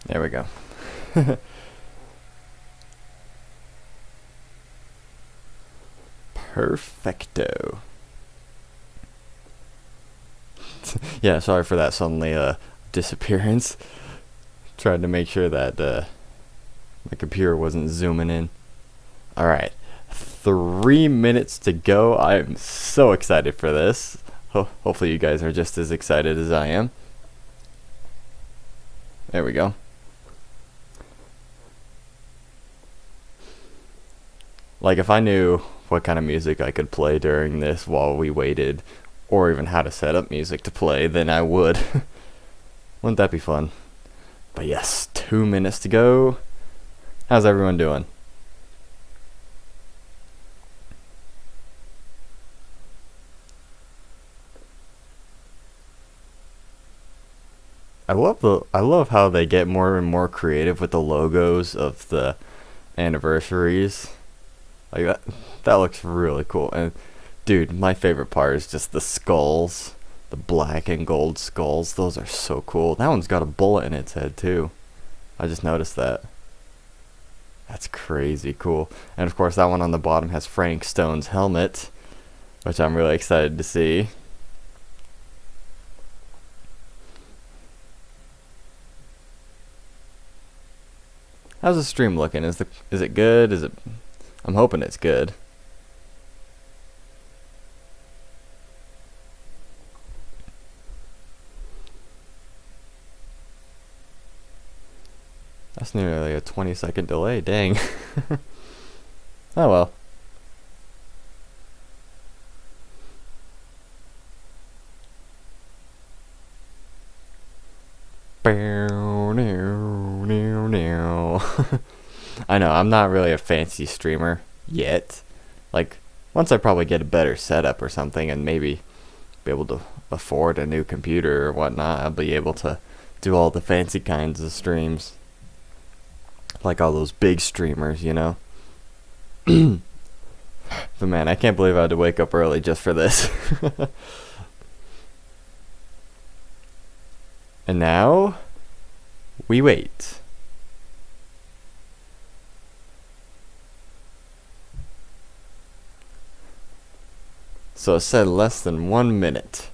There we go. Perfecto. Yeah, sorry for that suddenly disappearance. Tried to make sure that my computer wasn't zooming in. Alright, 3 minutes to go. I'm so excited for this. Hopefully you guys are just as excited as I am. There we go. Like, if I knew what kind of music I could play during this while we waited, or even how to set up music to play, then I would. Wouldn't that be fun? But yes, 2 minutes to go. How's everyone doing? I love how they get more and more creative with the logos of the anniversaries. Like that looks really cool. And dude, my favorite part is just the skulls, the black and gold skulls. Those are so cool. That one's got a bullet in its head too. I just noticed that. That's crazy cool. And of course that one on the bottom has Frank Stone's helmet, which I'm really excited to see. How's the stream looking? Is it good? I'm hoping it's good. That's nearly a 20-second delay, dang. Oh well. I know, I'm not really a fancy streamer yet. Like, once I probably get a better setup or something and maybe be able to afford a new computer or whatnot, I'll be able to do all the fancy kinds of streams. Like all those big streamers, you know? But man, I can't believe I had to wake up early just for this. And now, we wait. So it said less than 1 minute.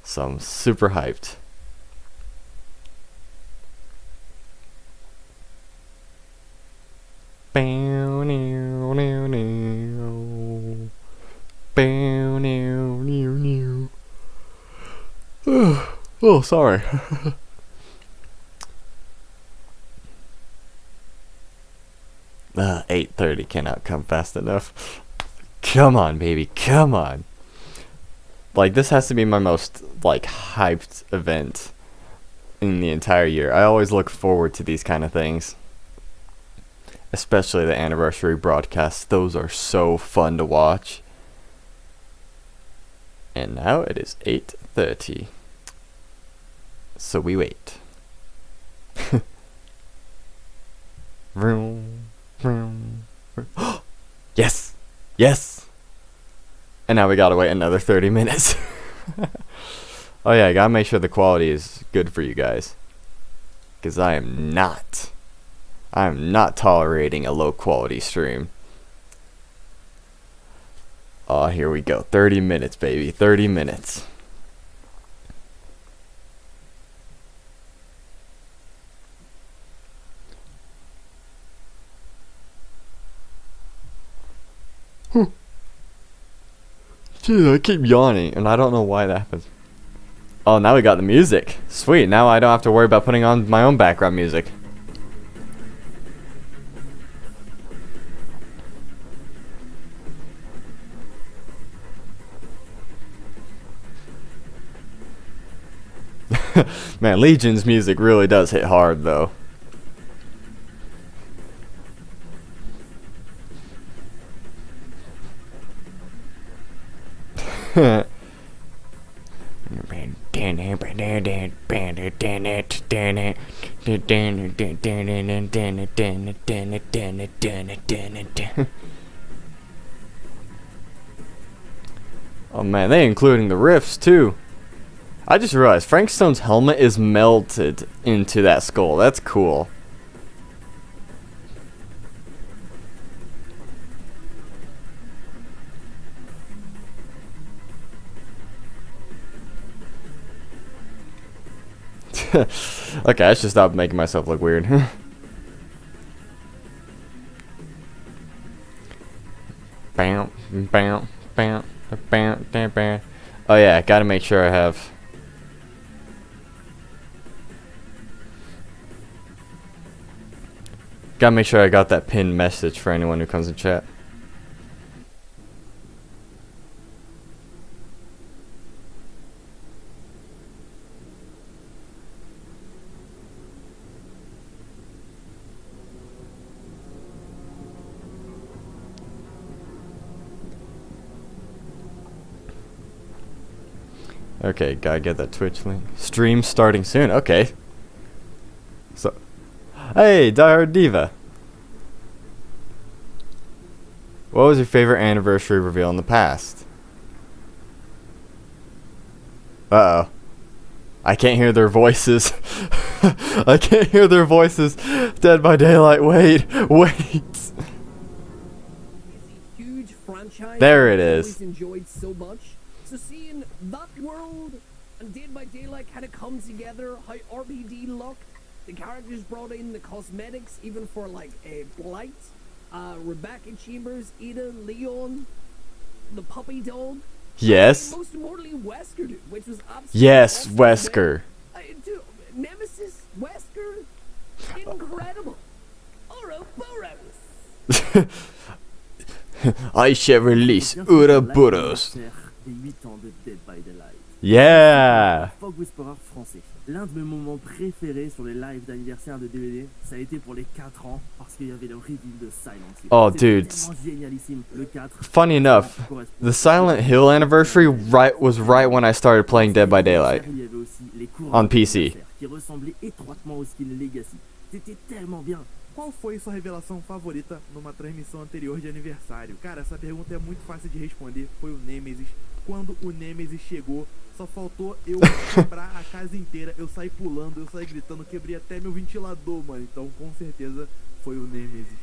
So I'm super hyped. Oh, sorry. 8:30 cannot come fast enough. Come on, baby, come on. Like, this has to be my most, like, hyped event in the entire year. I always look forward to these kind of things. Especially the anniversary broadcasts. Those are so fun to watch. And now it is 8:30. So we wait. Yes! Yes! And now we gotta wait another 30 minutes. Oh yeah, I gotta make sure the quality is good for you guys. Because I am not tolerating a low quality stream. Oh, here we go. 30 minutes, baby. 30 minutes. Jeez, I keep yawning, and I don't know why that happens. Oh, now we got the music. Sweet, now I don't have to worry about putting on my own background music. Man, Legion's music really does hit hard, though. Oh man, they including the riffs too. I just realized Frank Stone's helmet is melted into that skull. That's cool. Okay, I should stop making myself look weird. Bam, bam, bam, bam, bam, bam. Oh yeah, gotta make sure I have. Gotta make sure I got that pinned message for anyone who comes in chat. Okay, gotta get that Twitch link. Stream starting soon. Okay. So, hey, Diehard Diva. What was your favorite anniversary reveal in the past? Uh-oh. I can't hear their voices. I can't hear their voices. Dead by Daylight. Wait. Huge franchise There it is. Enjoyed so much. So seeing that world and Dead by Daylight kind of come together, how RBD looked, the characters brought in, the cosmetics, even for like a Blight, Rebecca Chambers, Ada, Leon, the puppy dog. Yes. Most importantly, Wesker, dude, which was absolutely Yes, awesome. Wesker. Dude, Nemesis, Wesker, incredible. Ouroboros. I shall release Ouroboros. Des 8 ans de Dead by Daylight. Yeah. Fog Whisperer français. L'un de mes moments préférés sur les lives d'anniversaire de DVD, ça a été pour les 4 ans parce qu'il y avait le reveal de Silent Hill. Oh, C'était dude. tellement génialissime. Le 4. Funny enough, the Silent Hill anniversary was right when I started playing Dead by Daylight Il y avait aussi les cours on PC. qui ressemblaient étroitement au skin Legacy. C'était tellement bien. Qual foi sua revelação favorita numa transmissão anterior de aniversário? Cara, essa pergunta é muito fácil de responder. Foi o Nemesis. Quando o Nemesis chegou, só faltou eu quebrar a casa inteira. Eu saí pulando, eu saí gritando, quebrei até meu ventilador, mano. Então, com certeza, foi o Nemesis.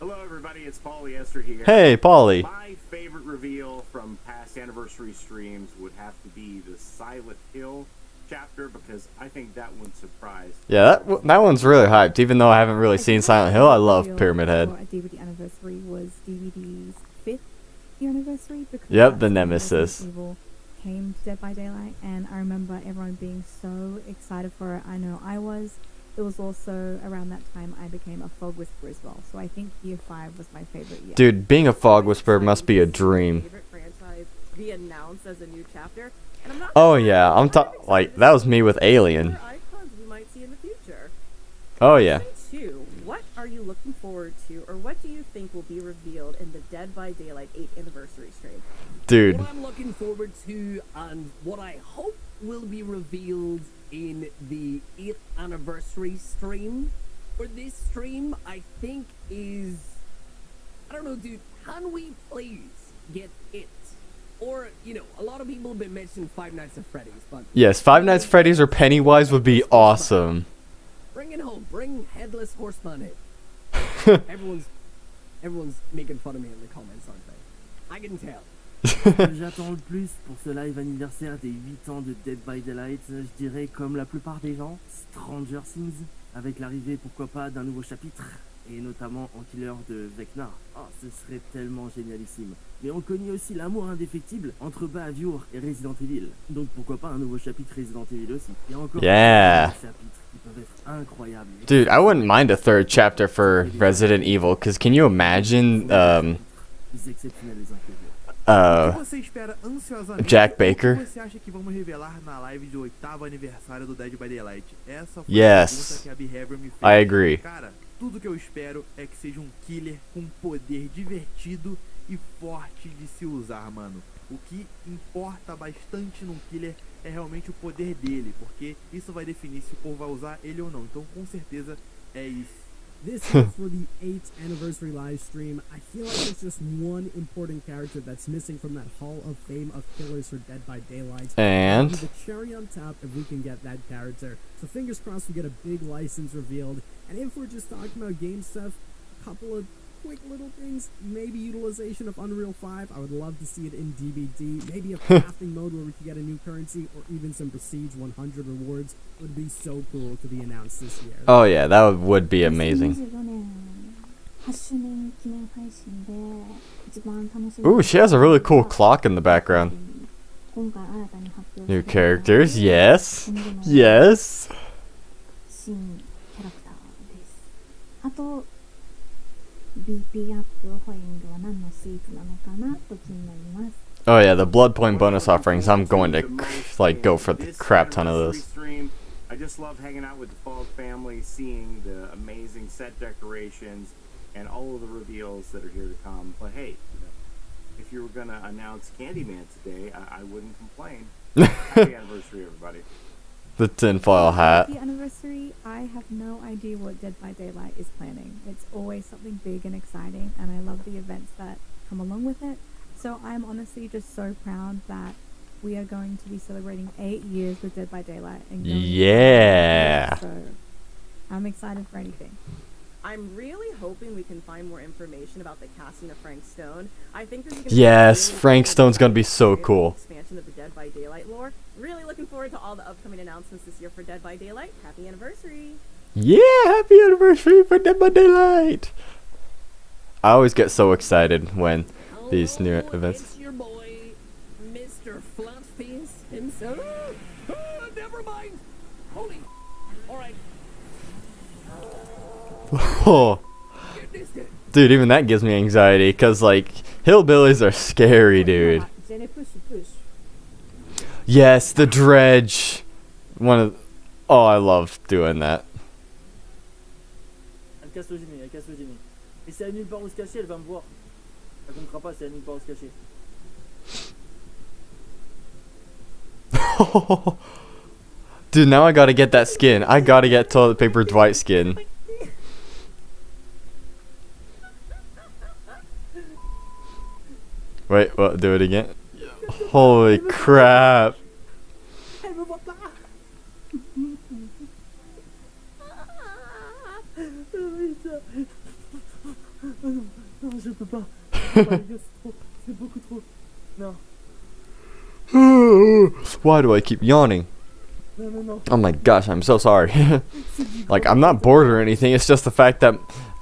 Hello everybody, it's Polyester here. Hey, Polly. My favorite reveal from past anniversary streams would have to be the Silent Hill chapter because I think that one surprised. Yeah, that one's really hyped. Even though I haven't really seen Silent Hill, I love Pyramid Head. A DVD anniversary was DVD's 5th year anniversary because Yep, the that's when Nemesis. Resident Evil came to Dead by Daylight, and I remember everyone being so excited for it. I know I was. It was also around that time I became a Fog Whisperer as well. So I think year 5 was my favorite year. Dude, being a Fog Whisperer must be a dream. Favorite franchise be announced as a new chapter. And I'm not Oh yeah, like that was me with Alien. other icons we might see in the future. Oh yeah. Question 2. What are you looking forward to, or what do you think will be revealed in the Dead by Daylight 8th anniversary stream? Dude. What I'm looking forward to and what I hope will be revealed in the 8th anniversary stream, or this stream, I think is, I don't know, dude, can we please get it? Or, you know, a lot of people have been mentioning Five Nights at Freddy's, but... Yes, Five Nights at Freddy's or Pennywise would be awesome. Bring it home, bring Headless Horseman in. Everyone's making fun of me in the comments, aren't they? I can tell. Ce que j'attends le plus pour ce live anniversaire des 8 ans de Dead by Daylight, je dirais comme la plupart des gens, Stranger Things, avec l'arrivée pourquoi pas d'un nouveau chapitre, et notamment en killer de Vecna. Oh, ce serait tellement génialissime. Mais on connaît aussi l'amour indéfectible entre Behavior et Resident Evil. Donc pourquoi pas un nouveau chapitre Resident Evil aussi. Et encore Yeah. des chapitres qui peuvent être incroyables. Dude, I wouldn't mind a third chapter for Resident Evil, because can you imagine, Des exceptionnels les uns que les autres. O que você espera ansiosamente? Jack Baker? O que você acha que vamos revelar na live do 8º aniversário do Dead by Daylight? Essa foi Yes. a pergunta que a Behavior me fez. I agree. Cara, tudo que eu espero é que seja um killer com poder divertido e forte de se usar, mano. O que importa bastante num killer é realmente o poder dele, porque isso vai definir se o povo vai usar ele ou não. Então, com certeza, é isso This is for the 8th anniversary live stream. I feel like there's just one important character that's missing from that Hall of Fame of killers for Dead by Daylight. And It'll be the cherry on top if we can get that character. So fingers crossed we get a big license revealed. And if we're just talking about game stuff, a couple of quick little things, maybe utilization of Unreal 5. I would love to see it in DBD. Maybe a crafting mode where we could get a new currency, or even some Prestige 100 rewards would be so cool to be announced this year. oh yeah, that would be amazing. 2025 Ooh, she has a really cool clock in the background. New characters, yes. Yes. 新キャラクターです。あと BP アップオファリングは何のスイーツなのかなと気になります。 Oh yeah, the blood point bonus offerings. I'm going to like go for the crap ton of those. I just love hanging out with the Fog family, seeing the amazing set decorations and all of the reveals that are here to come. But hey, if you were gonna announce Candyman today, I wouldn't complain. Happy anniversary, everybody. The tinfoil hat. The anniversary, I have no idea what Dead by Daylight is planning. It's always something big and exciting, and I love the events that come along with it. So I'm honestly just so proud that we are going to be celebrating 8 years with Dead by Daylight. And going Yeah. so I'm excited for anything. I'm really hoping we can find more information about the casting of Frank Stone. I think this is gonna Yes, be really Frank cool Stone's gonna be so expansion cool. Expansion of the Dead by Daylight lore. Really looking forward to all the upcoming announcements this year for Dead by Daylight. Happy anniversary! Yeah, happy anniversary for Dead by Daylight. I always get so excited when these new events. It's your boy, Mr. Flatface himself. Never mind. Holy. All right. Oh, Goodness, dude. dude, even that gives me anxiety because like hillbillies are scary, dude. Yes, the dredge. Oh, I love doing that. Elle casse le génie, elle casse le génie. Et si elle a nulle part où se cacher, elle va me voir. Elle comprendra pas si elle a nulle part où se cacher. Dude, now I gotta get that skin. I gotta get toilet paper Dwight skin. Wait, what? Do it again? Holy crap. Elle me voit pas. Non, je peux pas. C'est trop. C'est beaucoup trop. Non. Why do I keep yawning? Non, non, non. Oh my gosh, I'm so sorry. Like, I'm not bored or anything. It's just the fact that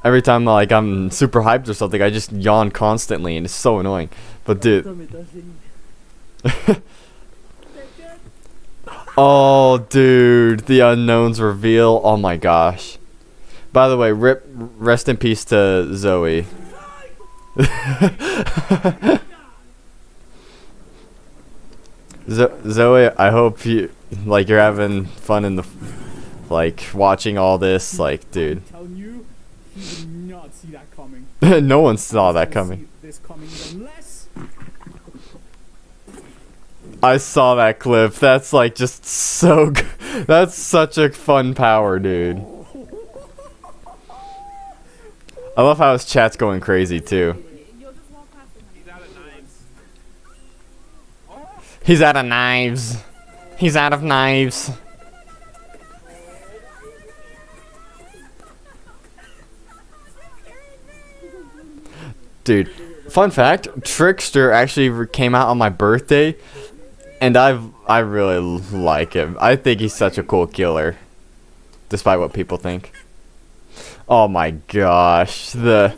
every time like I'm super hyped or something, I just yawn constantly, and it's so annoying. But dude. Putain, mais t'es un génie. Oh, dude, the unknowns reveal. Oh my gosh. By the way, rest in peace to Zoe. Zoe, I hope you're having fun in the like watching all this. Like, dude, Telling you, he did not see that coming. no one saw that coming. This coming unless I saw that clip. That's like just so good. That's such a fun power, dude. I love how his chat's going crazy too. He's out of knives. He's out of knives. Dude, fun fact, Trickster actually came out on my birthday, and I really like him. I think he's such a cool killer, despite what people think. Oh my gosh, I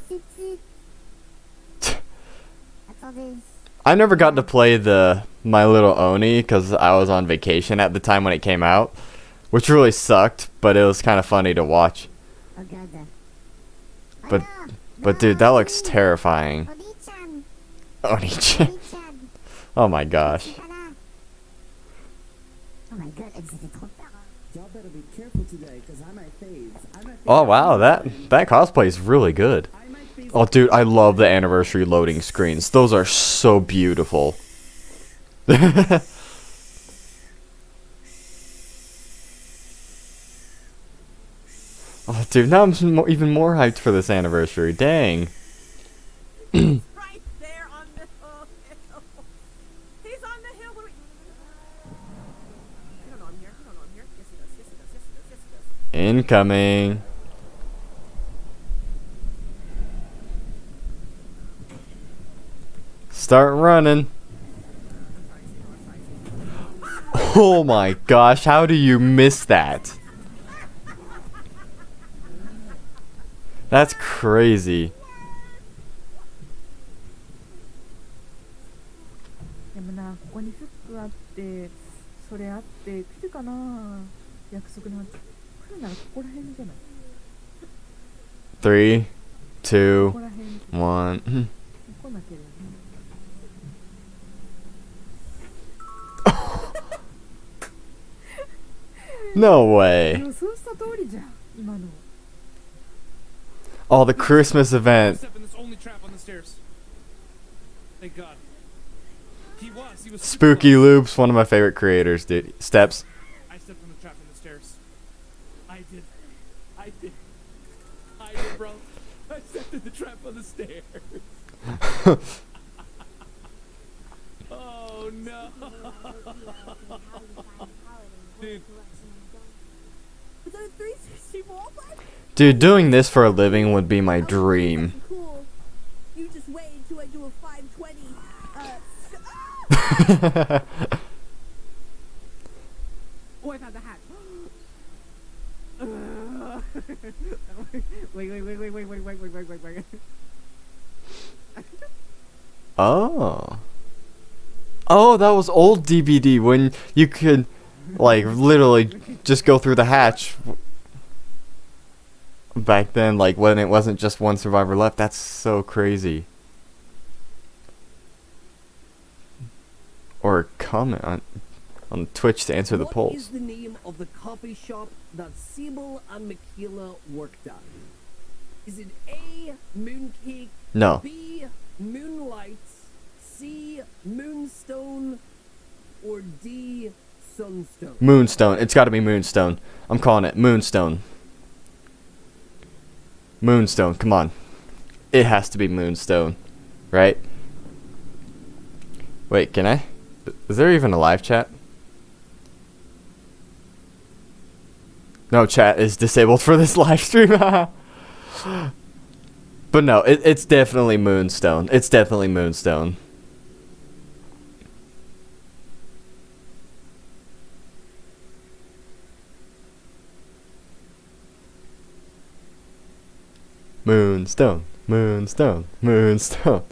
never got to play the My Little Oni because I was on vacation at the time when it came out, which really sucked, but it was kind of funny to watch. But dude, that looks terrifying. Oni-chan. Oh my gosh. Oh wow, that cosplay is really good. Oh dude, I love the anniversary loading screens. Those are so beautiful. Oh Dude, now I'm even more hyped for this anniversary. Dang. Right there on the hill. He's on the hill. What do we... I don't know I'm here. I don't know I'm here. Yes, he does. Yes, he does. Yes, he does. Yes, he does. Incoming. Start running. Oh my gosh, how do you miss that? That's crazy. でもな、ここにフックあって、それあって、来るかな約束の。来るならここら辺じゃない 3, 2, ここら辺。 1. 来なければね。No way. 予想した通りじゃん、今の。 Oh, the Christmas event. Step in this only trap on the stairs. Thank God. He was super close. Spookyloopz, one of my favorite creators, dude. Steps. I stepped on the trap on the stairs. I did, bro. I stepped in the trap on the stairs. Oh no. Dude. Was that a 360 wall button? Dude, doing this for a living would be my dream. Cool. You just wait until I do a 520. Oh, I found the hatch. Wait. Oh. Oh, that was old DVD when you could, like, literally just go through the hatch. Back then, like, when it wasn't just one survivor left. That's so crazy. Or comment on Twitch to answer the What polls. is the name of the coffee shop that Sable and Michaela worked at? Is it A, Mooncake, No. B, Moonlight, C, Moonstone, or D, Sunstone? Moonstone. It's got to be Moonstone. I'm calling it Moonstone. Moonstone. Come on. It has to be Moonstone. Right? Wait, can I? Is there even a live chat? No, chat is disabled for this live stream. But no, it's definitely Moonstone. It's definitely Moonstone. Moonstone, Moonstone, Moonstone.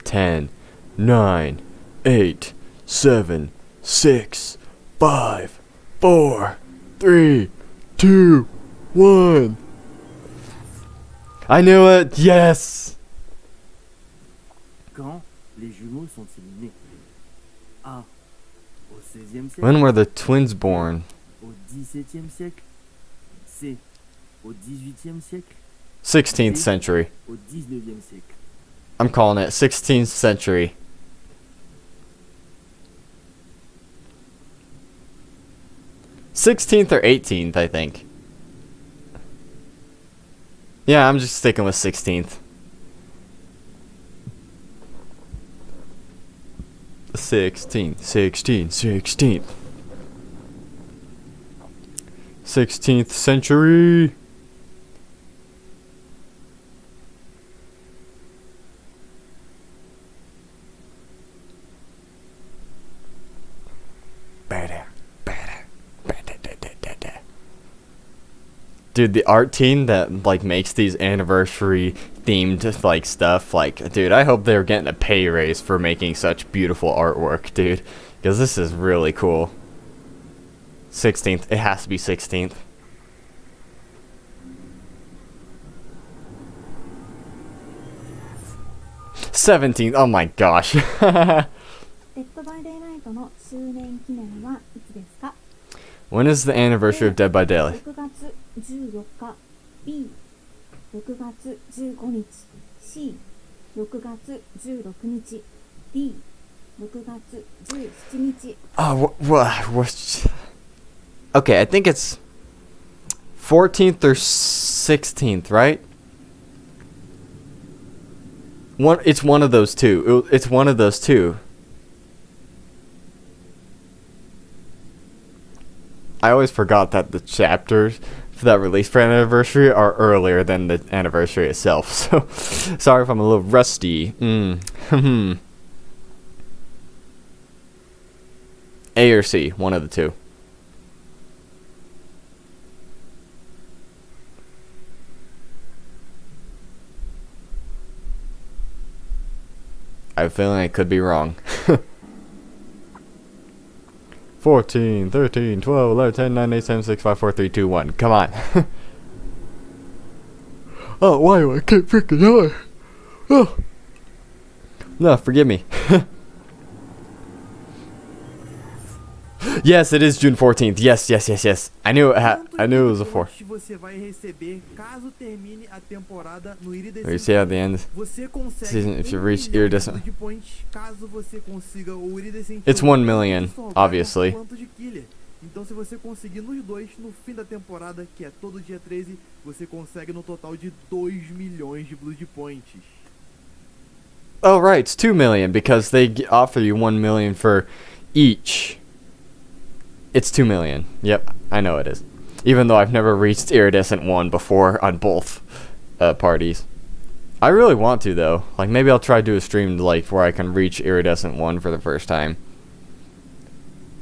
Ten, 9, 8, 7, 6, 5, 4, 3, 2, 1. I knew it. Yes. Quand les jumeaux sont-ils nés? A. Au XVIe siècle. When were the twins born? Au XVIIe siècle. C. Au XVIIIe siècle. 16th century. Au XIXe siècle. I'm calling it 16th century. '16th or 18th, I think. Yeah, I'm just sticking with 16th. 16th century. Dude, the art team that like makes these anniversary themed like stuff, like, dude, I hope they're getting a pay raise for making such beautiful artwork, dude, because this is really cool. 16th, it has to be 16th. 17th, oh my gosh. デッドバイデイライトの周年記念はいつですか When is the anniversary of Dead by Daylight? 6月14日 B 6月15日 C 6月16日 D 6月17日 Oh, what? Okay, I think it's 14th or 16th, right? It's one of those two. It's one of those two. I always forgot that the chapters for that release for anniversary are earlier than the anniversary itself. So, sorry if I'm a little rusty. A or C, one of the two. I have a feeling I could be wrong. 14, 13, 12, 11, 10, 9, 8, 7, 6, 5, 4, 3, 2, 1. Come on. Oh, why do I keep freaking on? Oh. No, forgive me. Yes, it is June 14th. Yes. I knew it was a 4. Você vai receber caso termine a temporada no You see at the end. Você consegue Season, if you reach milhão iridescent. de points caso você consiga o iridescent. It's 1 million, obviously. Quanto de killer. Então se você conseguir nos dois no fim da temporada, que é todo dia 13, você consegue no total de 2 milhões de Blood Points. Oh, right, it's 2 million because they offer you 1 million for each. It's 2 million. Yep, I know it is. Even though I've never reached Iridescent 1 before on both parties. I really want to, though. Like, maybe I'll try to do a stream like where I can reach Iridescent 1 for the first time.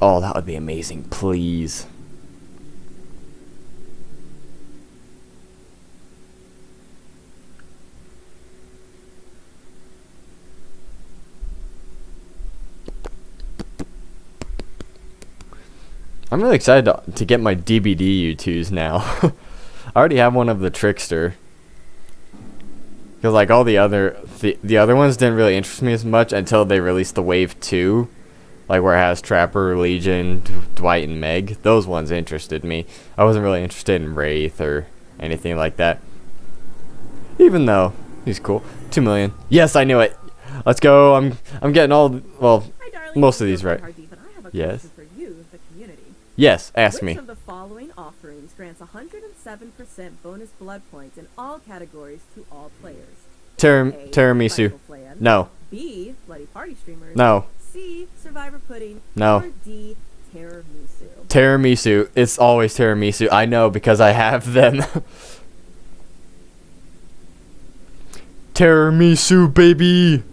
Oh, that would be amazing. Please. I'm really excited to get my DBD U2s now. I already have one of the Trickster. Because like all the other ones didn't really interest me as much until they released the Wave 2. Like where it has Trapper, Legion, Dwight, and Meg. Those ones interested me. I wasn't really interested in Wraith or anything like that. Even though he's cool. 2 million. Yes, I knew it. Let's go. I'm getting all, well, Hi, darling. most of these right. Hardy, but I have a Yes. question for you, the community. Yes, ask Which me. of the following offerings grants 107% bonus blood points in all categories to all players? A. Tiramisu. Cycle Flan. No. B. Bloody Party Streamers. No. C. Survivor Pudding. No. Or D. Tiramisu. Tiramisu. It's always tiramisu. I know because I have them. Tiramisu, baby.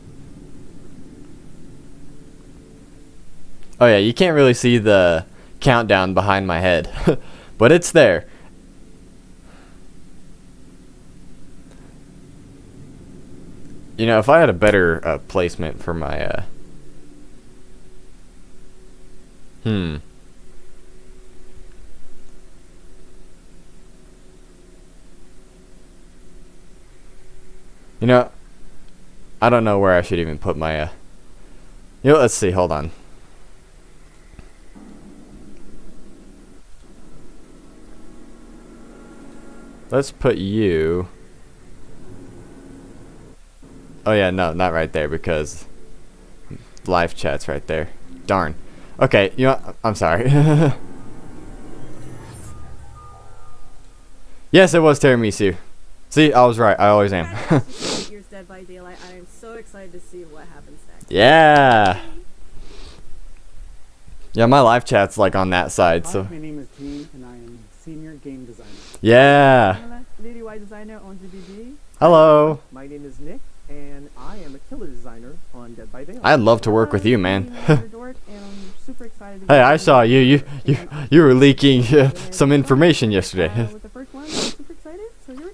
Oh yeah, you can't really see the countdown behind my head, but it's there. You know, if I had a better placement for my You know, I don't know where I should even put my you know, let's see, hold on. Let's put you. Oh yeah, no, not right there because live chat's right there. Darn. Okay, you know what? I'm sorry. Yes, it was tiramisu. See, I was right. I always am. Years Dead by Daylight. I am so excited to see what happens next. Yeah. Yeah, my live chat's like on that side, so. Hi, my name is Gene, and I am senior game designer. Yeah. Lady Y designer on GBD. Hello. My name is Nick, and I am a killer designer on Dead by Daylight. I'd love to work with you, man. And I'm super excited to Hey, get I to saw work you. with You were leaking some information yesterday. with the first one, I'm super excited. So here,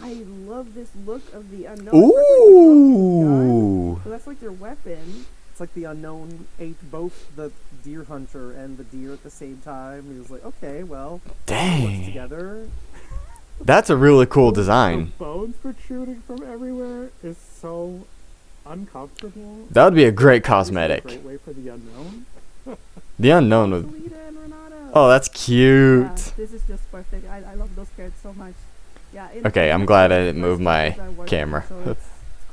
I love this look of the unknown. Ooh. So that's like your weapon. It's like the unknown ate both the deer hunter and the deer at the same time. He was like, okay, well, Dang. together. That's a really cool design. The bones protruding from everywhere is so uncomfortable. That would be a great It's a cosmetic. great way for the unknown. The unknown would. Salida and Renato. Oh, that's cute. Yeah, this is just perfect. I love those characters so much. Yeah. Okay, I'm glad I didn't move my camera. So it's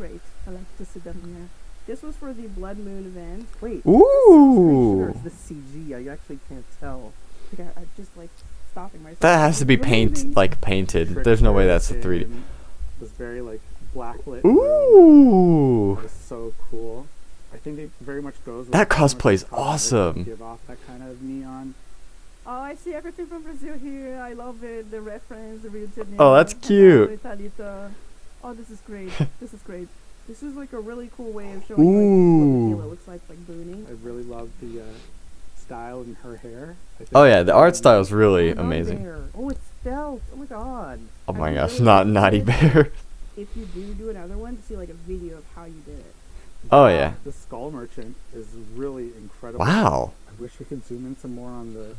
great. I like to sit down here. This was for the Blood Moon event. Wait. Ooh. It's the CG. I actually can't tell. I think I just like stopping myself. That has to be Amazing. painted. There's no way that's a 3D. It was very like blacklit. Ooh. It was so cool. I think it very much goes with That how much cosplay's cosmetics awesome. Give off that kind of neon. Oh, I see everything from Brazil here. I love it. The reference, the Rio de Janeiro. Oh, that's cute. Italita. Oh, this is great. This is great. This is like a really cool way of showing like, what the halo looks like booning. I really love the style in her hair. I think Oh yeah, the art style is Oh, really not amazing. there. Oh, it's stealth. Oh my god. Oh I my would gosh, really not like Naughty to- Bear. If you do another one, to see like a video of how you did it. Oh yeah. The skull merchant is really incredible. Wow. I wish we could zoom in some more on the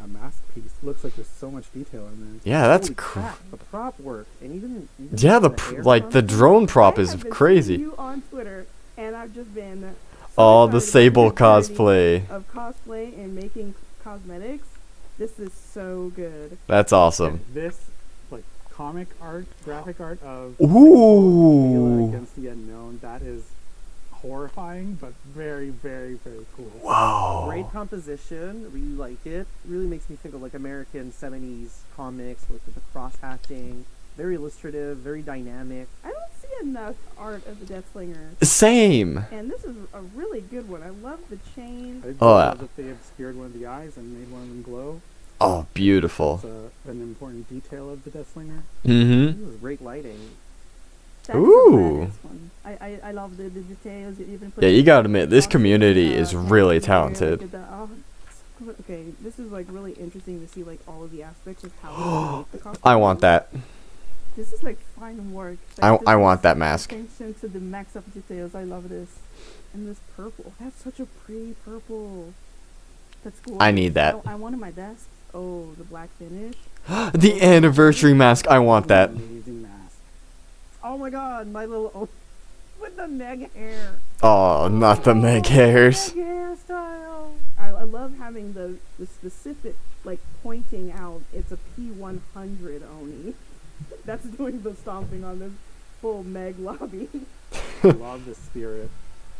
mask piece. Looks like there's so much detail in there. Yeah, that's Holy crap, the prop work. And even yeah. The hair like the on it. drone prop I is have been crazy. seeing you on Twitter, and I've just been. So Oh, the excited Sable about the journey cosplay. of cosplay and making cosmetics. This is so good. That's awesome. And this like comic art, graphic art of Ooh. Mila against the unknown. That is horrifying, but very, very, very cool. Whoa. Great composition, really like it. Really makes me think of like American 70s comics with the cross hatching. Very illustrative, very dynamic. I don't see enough art of the Deathslinger, Same. and this is a really good one. I love the chain. I Oh, love yeah. that they obscured one of the eyes and made one of them glow. Oh, beautiful. It's an important detail of the Deathslinger. Mm-hmm. This is great lighting. That is a Ooh. badass one. I love the details. It even Yeah, you gotta admit, this community is hand really here, talented. look at that. Oh, it's so okay, this is like really interesting to see like all of the aspects of how they make the costume. I want that. This is like fine work. I Like, this want is that mask. Attention to the max of details. I love this. And this purple. That's such a pretty purple. That's cool. I need that. I wanted my desk. Oh, the black finish. The anniversary mask. I want that. Amazing mask. Oh my god, my little with the Meg hair. Oh, not the Meg hairs. Meg hairstyle. I love having the specific like pointing out it's a P100 Oni. That's doing the stomping on this full Meg lobby. Love the spirit.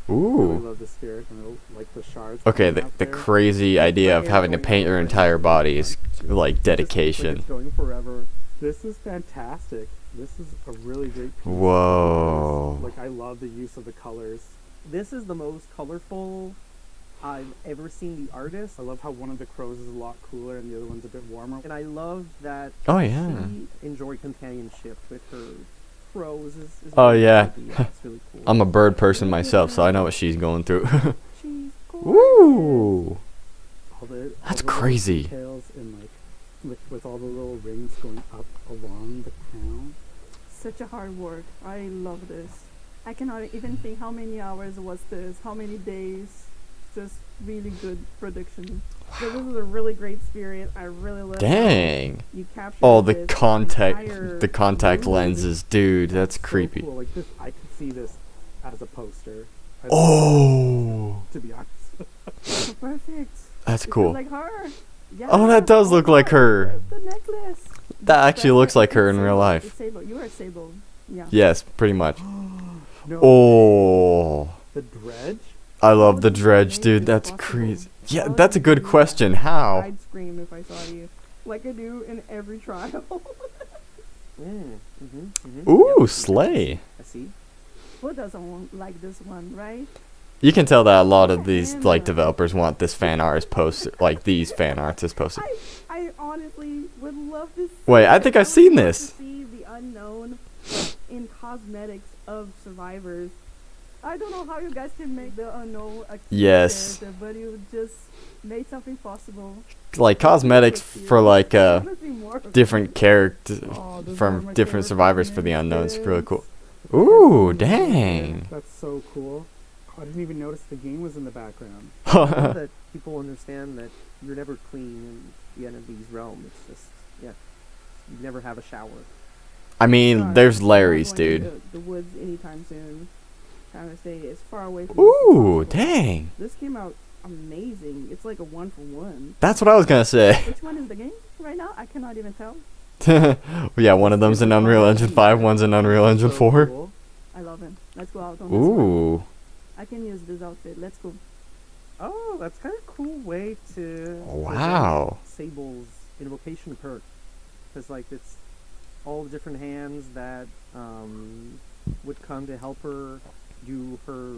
Really Ooh. love the spirit and like the shards. Okay, coming the out the there. crazy idea of having to paint your entire body is like Just looks like dedication. it's going forever. This is fantastic. This is a really great piece. Whoa. Like I love the use of the colors. This is the most colorful I've ever seen the artist. I love how one of the crows is a lot cooler and the other one's a bit warmer. And I love that Oh yeah. she enjoyed companionship with her crows. Is Oh, really yeah. creepy. It's really cool. I'm a bird person myself, so I know what she's going through. She's gorgeous. Ooh. All the, That's all the little crazy. Details and like with all the little rings going up along the crown. Such a hard work. I love this. I cannot even think how many hours was this, how many days. Just really good production. So this is a really great spirit. I really love how Dang. you captured Oh, the this contact entire movie. lenses, dude. That's So creepy. cool. Like this, I could see this as a poster. Oh. To be honest. So perfect. That's It cool. feels like her. Yeah. Oh, that does look like her. The necklace. That actually looks like her in real It's life. Sable. You are Sable. Yeah. Yes, pretty much. No, Oh. the dredge. I How love is the it dredge, made dude. this That's possible? crazy. Yeah, How that's a did good you do that? question. How? I'd scream if I saw you. Like I do in every trial. Ooh, slay. I see. Who doesn't want like this one, right? You can tell that a lot of these like developers want this fan art as poster, like these fan arts as posted. I honestly would love to see Wait, I it. think I've would seen love this. To see the unknown in cosmetics of survivors. I don't know how you guys can make the unknown a cute Yes. character, but you just made something possible. Like cosmetics for like I wanna see more of different characters Oh, this is one of from my different favorite survivors for the cosmetics. unknowns. Really cool. Ooh, dang. That's so cool. I didn't even notice the game was in the background. I love that people understand that you're never clean in the enemy's realm. It's just, yeah, you never have a shower. I mean, Sorry, there's I'm not Larry's, going to dude. The woods anytime soon. Trying to stay as far away from. Ooh, this as possible. dang. This came out amazing. It's like a 1-for-1. That's what I was gonna say. Which one is the game right now? I cannot even tell. Yeah, one of them's in Unreal Engine 5, one's in Unreal Engine So 4. cool. I I love him. Let's go out on this one. Ooh. I can use this outfit. Let's go. Oh, that's kind of a cool way to Wow. present Sable's invocation perk, because like it's all the different hands that would come to help her do her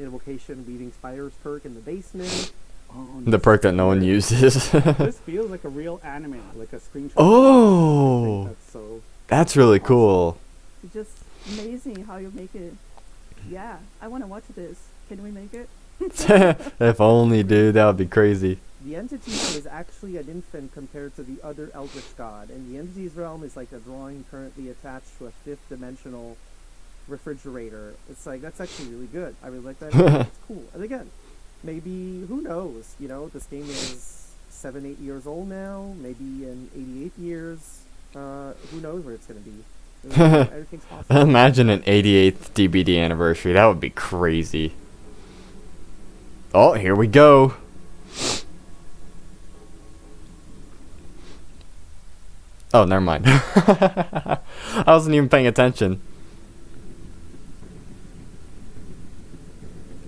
invocation weaving spiders perk in the basement. Oh, The perk that no one uses. this feels like a real anime, like a screenshot. Oh. That's so. That's really cool. It's just amazing how you make it. Yeah, I want to watch this. Can we make it? If only, dude. That would be crazy. The entity is actually an infant compared to the other Eldritch God, and the entity's realm is like a drawing currently attached to a fifth dimensional refrigerator. It's like, that's actually really good. I really like that. It's cool. And again, maybe, who knows, you know, this game is 7-8 years old now, maybe in 88 years, who knows where it's going to be. Everything's possible. Imagine an 88th DBD anniversary. That would be crazy. Oh, here we go. Oh, never mind. I wasn't even paying attention.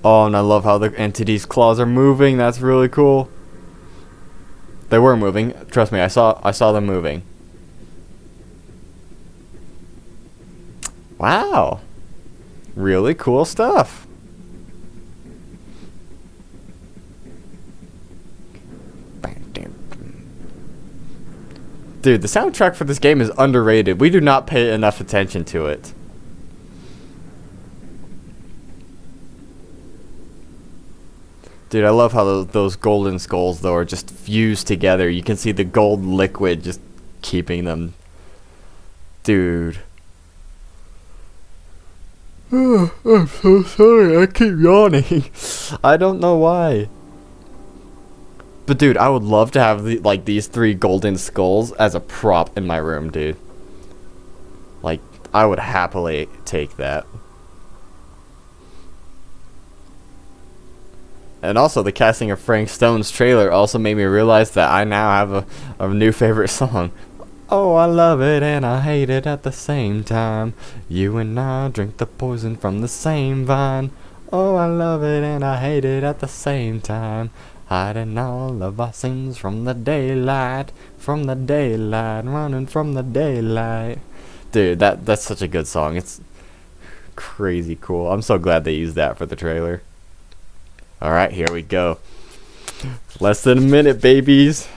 Oh, and I love how the entity's claws are moving. That's really cool. They were moving. Trust me, I saw them moving. Wow. Really cool stuff. Dude, the soundtrack for this game is underrated. We do not pay enough attention to it. Dude, I love how those golden skulls, though, are just fused together. You can see the gold liquid just keeping them. Dude. I'm so sorry. I keep yawning. I don't know why. But dude, I would love to have these 3 golden skulls as a prop in my room, dude. Like, I would happily take that. And also, the casting of Frank Stone's trailer also made me realize that I now have a new favorite song. Oh, I love it and I hate it at the same time. You and I drink the poison from the same vine. Oh, I love it and I hate it at the same time. Hiding all of our sins from the daylight, running from the daylight. Dude, that's such a good song. It's crazy cool. I'm so glad they used that for the trailer. Alright, here we go. Less than a minute, babies.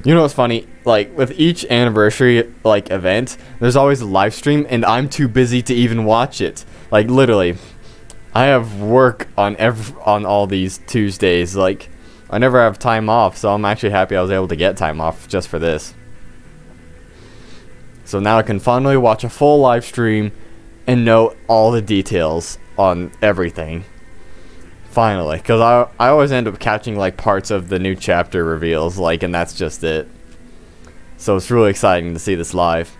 You know what's funny? Like, with each anniversary, like, event, there's always a live stream, and I'm too busy to even watch it. Like, literally. I have work on all these Tuesdays. Like, I never have time off, so I'm actually happy I was able to get time off just for this. So now I can finally watch a full live stream and know all the details on everything. Finally, because I always end up catching like parts of the new chapter reveals, like, and that's just it. So it's really exciting to see this live.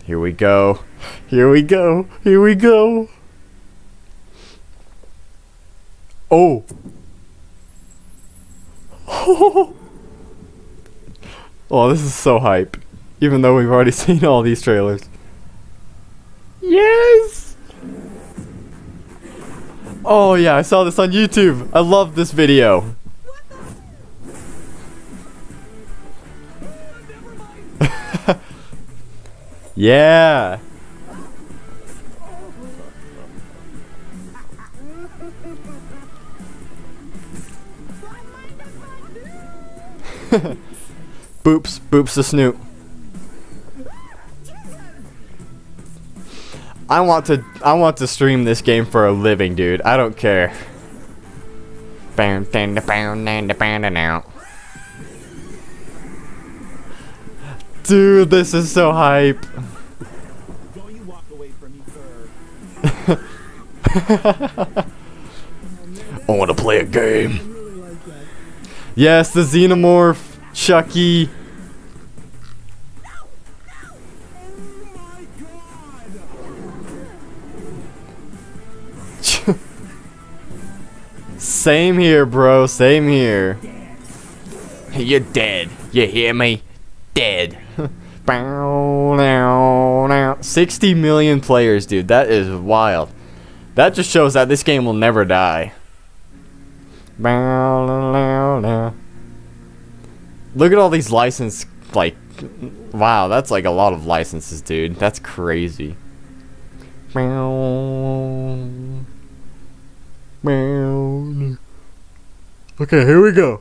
Here we go. Here we go. Here we go. Oh. Oh, this is so hype. Even though we've already seen all these trailers. Yes! Oh yeah, I saw this on YouTube. I love this video. Yeah. Boops the snoot. I want to stream this game for a living, dude. I don't care. Dude, this is so hype. Don't you walk away from me, sir. I want to play a game. Yes, the Xenomorph, Chucky. Same here, bro. Same here. You're dead. You hear me? Dead. 60 million players, dude. That is wild. That just shows that this game will never die. Look at all these license, like, wow, that's like a lot of licenses, dude. That's crazy. Okay, here we go.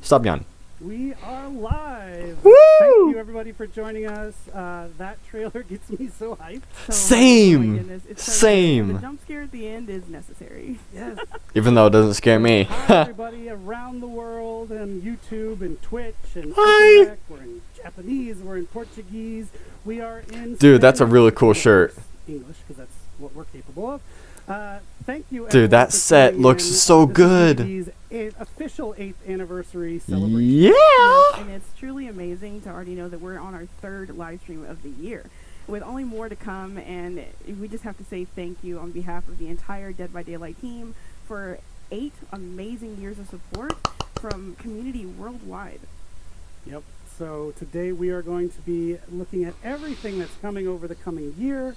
Stop yawning. We are live. Woo! Thank you everybody for joining us. That trailer gets me so hyped. Same. Oh my goodness, it's so Same. good. The jump scare at the end is necessary. Yes. Even though it doesn't scare me. Hi everybody around the world and YouTube and Twitch and Hi. Quebec. We're in Japanese. We're in Portuguese. We are in. Dude, that's a Spanish, really cool and of shirt. course English, because that's what we're capable of. Thank you. Dude, everyone, that for set tuning looks in. so This is good. DVD's official 8th anniversary celebration. Yeah. And it's truly amazing to already know that we're on our 3rd live stream of the year, with only more to come. And we just have to say thank you on behalf of the entire Dead by Daylight team for 8 amazing years of support from community worldwide. Yep. So today we are going to be looking at everything that's coming over the coming year.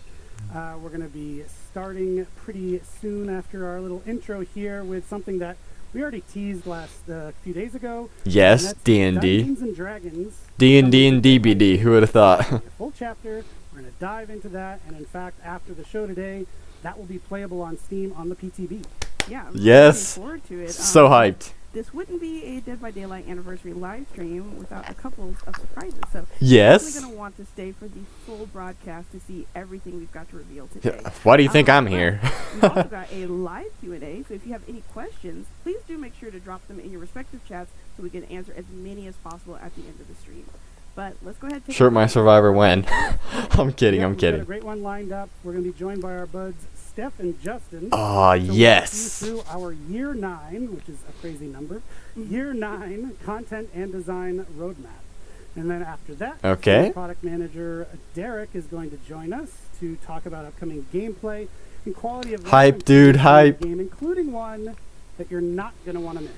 We're going to be starting pretty soon after our little intro here with something that we already teased last few days ago. Yes, and that's D&D. Dungeons and Dragons. D&D and DBD. Who would have thought? A full chapter. We're going to dive into that, and in fact, after the show today, that will be playable on Steam on the PTB. Yeah, I'm Yes. looking forward to it. So hyped. This wouldn't be a Dead by Daylight anniversary live stream without a couple of surprises. So Yes. you're definitely going to want to stay for the full broadcast to see everything we've got to reveal today. Why do you think I'm But here? We've also got a live Q&A, so if you have any questions, please do make sure to drop them in your respective chats so we can answer as many as possible at the end of the stream. But let's go ahead and take Shirt a my look. survivor when. I'm kidding, Yeah, I'm we've got a kidding. great one lined up. We're going to be joined by our buds Steph and Justin. Aw, to walk yes. you through our year 9, which is a crazy number, year 9 content and design roadmap. And then after that, Okay. senior product manager Derek is going to join us to talk about upcoming gameplay and quality of life Hype, improvements dude, in the hype. game, including one that you're not going to want to miss.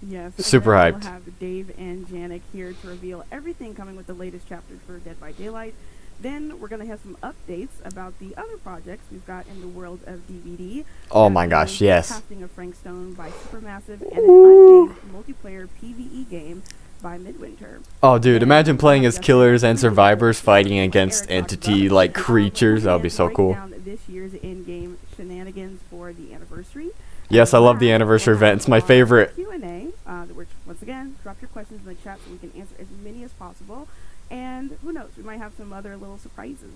Yes. and Super then hyped. We'll have Dave and Janik here to reveal everything coming with the latest chapters for Dead by Daylight. Then we're going to have some updates about the other projects we've got in the world of DVD. Oh my gosh, yes. Casting of Frank Stone by Supermassive and an unnamed multiplayer PvE game by Midwinter. Oh, dude, Then imagine we'll playing have as Justin killers and Freeman, survivors fighting like against Eric talked entity about. like creatures. That would be so Break cool. down this year's in-game shenanigans for the anniversary. Yes, I And love the last, anniversary we'll have event. It's my our favorite. Q&A, which once again, drop your questions in the chat so we can answer as many as possible. And who knows, we might have some other little surprises.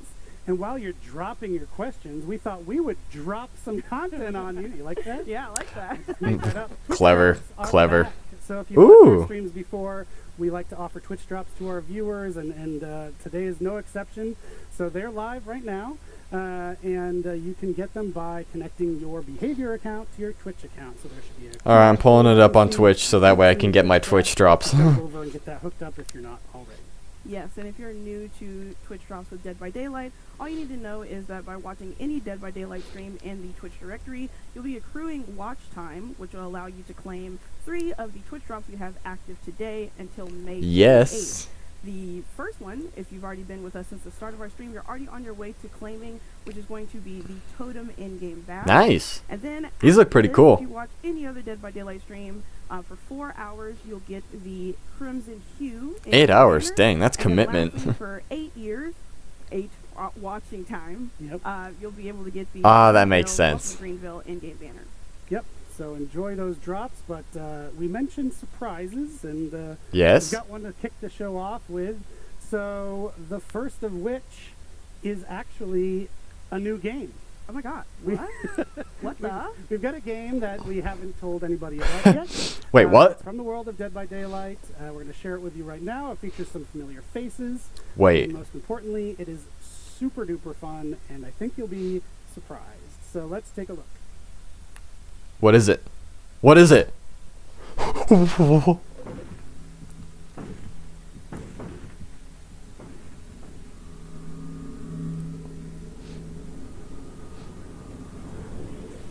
And while you're dropping your questions, we thought we would drop some content on you. You like that? Yeah, I like that. Make that up. Twitch Clever, drops are clever. back. So if you watched Ooh. our streams before, we like to offer Twitch drops to our viewers, and today is no exception. So they're live right now, and you can get them by connecting your behavior account to your Twitch account. So there should be a Alright, I'm pulling it up on Twitch so that way I can get my Twitch drops. Go over and get that hooked up if you're not already. Yes, and if you're new to Twitch Drops with Dead by Daylight, all you need to know is that by watching any Dead by Daylight stream in the Twitch directory, you'll be accruing watch time, which will allow you to claim 3 of the Twitch Drops we have active today until May 28th. Yes. The first one, if you've already been with us since the start of our stream, you're already on your way to claiming, which is going to be the Totem in-game badge. Nice. And then These look after pretty this, cool. If you watch any other Dead by Daylight stream, for 4 hours, you'll get the Crimson Hue. 8 hours, banner. dang, that's And then commitment. lastly, for 8 years, 8 watching time, Yep. you'll be able to get the Ah, that makes Greenville, sense. Welcome Greenville in-game banner. Yep. So enjoy those drops, but we mentioned surprises, and Yes. we've got one to kick the show off with. So the first of which is actually a new game. Oh my god, We- what? What the? We've got a game that we haven't told anybody about yet. Wait, what? It's from the world of Dead by Daylight. We're going to share it with you right now. It features some familiar faces. Wait. And most importantly, it is super duper fun, and I think you'll be surprised. So let's take a look. What is it? What is it?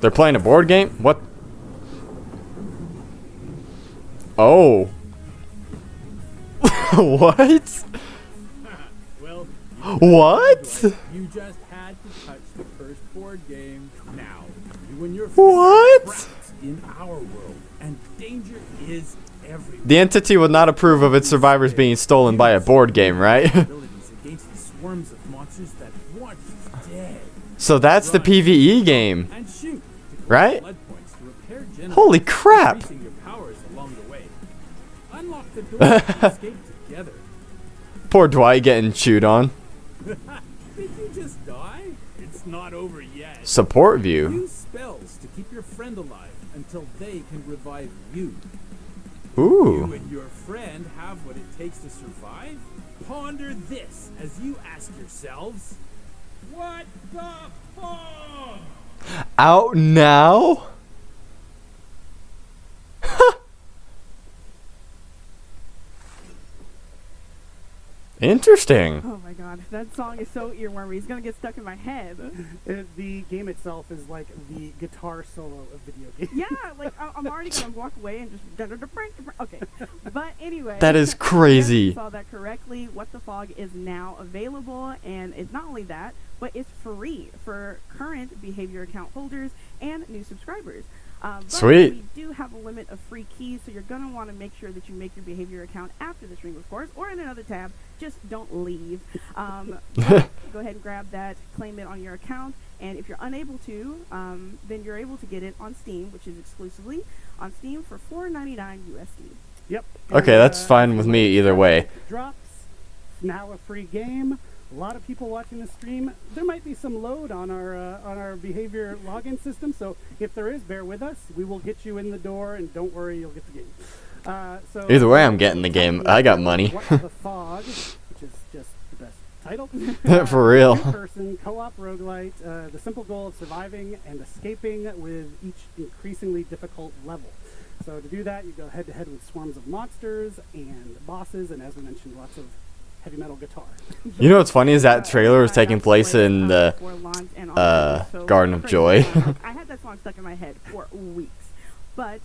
They're playing a board game? What? Oh. What? Well, What? you just had to touch the first board game. Now, you and your friends What? are trapped in our world, and danger is everywhere. The entity would not approve of its survivors being stolen by a board game, right? Abilities against the swarms of monsters that want you dead. So that's the PvE game, And shoot. To right? blood points to repair generators, Holy crap! increasing your powers along the way. Unlock the door and escape together. Poor Dwight getting chewed on. Did you just die? It's not over yet. Support view. Use spells to keep your friend alive until they can revive you. You Ooh. and your friend have what it takes to survive? Ponder this as you ask yourselves, what the fuck? Out now? Interesting. Oh my god, that song is so earwormy. It's gonna get stuck in my head. The game itself is like the guitar solo of video games. Yeah, like I'm already gonna walk away and just okay. But anyway, That is crazy. Yes, you saw that correctly. What the Fog is now available, and it's not only that, but it's free for current behavior account holders and new subscribers. But Sweet. we do have a limit of free keys, so you're gonna want to make sure that you make your behavior account after the stream, of course, or in another tab. Just don't leave. But go ahead and grab that, claim it on your account, and if you're unable to, then you're able to get it on Steam, which is exclusively on Steam for $4.99 USD. Yep. Okay, And, that's fine with me either way. Drops. Now a free game. A lot of people watching the stream. There might be some load on our behavior login system, so if there is, bear with us. We will get you in the door, and don't worry, you'll get the game. So Either way, I'm getting the game. I got money. What the Fog, which is just the best title. For real. Two-person co-op roguelite. The simple goal of surviving and escaping with each increasingly difficult level. So to do that, you go head-to-head with swarms of monsters and bosses, and as we mentioned, lots of heavy metal guitar. You know what's funny is that trailer was taking place in the Garden of Joy. I had that song stuck in my head for weeks, but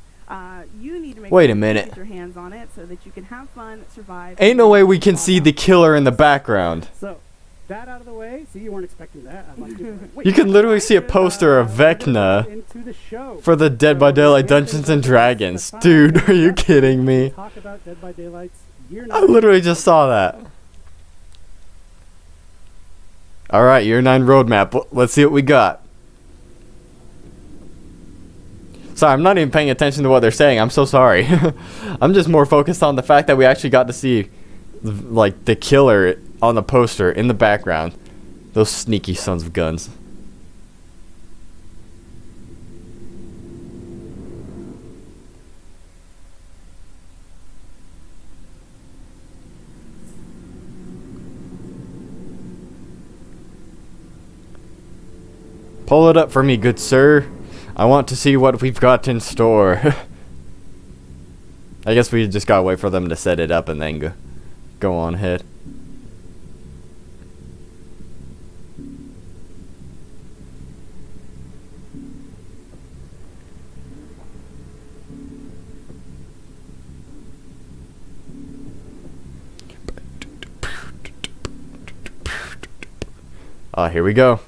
you need to make Wait sure a you minute. get your hands on it so that you can have fun, survive. Ain't no way we can see the killer in the background. So that out of the way. See, you weren't expecting that. I'd like to. You can literally see a poster of Vecna into the show. for the Dead by Daylight Dungeons and Dragons. Dude, are you kidding me? Talk about Dead by Daylight's year I literally just saw that. Alright, year 9 roadmap. Let's see what we got. Sorry, I'm not even paying attention to what they're saying. I'm so sorry. I'm just more focused on the fact that we actually got to see like the killer on the poster in the background. Those sneaky sons of guns. Pull it up for me, good sir. I want to see what we've got in store. I guess we just gotta wait for them to set it up and then go on ahead. Here we go.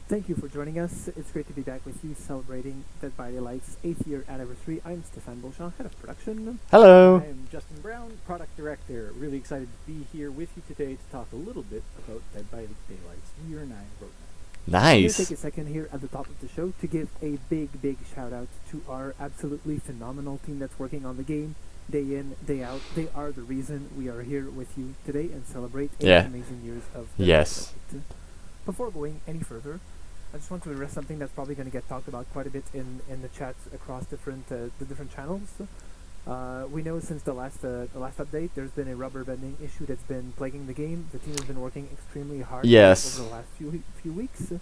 Thank you for joining us. It's great to be back with you celebrating Dead by Daylight's 8th year anniversary. I'm Stefan Beauchamp, head of production. Hello. I'm Justin Brown, product director. Really excited to be here with you today to talk a little bit about Dead by Daylight's year 9 roadmap. I'm going to Nice. take a second here at the top of the show to give a big shout out to our absolutely phenomenal team that's working on the game day in, day out. They are the reason we are here with you today and celebrate 8 Yeah. amazing years of Dead by Yes. Daylight. Before going any further, I just want to address something that's probably going to get talked about quite a bit in the chats across the different channels. We know since the last update, there's been a rubber banding issue that's been plaguing the game. The team has been working extremely hard Yes. over the last few weeks.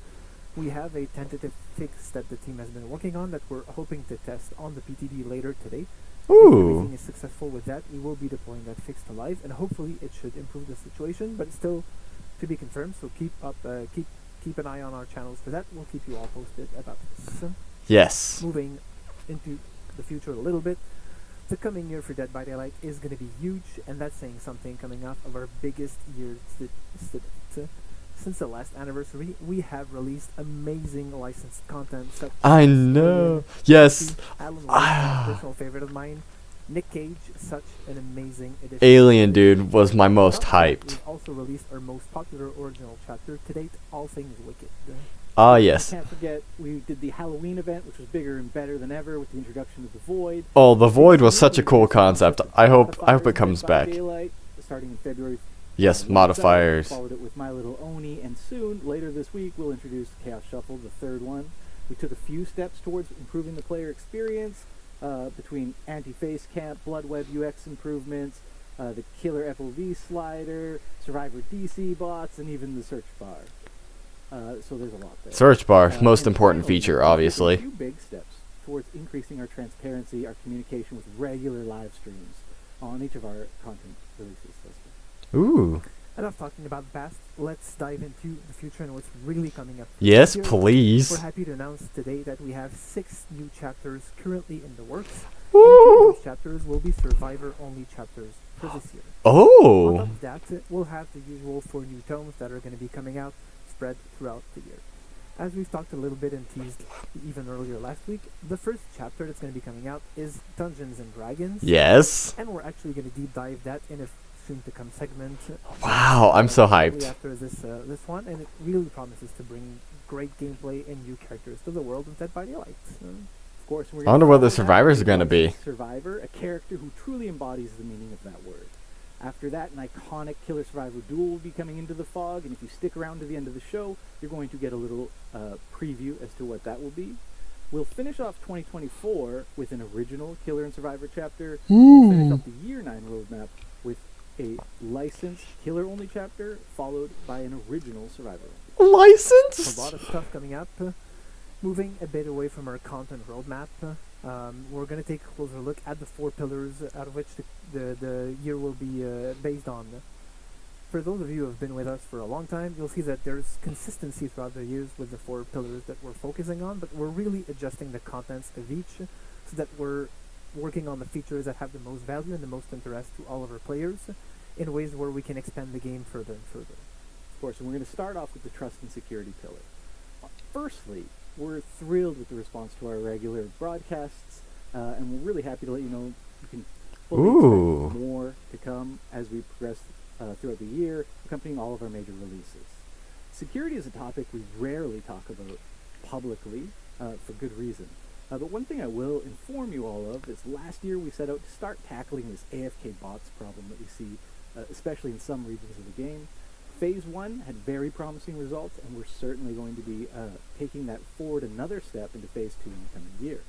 We have a tentative fix that the team has been working on that we're hoping to test on the PTD later today. If Ooh. everything is successful with that, we will be deploying that fix to live, and hopefully it should improve the situation, but it's still to be confirmed. So keep an eye on our channels for that. We'll keep you all posted about this. Yes. Moving into the future a little bit, The coming year for Dead by Daylight is going to be huge, and that's saying something coming off of our biggest years to date. Since the last anniversary, we have released amazing licensed content such I as know. Alien, Yes. Alan Wake, a personal favorite of mine, Nick Cage, such an amazing edition. Alien, dude, was my most hyped. We've also released our most popular original chapter to date, All Things Wicked. Ah, yes. Can't forget we did the Halloween event, which was bigger and better than ever with the introduction of the Void. Oh, the Void was such a cool concept. I hope it comes Dead by back. Daylight, starting in February. Yes, modifiers. Followed it with My Little Oni, and soon, later this week, we'll introduce Chaos Shuffle, the third one. We took a few steps towards improving the player experience between anti-face camp, Bloodweb UX improvements, the killer FOV slider, Survivor DC bots, and even the search bar. So there's a lot there. Search bar, most and important finally, feature, we took obviously. A few big steps towards increasing our transparency, our communication with regular live streams on each of our content releases. Ooh. Enough talking about the past. Let's dive into the future and what's really coming up. Yes, Here, please. We're happy to announce today that we have 6 new chapters currently in the works. Woo! And 2 of these chapters will be survivor-only chapters for this year. Oh! On top of that, we'll have the usual 4 new tomes that are going to be coming out, spread throughout the year. As we've talked a little bit and teased even earlier last week, the first chapter that's going to be coming out is Dungeons and Dragons. Yes. And we're actually going to deep dive that in a soon-to-come segment. Wow, I'm so shortly hyped. After this one, and it really promises to bring great gameplay and new characters to the world of Dead by Daylight. Of course, we're I wonder what the follow that survivors are with going to be. Survivor, a character who truly embodies the meaning of that word. After that, an iconic killer survivor duel will be coming into the fog, and if you stick around to the end of the show, you're going to get a little preview as to what that will be. We'll finish off 2024 with an original killer and survivor chapter. We'll finish off the Year 9 roadmap with a licensed killer-only chapter, followed by an original survivor. License? A lot of stuff coming up. Moving a bit away from our content roadmap, we're going to take a closer look at the 4 pillars out of which the year will be based on. For those of you who have been with us for a long time, you'll see that there's consistency throughout the years with the 4 pillars that we're focusing on, but we're really adjusting the contents of each so that we're working on the features that have the most value and the most interest to all of our players in ways where we can expand the game further and further. Of course, and we're going to start off with the trust and security pillar. Firstly, we're thrilled with the response to our regular broadcasts, and we're really happy to let you know you can fully expect more to come as we progress throughout the year, accompanying all of our major releases. Security is a topic we rarely talk about publicly, for good reason. But one thing I will inform you all of is last year we set out to start tackling this AFK bots problem that we see, especially in some regions of the game. Phase 1 had very promising results, and we're certainly going to be taking that forward another step into Phase 2 in the coming year.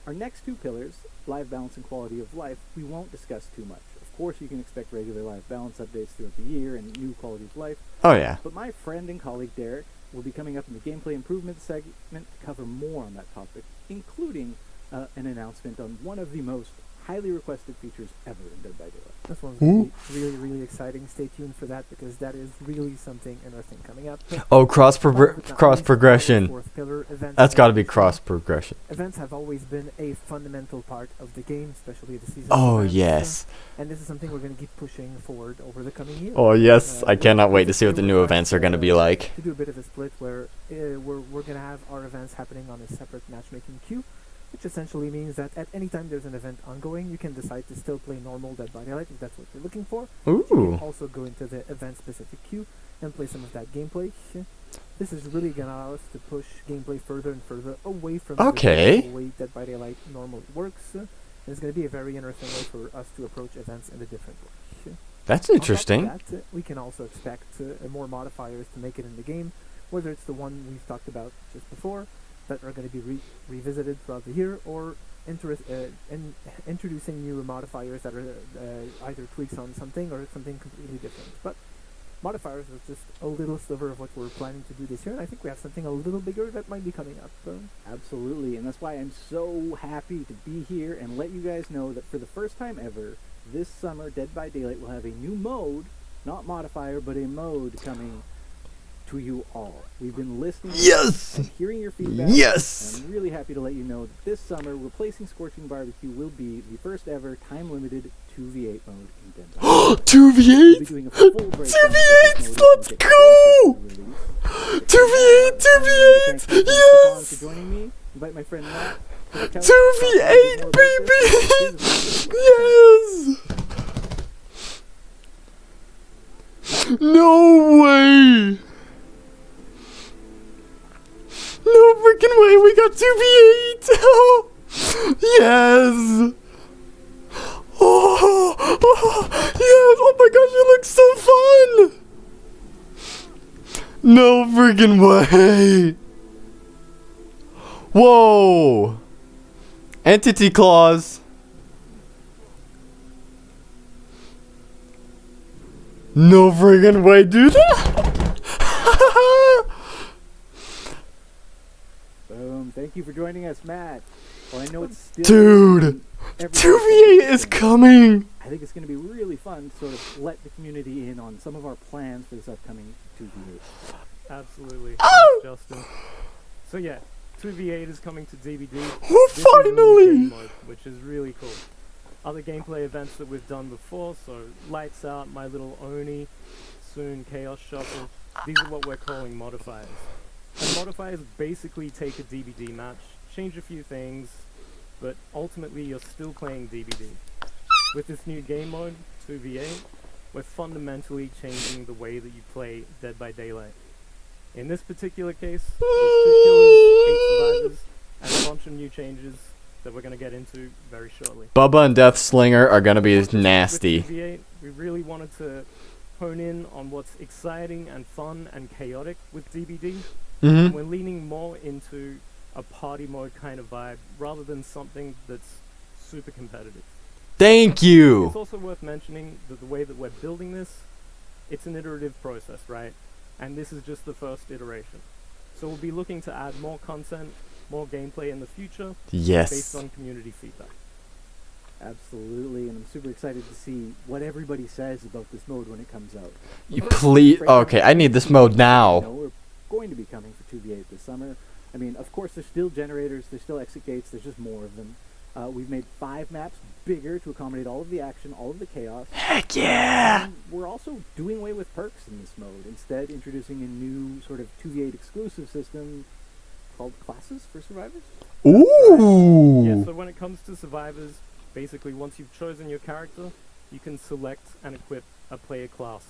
Our next 2 pillars, live balance and quality of life, we won't discuss too much. Of course, you can expect regular live balance updates throughout the year and new quality of life. Oh, yeah. But my friend and colleague Derek will be coming up in the gameplay improvement segment to cover more on that topic, including an announcement on one of the most highly requested features ever in Dead by Daylight. This one's really, really, really exciting. Stay tuned for that because that is really something interesting coming up. Oh, cross progression. That's got to be cross progression. Events have always been a fundamental part of the game, especially the season. Oh, events, yes. And this is something we're going to keep pushing forward over the coming year. Oh, yes. I cannot wait to see what the new events are going to be like. To do a bit of a split where we're going to have our events happening on a separate matchmaking queue, which essentially means that at any time there's an event ongoing, you can decide to still play normal Dead by Daylight if that's what you're looking for. Ooh. You can also go into the event-specific queue and play some of that gameplay. This is really going to allow us to push gameplay further and further away from the way Dead by Daylight normally works. And it's going to be a very interesting way for us to approach events in a different way. That's interesting. On top of that, we can also expect more modifiers to make it in the game, whether it's the one we've talked about just before, that are going to be revisited throughout the year, or introducing new modifiers that are either tweaks on something or something completely different. But modifiers are just a little sliver of what we're planning to do this year, and I think we have something a little bigger that might be coming up. Absolutely, and that's why I'm so happy to be here and let you guys know that for the first time ever, this summer Dead by Daylight will have a new mode, not modifier, but a mode coming to to you all. We've been listening Yes! and hearing your feedback. Yes! And I'm really happy to let you know that this summer, replacing Scorching Barbecue will be the first ever time-limited 2v8 mode in Dead by Daylight. 2v8? We'll be doing a full breakdown of this 2v8! mode Let's and get go! closer to release. 2v8! 2v8! Thank you Yes! for joining me. Invite my friend Matt to the couch. 2v8, baby! Yes! No way! No freaking way, we got 2v8! Oh, yes! Oh, yes! Oh my gosh, it looks so fun! No freaking way! Whoa! Entity clause. No friggin' way, do that! Boom. Thank you for joining us, Matt. Well, I know it's still... Dude! 2v8 is coming! I think it's going to be really fun to sort of let the community in on some of our plans for this upcoming 2v8. Absolutely. Oh! Thanks, Justin. So yeah, 2v8 is coming to DVD. Oh, This is a new finally! game mode, which is really cool. Other gameplay events that we've done before, so Lights Out, My Little Oni, soon Chaos Shuffle, these are what we're calling modifiers. And modifiers basically take a DBD match, change a few things, but ultimately you're still playing DBD. With this new game mode, 2v8, we're fundamentally changing the way that you play Dead by Daylight. In this particular case, there's 2 killers, 8 survivors, and a bunch of new changes that we're going to get into very shortly. Bubba and Deathslinger are gonna be nasty. With 2v8, we really wanted to hone in on what's exciting and fun and chaotic with DBD. Mhm. We're leaning more into a party mode kind of vibe rather than something that's super competitive. Thank you! It's also worth mentioning that the way that we're building this, it's an iterative process, right? And this is just the first iteration. So we'll be looking to add more content, more gameplay in the future, Yes. based on community feedback. Absolutely, and I'm super excited to see what everybody says about this mode when it comes out. You please. Okay, I need this mode now. We're going to be coming for 2v8 this summer. I mean, of course, there's still generators, there's still exit gates, there's just more of them. We've made 5 maps bigger to accommodate all of the action, all of the chaos. Heck yeah! And we're also doing away with perks in this mode, instead introducing a new sort of 2v8 exclusive system called classes for survivors. Ooh! Yeah, so when it comes to survivors, basically once you've chosen your character, you can select and equip a player class.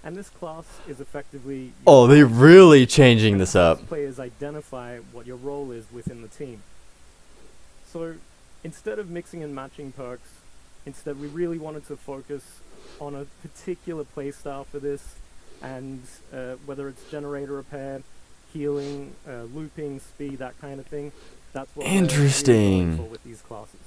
And this class is effectively... Oh, they're really changing this up. Players identify what your role is within the team. So, instead of mixing and matching perks, instead we really wanted to focus on a particular playstyle for this, and whether it's generator repair, healing, looping, speed, that kind of thing, that's what we're really Interesting. going for with these classes.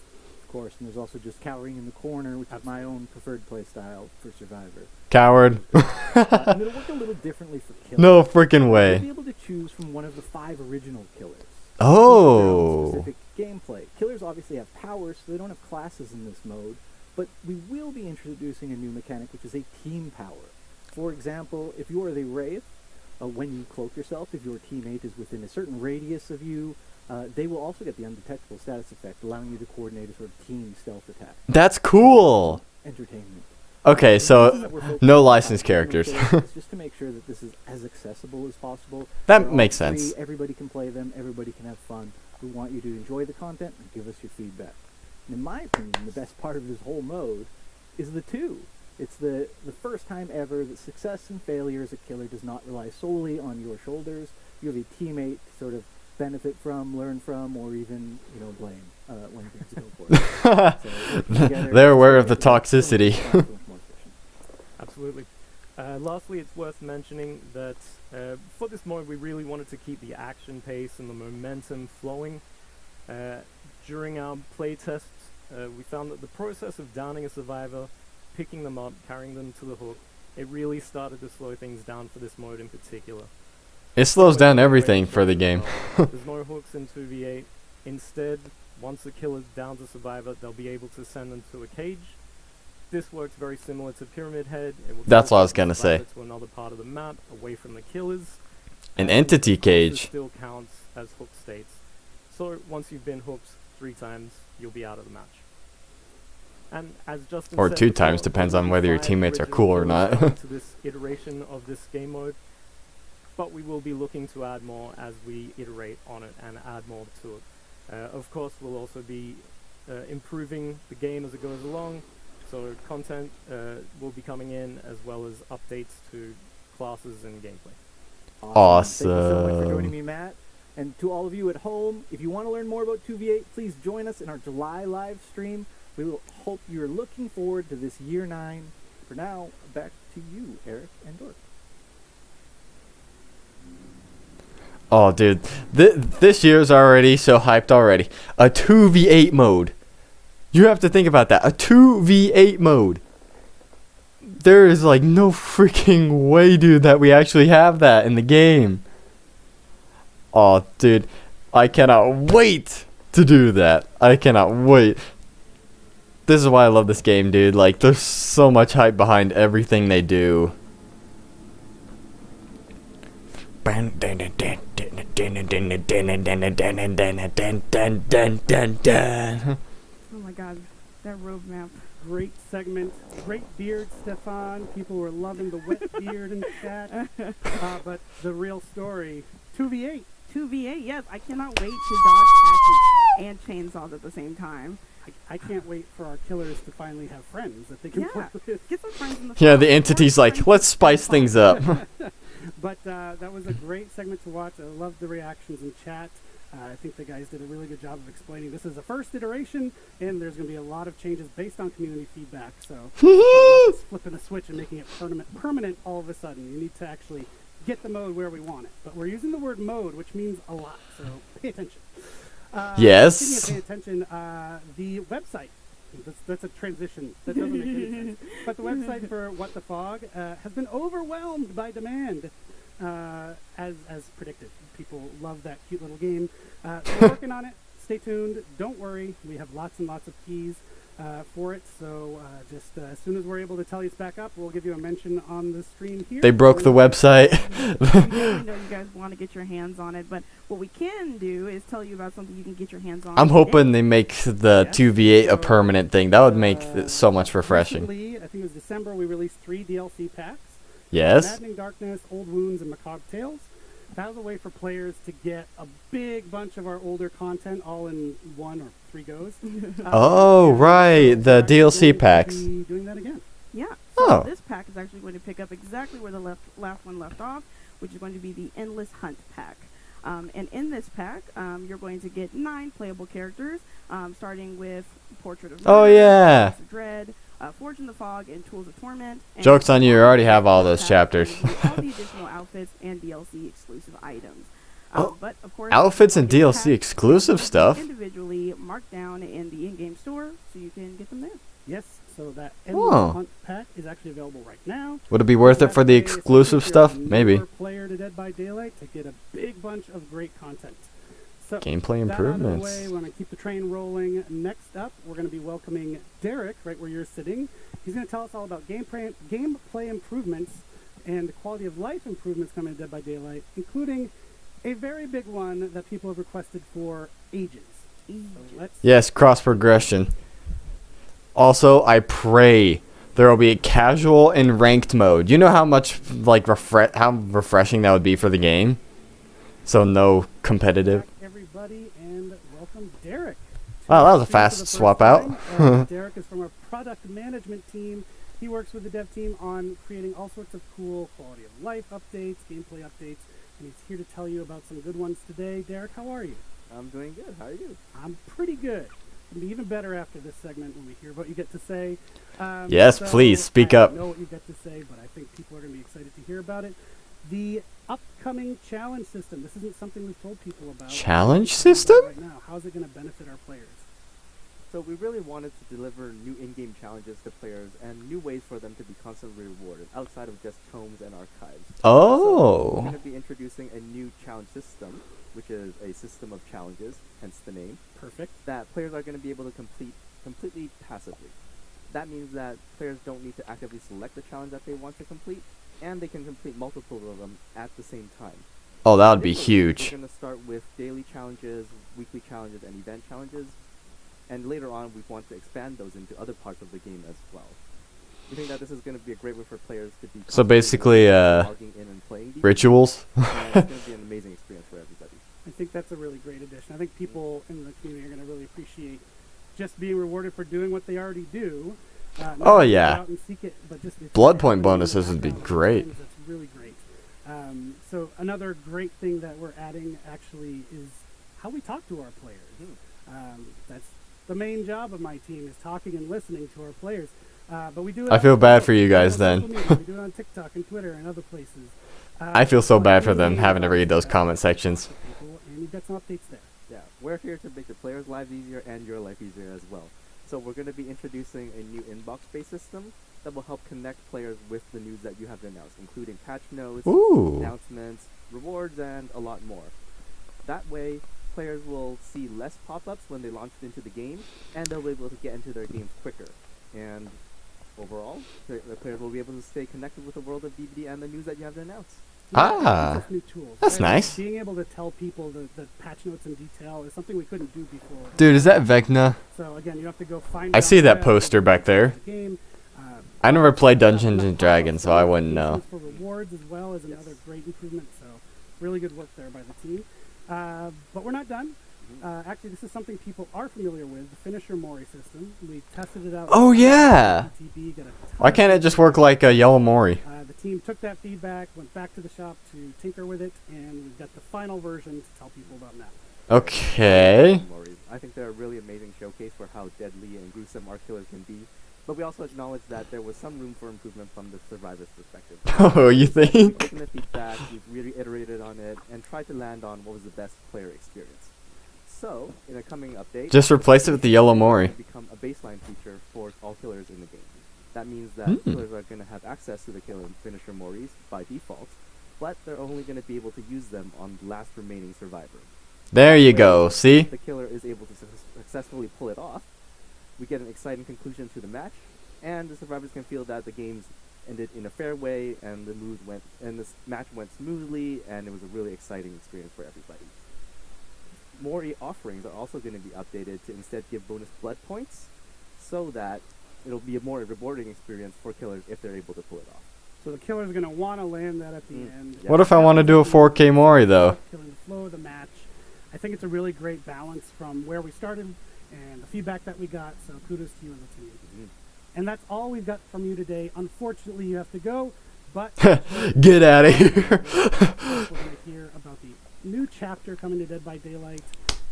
Of course, and there's also just cowering in the corner, which is my own preferred playstyle for Survivor. Coward. And it'll work a little differently for killers. No freaking way. You'll be able to choose from one of the 5 original killers. Oh. Specific gameplay. Killers obviously have powers, so they don't have classes in this mode, but we will be introducing a new mechanic, which is a team power. For example, if you are the Wraith, when you cloak yourself, if your teammate is within a certain radius of you, they will also get the undetectable status effect, allowing you to coordinate a sort of team stealth attack. That's cool. Entertainment. Okay, The reason so that we're focusing no on licensed original characters. killers is just to make sure that this is as accessible as possible. That They're all makes free, sense. Everybody can play them. Everybody can have fun. We want you to enjoy the content and give us your feedback. And in my opinion, the best part of this whole mode is the 2. It's the first time ever that success and failure as a killer does not rely solely on your shoulders. You have a teammate to sort of benefit from, learn from, or even, blame when things go poorly. So, They're aware of the toxicity. Absolutely. Lastly, it's worth mentioning that for this mode, we really wanted to keep the action pace and the momentum flowing. During our playtests, we found that the process of downing a survivor, picking them up, carrying them to the hook, it really started to slow things down for this mode in particular. It slows down everything for the game. There's no hooks in 2v8. Instead, once the killer downs a survivor, they'll be able to send them to a cage. This works very similar to Pyramid Head. It will That's what I was teleport gonna the survivor say. to another part of the map, away from the killers, An and entity of course, it cage. still counts as hook states. So once you've been hooked 3 times, you'll be out of the match. And as Justin Or said 2 before, times, depends there on will be whether your 5 teammates are original cool or rules not. going to this iteration of this game mode, but we will be looking to add more as we iterate on it and add more to it. Of course, we'll also be improving the game as it goes along, so content will be coming in as well as updates to classes and gameplay. Awesome. Thank you so much for Awesome. joining me, Matt. And to all of you at home, if you want to learn more about 2v8, please join us in our July live stream. We will hope you're looking forward to this year 9. For now, back to you, Eric and Dork. Oh, dude, this year's already so hyped already. A 2v8 mode. You have to think about that. A 2v8 mode. There is like no freaking way, dude, that we actually have that in the game. Oh, dude, I cannot wait to do that. I cannot wait. This is why I love this game, dude. Like, there's so much hype behind everything they do. Oh my god, that roadmap. Great segment, great beard, Stefan. People were loving the wet beard in chat. But the real story, 2v8. 2v8, yes. I cannot wait to dodge patches and chainsaws at the same time. I can't wait for our killers to finally have friends that they can play Yeah, with. get some friends in the Yeah, farm. the entity's like, let's spice things up. But that was a great segment to watch. I loved the reactions in chat. I think the guys did a really good job of explaining this is a first iteration, and there's going to be a lot of changes based on community feedback. So not just flipping a switch and making it permanent all of a sudden. You need to actually get the mode where we want it. But we're using the word mode, which means a lot. So pay attention. Yes. Speaking of pay attention, the website. That's a transition. That doesn't make any sense. But the website for What the Fog has been overwhelmed by demand, as predicted. People love that cute little game. So we're working on it. Stay tuned. Don't worry. We have lots and lots of keys for it. So just as soon as we're able to tell you it's back up, we'll give you a mention on the stream here. They broke the website. We know you guys want to get your hands on it, but what we can do is tell you about something you can get your hands on. I'm today. hoping they make the 2v8 a permanent thing. That would make it so much refreshing. Recently, I think it was December, we released 3 DLC packs. Yes. Maddening Darkness, Old Wounds, and Macabre Tales. That was a way for players to get a big bunch of our older content all in 1 or 3 goes. Oh, right, the DLC packs. Be doing that again. Yeah. So Oh. this pack is actually going to pick up exactly where the last one left off, which is going to be the Endless Hunt pack. And in this pack, you're going to get 9 playable characters, starting with Portrait of Oh, Murder, yeah. Voice of Dread, Forge in the Fog, and Tools of Torment. And Joke's on you, you already have all those pack chapters. is going to be all the additional outfits and DLC exclusive items. Oh, But of course, outfits and all these DLC packs exclusive will be stuff? individually marked down in the in-game store, so you can get them there. Yes, so that Endless Oh. Hunt pack is actually available right now. Would it be worth it That's for the a- exclusive especially if you're a stuff? Maybe. newer player to Dead by Daylight to get a big bunch of great content. So Gameplay that out of the improvements. way, we're going to keep the train rolling. Next up, we're going to be welcoming Derek, right where you're sitting. He's going to tell us all about gameplay improvements and quality of life improvements coming to Dead by Daylight, including a very big one that people have requested for ages. So let's Yes, cross progression. Also, I pray there will be a casual and ranked mode. You know how much like how refreshing that would be for the game? So no competitive. back, everybody, and welcome Derek. Wow, that was a For the fast first swap time. out. Derek is from our product management team. He works with the dev team on creating all sorts of cool quality of life updates, gameplay updates, and he's here to tell you about some good ones today. Derek, how are you? I'm doing good. How are you? I'm pretty good. It'll be even better after this segment when we hear what you get to say. Yes, so please, speak I up. know what you get to say, but I think people are going to be excited to hear about it. The upcoming challenge system. This isn't something we've told people about. Challenge We're talking about system? it right now. How's it going to benefit our players? So we really wanted to deliver new in-game challenges to players and new ways for them to be constantly rewarded outside of just tomes and archives. Oh. So we're going to be introducing a new challenge system, which is a system of challenges, hence the name. Perfect. That players are going to be able to complete completely passively. That means that players don't need to actively select the challenge that they want to complete, and they can complete multiple of them at the same time. Oh, that would be Initially, huge. We're going to start with daily challenges, weekly challenges, and event challenges. And later on, we want to expand those into other parts of the game as well. We think that this is going to be a great way for players to be So constantly basically, logging in and playing these rituals. games, and it's going to be an amazing experience for everybody. I think that's a really great addition. I think people in the community are going to really appreciate just being rewarded for doing what they already do. Not Oh, having to go yeah. out and seek it, but just it's Blood point happening in the bonuses would be background great. sometimes. That's really great. So another great thing that we're adding actually is how we talk to our players. That's the main job of my team, is talking and listening to our players. But we do it I on feel bad social- for you we do it guys on then. social media. We do it on TikTok and Twitter and other places. I feel so but bad for any them game having to is read those obviously comment sections. people, and you've got some updates there. Yeah, we're here to make the players' lives easier and your life easier as well. So we're going to be introducing a new inbox-based system that will help connect players with the news that you have announced, including patch notes, Ooh. announcements, rewards, and a lot more. That way, players will see less pop-ups when they launch into the game, and they'll be able to get into their games quicker. And overall, the players will be able to stay connected with the world of DBD and the news that you have to announce. Ah, Just new tools. that's Right? nice. Being able to tell people the patch notes in detail is something we couldn't do before. Dude, is that Vecna? So again, you have to go find. I it see on that web, poster back there. the game. I never played Dungeons and Dragons, so I wouldn't know. For rewards as well is another great improvement. So really good work there by the team. But we're not done. Actually, this is something people are familiar with, the finisher Mori system. We tested it out. Oh, yeah. PTB, got a ton Why of can't it just work like a Yellow Mori? the team took that feedback, went back to the shop to tinker with it, and we've got the final version to tell people about now. Okay. I think they're a really amazing showcase for how deadly and gruesome our killers can be. But we also acknowledge that there was some room for improvement from the survivor's perspective. Oh, you think? We've taken the feedback, we've reiterated on it, and tried to land on what was the best player experience. So, in a coming update, Just replace it with the Yellow Mori. become a baseline feature for all killers in the game. That means that killers are going to have access to the killer and finisher Moris by default, but they're only going to be able to use them on the last remaining survivor. There you go, see? If the killer is able to successfully pull it off, we get an exciting conclusion to the match, and the survivors can feel that the game's ended in a fair way, and this match went smoothly, and it was a really exciting experience for everybody. Mori offerings are also going to be updated to instead give bonus blood points, so that it'll be a more rewarding experience for killers if they're able to pull it off. So the killer's going to want to land that at the end. What if I want to do a 4K Mori, though? Killing the flow of the match. I think it's a really great balance from where we started and the feedback that we got, so kudos to you and the team. And that's all we've got from you today. Unfortunately, you have to go, but... Get out of here. We're going to hear about the new chapter coming to Dead by Daylight.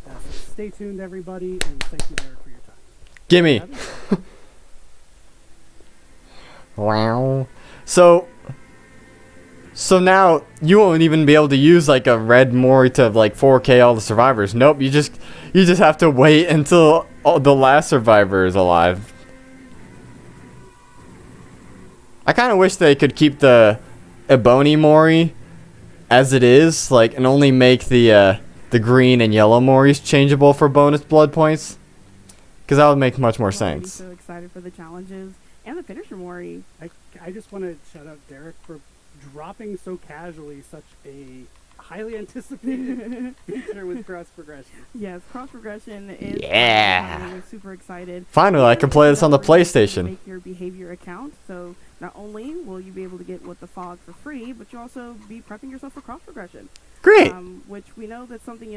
So stay tuned, everybody, and thank you, Derek, for your time. Gimme. Wow. So now you won't even be able to use like a red Mori to like 4K all the survivors. Nope, you just have to wait until the last survivor is alive. I kind of wish they could keep the Ebony Mori as it is, like, and only make the green and yellow Moris changeable for bonus blood points, because that would make much more I'm sense. so excited for the challenges and the finisher Mori. I just want to shout out Derek for dropping so casually such a highly anticipated feature with cross progression. Yes, cross progression is Yeah. we're super excited. Finally, I can play this on the To PlayStation. make your behavior account. So not only will you be able to get what the fog for free, but you'll also be prepping yourself for cross progression. Great. Which we know that's something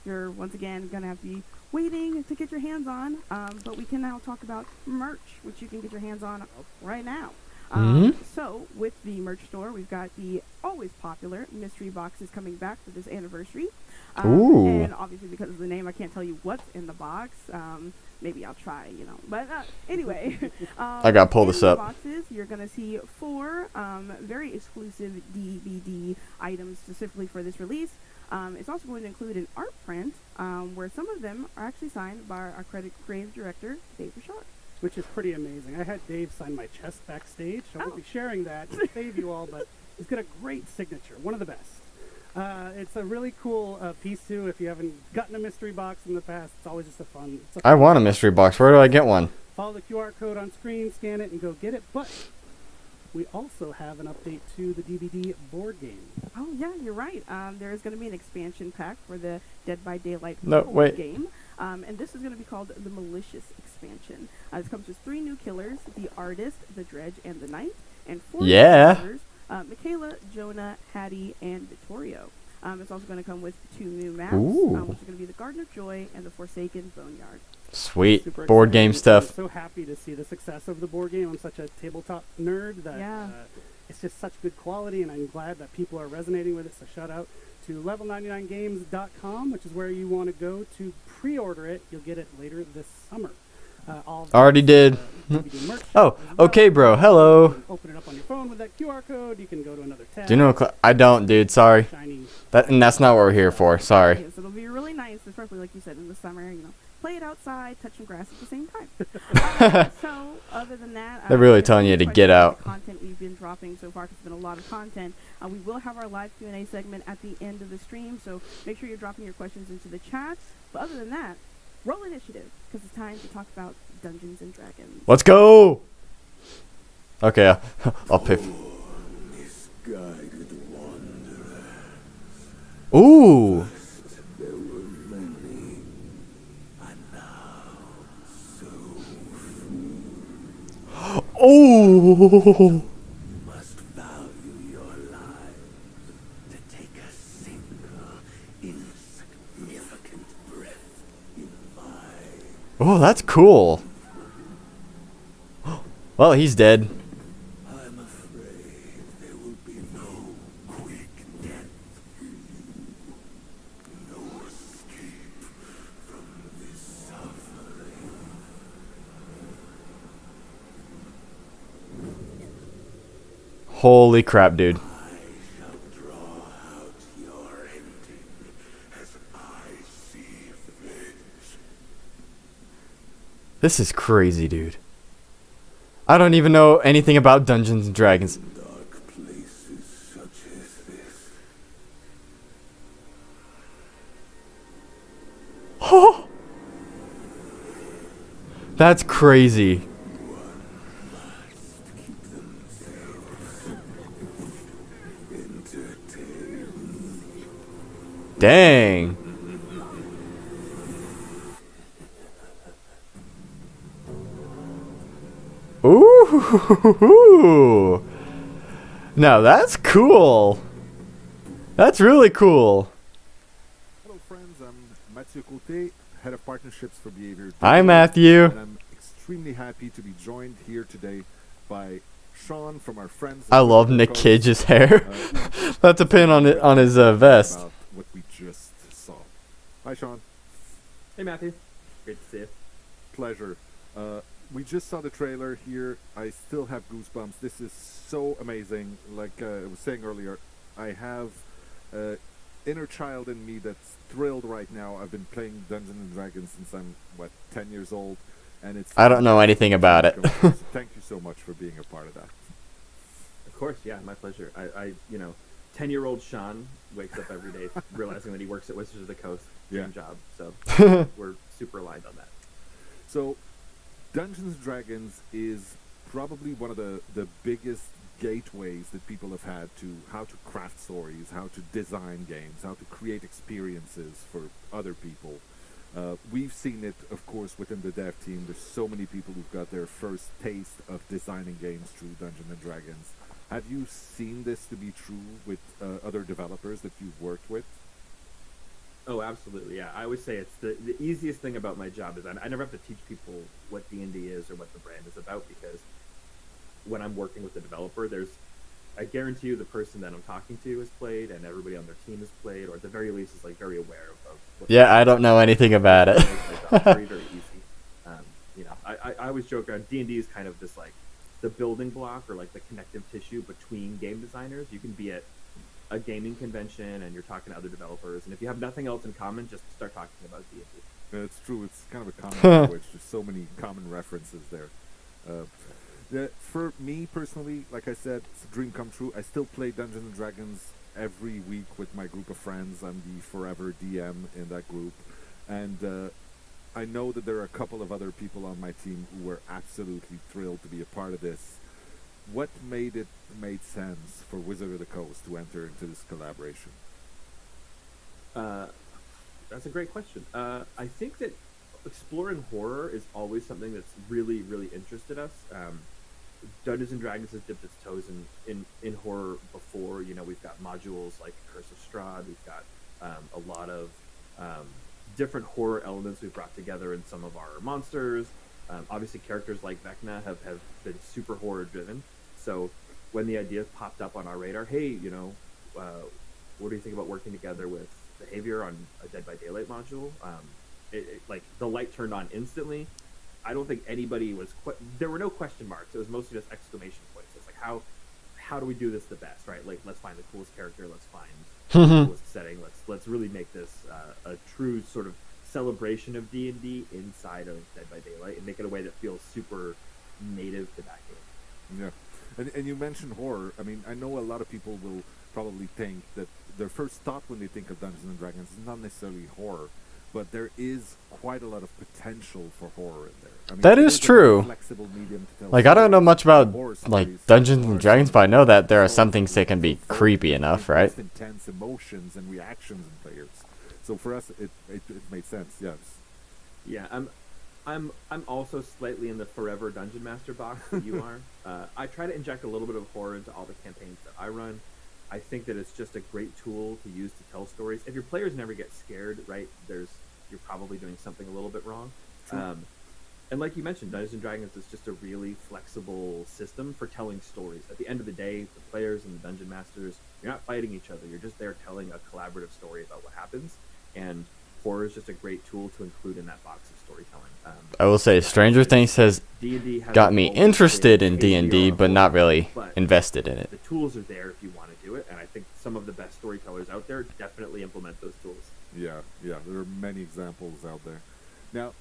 you're once again gonna have to be waiting to get your hands on. But we can now talk about merch, which you can get your hands on right now. So with the merch store, we've got the always popular mystery boxes coming back for this anniversary. Ooh. And obviously because of the name, I can't tell you what's in the box. Maybe I'll try, But anyway, I gotta pull this in the up. boxes, you're gonna see 4 very exclusive DVD items specifically for this release. It's also going to include an art print where some of them are actually signed by our creative director, Dave Richard. Which is pretty amazing. I had Dave sign my chest backstage, so I won't be sharing that to save you all, but he's got a great signature, one of the best. It's a really cool piece, too. If you haven't gotten a mystery box in the past, it's always just a fun... I want a mystery box. Where do I get one? Follow the QR code on screen, scan it, and go get it. But we also have an update to the DBD board game. Oh yeah, you're right. There is going to be an expansion pack for the Dead by Daylight No, wait. game, and this is going to be called the Malicious expansion. This comes with 3 new killers: the Artist, the Dredge, and the Knight, and 4 Yeah. new killers: Michaela, Jonah, Hattie, and Vittorio. It's also going to come with 2 new maps, Ooh. which are going to be the Garden of Joy and the Forsaken Boneyard. Sweet. Super Board exciting. game I'm stuff. so happy to see the success of the board game. I'm such a tabletop nerd that it's just such good quality, and I'm glad that people are resonating with it. So shout out to level99games.com, which is where you want to go to pre-order it. You'll get it later this summer. Already did. DVD merch Oh, as well. okay, bro. You Hello. can open it up on your phone with that QR code. You can go to another tab. Do you know? I don't, dude. Sorry. Shiny. And that's not what we're here for. Sorry. Yes, it'll be really nice, especially like you said in the summer. You know, play it outside, touch some grass at the same time. So, other than that, They're really telling you to get out. The content we've been dropping so far, 'cause it's been a lot of content. We will have our live Q&A segment at the end of the stream, so make sure you're dropping your questions into the chat. But other than that, roll initiative, because it's time to talk about Dungeons and Dragons. Let's go. Okay, I'll pick. Ooh. Oh. Oh, that's cool. Well, he's dead. I'm afraid there will be no quick death for you. No escape from this suffering. Holy crap, dude. I shall draw out your ending as I see fit. This is crazy, dude. I don't even know anything about Dungeons and Dragons. Dark places such as this. Oh. That's crazy. Dang. Ooh. Now that's cool. That's really cool. Hello friends, I'm Mathieu Coulté, Head of Partnerships for Behavior. Hi, Matthew. And I'm extremely happy to be joined here today by Sean from our friends. I love Nick Cage's hair. That's a pin on it on his vest. About what we just saw. Hi, Sean. Hey, Matthew. Great to see you. Pleasure. We just saw the trailer here. I still have goosebumps. This is so amazing. Like I was saying earlier, I have inner child in me that's thrilled right now. I've been playing Dungeons and Dragons since I'm 10 years old, and it's. I don't know anything about it. So thank you so much for being a part of that. Of course, yeah, my pleasure. I 10-year-old Sean wakes up every day realizing that he works at Wizards of the Coast, dream job. So we're super aligned on that. So, Dungeons & Dragons is probably one of the biggest gateways that people have had to how to craft stories, how to design games, how to create experiences for other people. We've seen it, of course, within the dev team. There's so many people who've got their first taste of designing games through Dungeons & Dragons. Have you seen this to be true with other developers that you've worked with? Oh, absolutely, yeah. I always say it's the easiest thing about my job is I never have to teach people what D&D is or what the brand is about, because when I'm working with the developer, I guarantee you the person that I'm talking to has played, and everybody on their team has played, or at the very least is like very aware of what. Yeah, I don't know anything about it. Very, very easy. I always joke around. D&D is kind of this like the building block or like the connective tissue between game designers. You can be at a gaming convention and you're talking to other developers, and if you have nothing else in common, just start talking about D&D. It's true. It's kind of a common language. There's so many common references there. For me personally, like I said, it's a dream come true. I still play Dungeons and Dragons every week with my group of friends. I'm the forever DM in that group, and I know that there are a couple of other people on my team who were absolutely thrilled to be a part of this. what made sense for Wizard of the Coast to enter into this collaboration? That's a great question. I think that exploring horror is always something that's really, really interested us. Dungeons and Dragons has dipped its toes in horror before. You know, we've got modules like Curse of Strahd. We've got a lot of different horror elements we've brought together in some of our monsters. Obviously, characters like Vecna have been super horror driven. So when the idea popped up on our radar, hey, you know, what do you think about working together with Behavior on a Dead by Daylight module? Like the light turned on instantly. I don't think anybody was. There were no question marks. It was mostly just exclamation points. It's like how do we do this the best, right? Like let's find the coolest character. Let's find the coolest setting. Let's really make this a true sort of celebration of D&D inside of Dead by Daylight and make it a way that feels super native to that game. Yeah, and you mentioned horror. I mean, I know a lot of people will probably think that their first thought when they think of Dungeons and Dragons is not necessarily horror, but there is quite a lot of potential for horror in there. I mean, that is true. Flexible medium to tell like I don't know much about like stories, Dungeons and Dragons, but I know that there are some things that can be creepy enough, right? Intense emotions and reactions in players. So for us, it made sense. Yes. Yeah, I'm also slightly in the forever Dungeon Master box that you are. I try to inject a little bit of horror into all the campaigns that I run. I think that it's just a great tool to use to tell stories. If your players never get scared, right, you're probably doing something a little bit wrong. And like you mentioned, Dungeons and Dragons is just a really flexible system for telling stories. At the end of the day, the players and the Dungeon Masters, you're not fighting each other. You're just there telling a collaborative story about what happens. And horror is just a great tool to include in that box of storytelling. I will say Stranger Things has got me interested in D&D, but not really invested in it. The tools are there if you want to do it, and I think some of the best storytellers out there definitely implement those tools. Yeah, there are many examples out there. Now,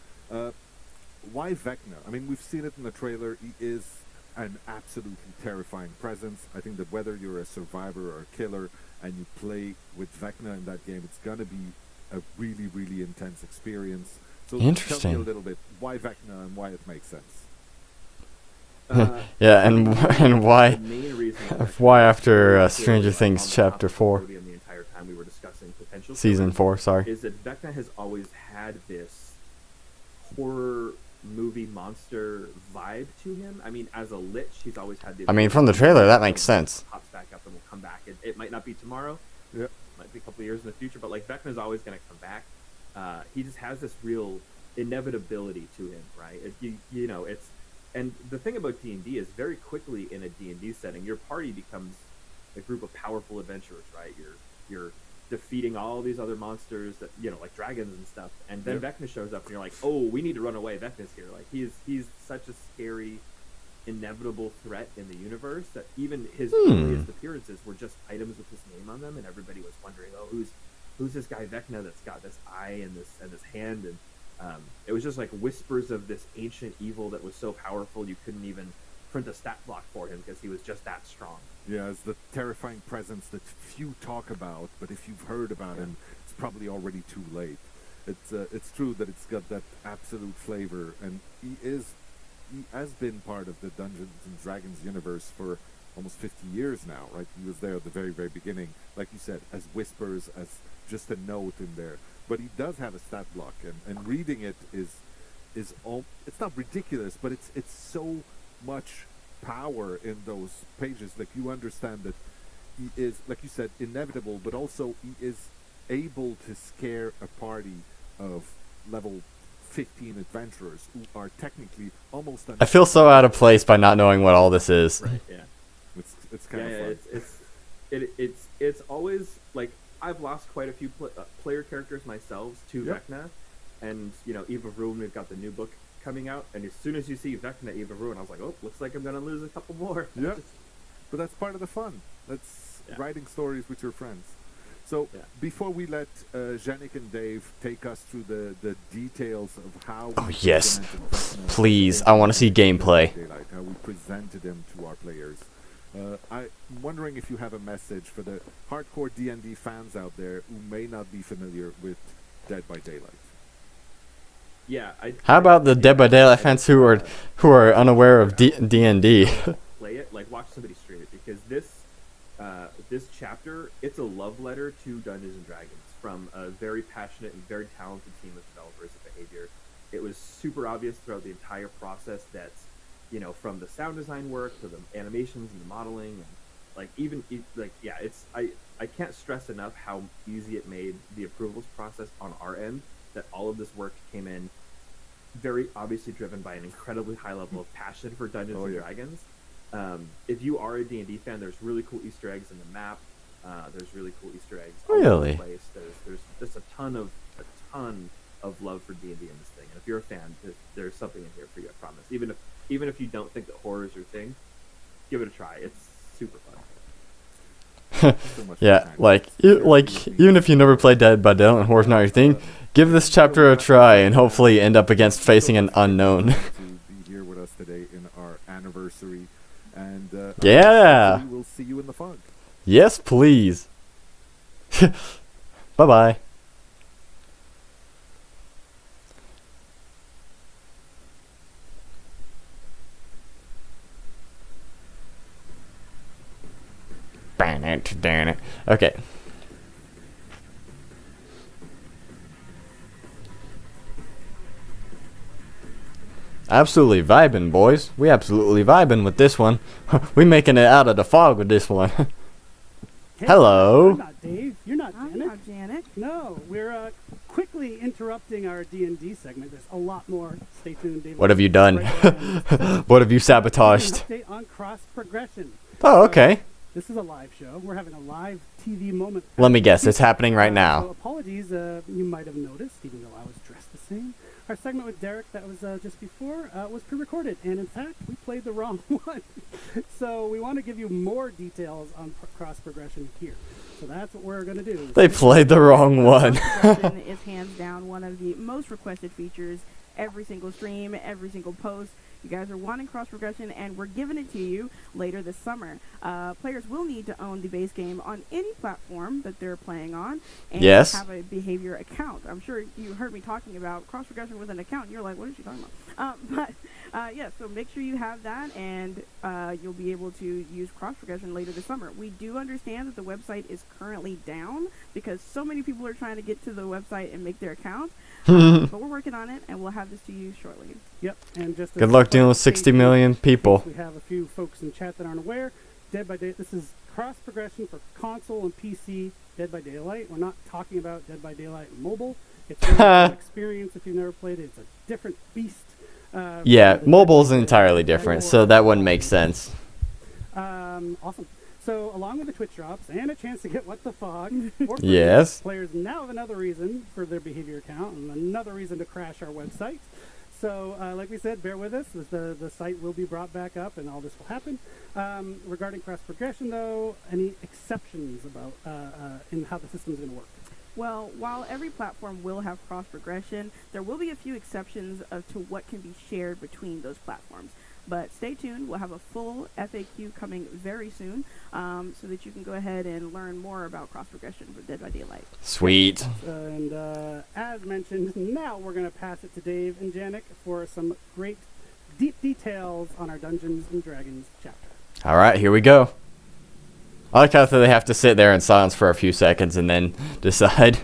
why Vecna? I mean, we've seen it in the trailer. He is an absolutely terrifying presence. I think that whether you're a survivor or a killer and you play with Vecna in that game, it's going to be a really, really intense experience. So tell me a little bit, why Vecna and why it makes sense? Yeah, and why after Stranger Things Chapter 4, Season 4, sorry. Is that Vecna has always had this horror movie monster vibe to him. I mean, as a lich, he's always had the... I mean, from the trailer, that makes sense. Pops back up and will come back. It might not be tomorrow. Yeah. Might be a couple of years in the future, but like Vecna's always going to come back. He just has this real inevitability to him, right? You know, it's... And the thing about D&D is very quickly in a D&D setting, your party becomes a group of powerful adventurers, right? You're defeating all these other monsters that, you know, like dragons and stuff. And then Vecna shows up and you're like, oh, we need to run away. Vecna's here. Like he's such a scary, inevitable threat in the universe that even his earliest appearances were just items with his name on them, and everybody was wondering, oh, who's this guy Vecna that's got this eye and this hand, and it was just like whispers of this ancient evil that was so powerful you couldn't even print a stat block for him because he was just that strong. Yeah, it's the terrifying presence that few talk about, but if you've heard about him, it's probably already too late. It's true that it's got that absolute flavor, and he has been part of the Dungeons and Dragons universe for almost 50 years now, right? He was there at the very, very beginning, like you said, as whispers, as just a note in there. But he does have a stat block, and reading it is all, it's not ridiculous, but it's so much power in those pages. Like, you understand that he is, like you said, inevitable, but also he is able to scare a party of level 15 adventurers who are technically almost... I feel so out of place by not knowing what all this is. Right, yeah. It's kind of fun. It's always, like, I've lost quite a few player characters myself to Vecna, and, you know, Eve of Ruin, we've got the new book coming out, and as soon as you see Vecna, Eve of Ruin, I was like, oh, looks like I'm going to lose a couple more. Yeah, but that's part of the fun. That's writing stories with your friends. So, before we let Yannick and Dave take us through the details of how... Oh, yes. Please, I want to see gameplay. How we presented him to our players. I'm wondering if you have a message for the hardcore D&D fans out there who may not be familiar with Dead by Daylight. Yeah. How about the Dead by Daylight fans who are unaware of D&D? play it, like watch somebody stream it, because this chapter, it's a love letter to Dungeons and Dragons from a very passionate and very talented team of developers of Behavior. It was super obvious throughout the entire process that, you know, from the sound design work to the animations and the modeling, and like it's I can't stress enough how easy it made the approvals process on our end. That all of this work came in very obviously driven by an incredibly high level of passion for Dungeons and Dragons. If you are a D&D fan, there's really cool Easter eggs in the map. There's really cool Easter eggs all over the place. There's just a ton of love for D&D in this thing. And if you're a fan, there's something in here for you, I promise. Even if you don't think that horror is your thing, give it a try. It's super fun. Yeah, even if you never played Dead by Daylight and horror's not your thing, give this chapter a try and hopefully end up against facing an unknown. To be here with us today in our anniversary, and yeah, we'll see you in the fog. Yes, please. Bye bye. Okay. Absolutely vibing, boys. We absolutely vibing with this one. We making it out of the fog with this one. Hello. I'm not Dave. You're not Janet. I'm not Janet. No, we're quickly interrupting our D&D segment. There's a lot more. Stay tuned, Dave. What have you done? What have you sabotaged? Update on cross progression. Oh, okay. This is a live show. We're having a live TV moment. Let me guess. It's happening right now. So apologies. You might have noticed, even though I was dressed the same. Our segment with Derek that was just before was pre-recorded, and in fact, we played the wrong one. So we want to give you more details on cross progression here. So that's what we're going to do. They played the wrong one. Cross-progression is hands down one of the most requested features. Every single stream, every single post. You guys are wanting cross progression, and we're giving it to you later this summer. Players will need to own the base game on any platform that they're playing on, and have a behavior account. I'm sure you heard me talking about cross progression with an account, and you're like, what is she talking about? Yeah, so make sure you have that, and you'll be able to use cross progression later this summer. We do understand that the website is currently down because so many people are trying to get to the website and make their account. But we're working on it, and we'll have this to you shortly. Yep, and just good luck dealing with 60 million people. We have a few folks in chat that aren't aware. Dead by Daylight. This is cross progression for console and PC. Dead by Daylight. We're not talking about Dead by Daylight mobile. It's an experience if you've never played it. It's a different beast. Yeah, mobile's entirely different, so that wouldn't make sense. Awesome. So, along with the Twitch drops and a chance to get What the Fog, yes, players now have another reason for their behavior account and another reason to crash our website. So, like we said, bear with us. The site will be brought back up, and all this will happen. Regarding cross progression, though, any exceptions about in how the system is going to work? Well, while every platform will have cross progression, there will be a few exceptions to what can be shared between those platforms. But stay tuned. We'll have a full FAQ coming very soon, so that you can go ahead and learn more about cross progression for Dead by Daylight. Sweet. And as mentioned, now we're going to pass it to Dave and Janik for some great deep details on our Dungeons and Dragons chapter. All right, here we go. I like how they have to sit there in silence for a few seconds and then decide.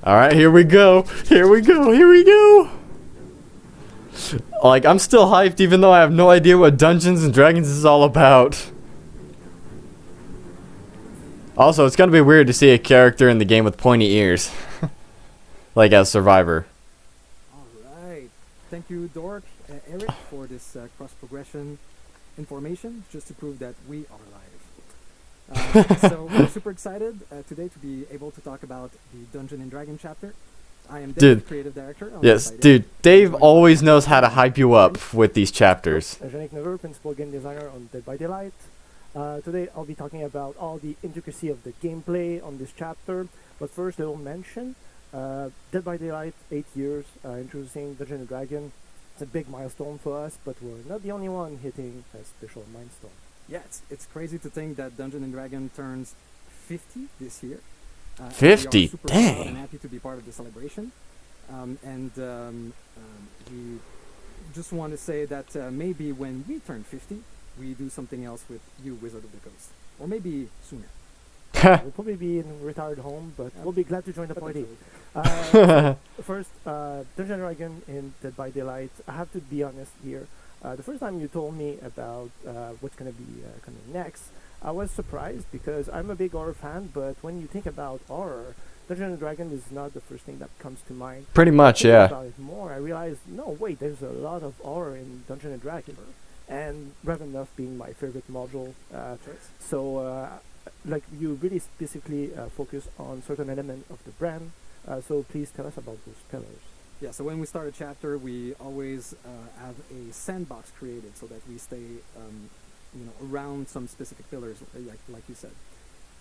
All right, here we go. Here we go. Here we go. Like, I'm still hyped even though I have no idea what Dungeons and Dragons is all about. Also, it's gonna be weird to see a character in the game with pointy ears. Like as Survivor. Alright. Thank you, Dork, Eric, for this cross-progression information, just to prove that we are live. So, we're super excited today to be able to talk about the Dungeon and Dragon chapter. I am Demi, creative director. Yes, dude. Dave always knows how to hype you up with these chapters. Janik Never, principal game designer on Dead by Daylight. Today I'll be talking about all the intricacy of the gameplay on this chapter. But first, a little mention. Dead by Daylight, 8 years, introducing Dungeons & Dragons. It's a big milestone for us, but we're not the only one hitting a special milestone. Yeah, it's crazy to think that Dungeons and Dragons turns 50 this year. 50, we are super proud dang. and happy to be part of the celebration. We just want to say that maybe when we turn 50, we do something else with you, Wizard of the Coast, or maybe sooner. We'll probably be in retired home, but we'll be glad to join the party. So first, Dungeons & Dragons in Dead by Daylight. I have to be honest here. The first time you told me about what's going to be coming next, I was surprised because I'm a big horror fan, but when you think about horror, Dungeons & Dragons is not the first thing that comes to mind. Pretty much, Thinking yeah. about it more, I realized, no, wait, there's a lot of horror in Dungeons & Dragons. And Ravenloft being my favorite module choice. So, like, you really specifically focus on certain element of the brand. So please tell us about those pillars. Yeah, so when we start a chapter, we always have a sandbox created so that we stay, around some specific pillars, like you said.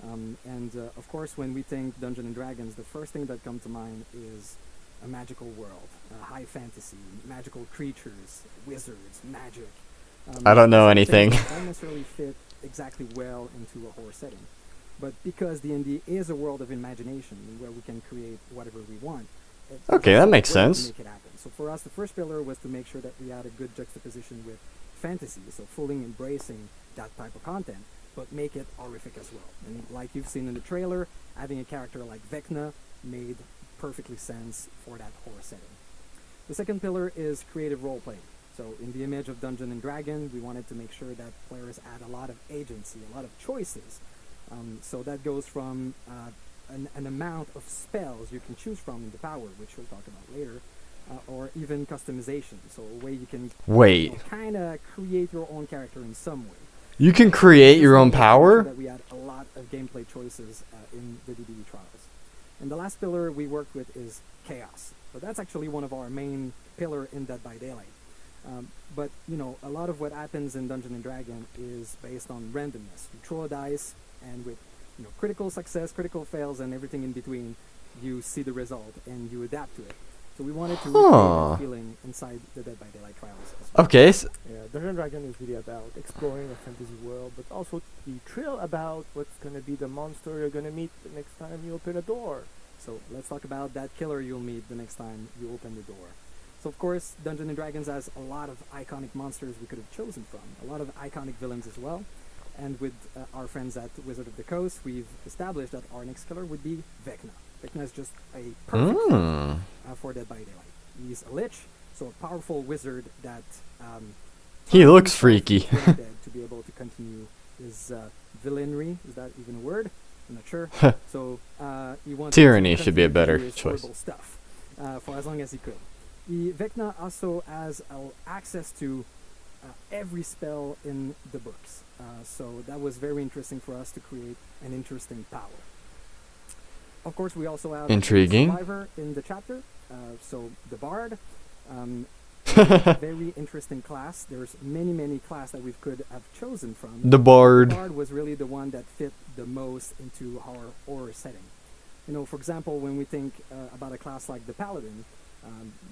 Of course, when we think Dungeons and Dragons, the first thing that comes to mind is a magical world, high fantasy, magical creatures, wizards, magic. I don't know some anything. things that don't necessarily fit exactly well into a horror setting. But because D&D is a world of imagination where we can create whatever we want. Okay, that makes to sense. make it happen. So for us, the first pillar was to make sure that we had a good juxtaposition with fantasy, so fully embracing that type of content, but make it horrific as well. And like you've seen in the trailer, having a character like Vecna made perfectly sense for that horror setting. The second pillar is creative role-playing. So in the image of Dungeons and Dragons, we wanted to make sure that players add a lot of agency, a lot of choices. So that goes from an amount of spells you can choose from in the power, which we'll talk about later, or even customization. So a way you can kind of create your own character in some way. You can create your own power? That we had a lot of gameplay choices in the DBD trials. And the last pillar we worked with is chaos. So that's actually one of our main pillar in Dead by Daylight. But a lot of what happens in Dungeons and Dragons is based on randomness. You throw a dice, and with critical success, critical fails, and everything in between, you see the result and you adapt to it. So we wanted to recreate that feeling inside the Dead by Daylight trials as well. Okay. Yeah, Dungeons & Dragons is really about exploring a fantasy world, but also the thrill about what's going to be the monster you're going to meet the next time you open a door. So let's talk about that killer you'll meet the next time you open the door. So of course, Dungeons & Dragons has a lot of iconic monsters we could have chosen from, a lot of iconic villains as well. And with our friends at Wizard of the Coast, we've established that our next killer would be Vecna. Vecna is just a perfect fit for Dead by Daylight. He's a lich, so a powerful wizard that he looks freaky. to be able to continue his villainry. Is that even a word? I'm not sure. So he wants tyranny should be a better choice. Stuff for as long as he could. Vecna also has access to every spell in the books. So that was very interesting for us to create an interesting power. Of course, we also have intriguing a survivor in the chapter. So the Bard, very interesting class. There's many classes that we could have chosen from. The Bard. The Bard was really the one that fit the most into our horror setting. For example, when we think about a class like the Paladin,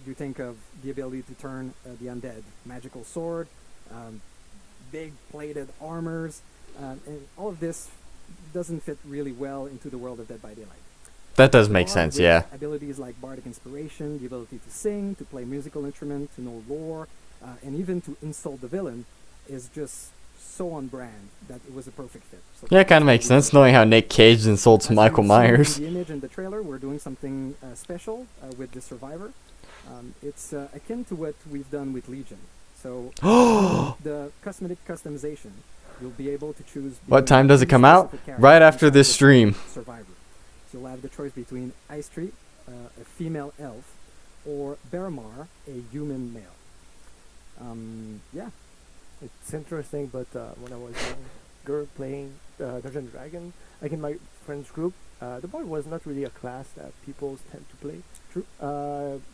you think of the ability to turn the undead, magical sword, big plated armors, and all of this doesn't fit really well into the world of Dead by Daylight. That does make sense, yeah. Abilities like bardic inspiration, the ability to sing, to play musical instrument, to know lore, and even to insult the villain is just so on brand that it was a perfect fit. So yeah, it kind of makes sense knowing how Nick Cage insults Michael Myers. In the image and the trailer, we're doing something special with the Survivor. It's akin to what we've done with Legion. So the cosmetic customization, you'll be able to choose. What time does it come out? Right after this stream. Survivor. So you'll have the choice between Ice Tree, a female elf, or Bearmar, a human male. Yeah. It's interesting, but when I was younger playing Dungeons & Dragons, like in my friends group, the Bard was not really a class that people tend to play. True.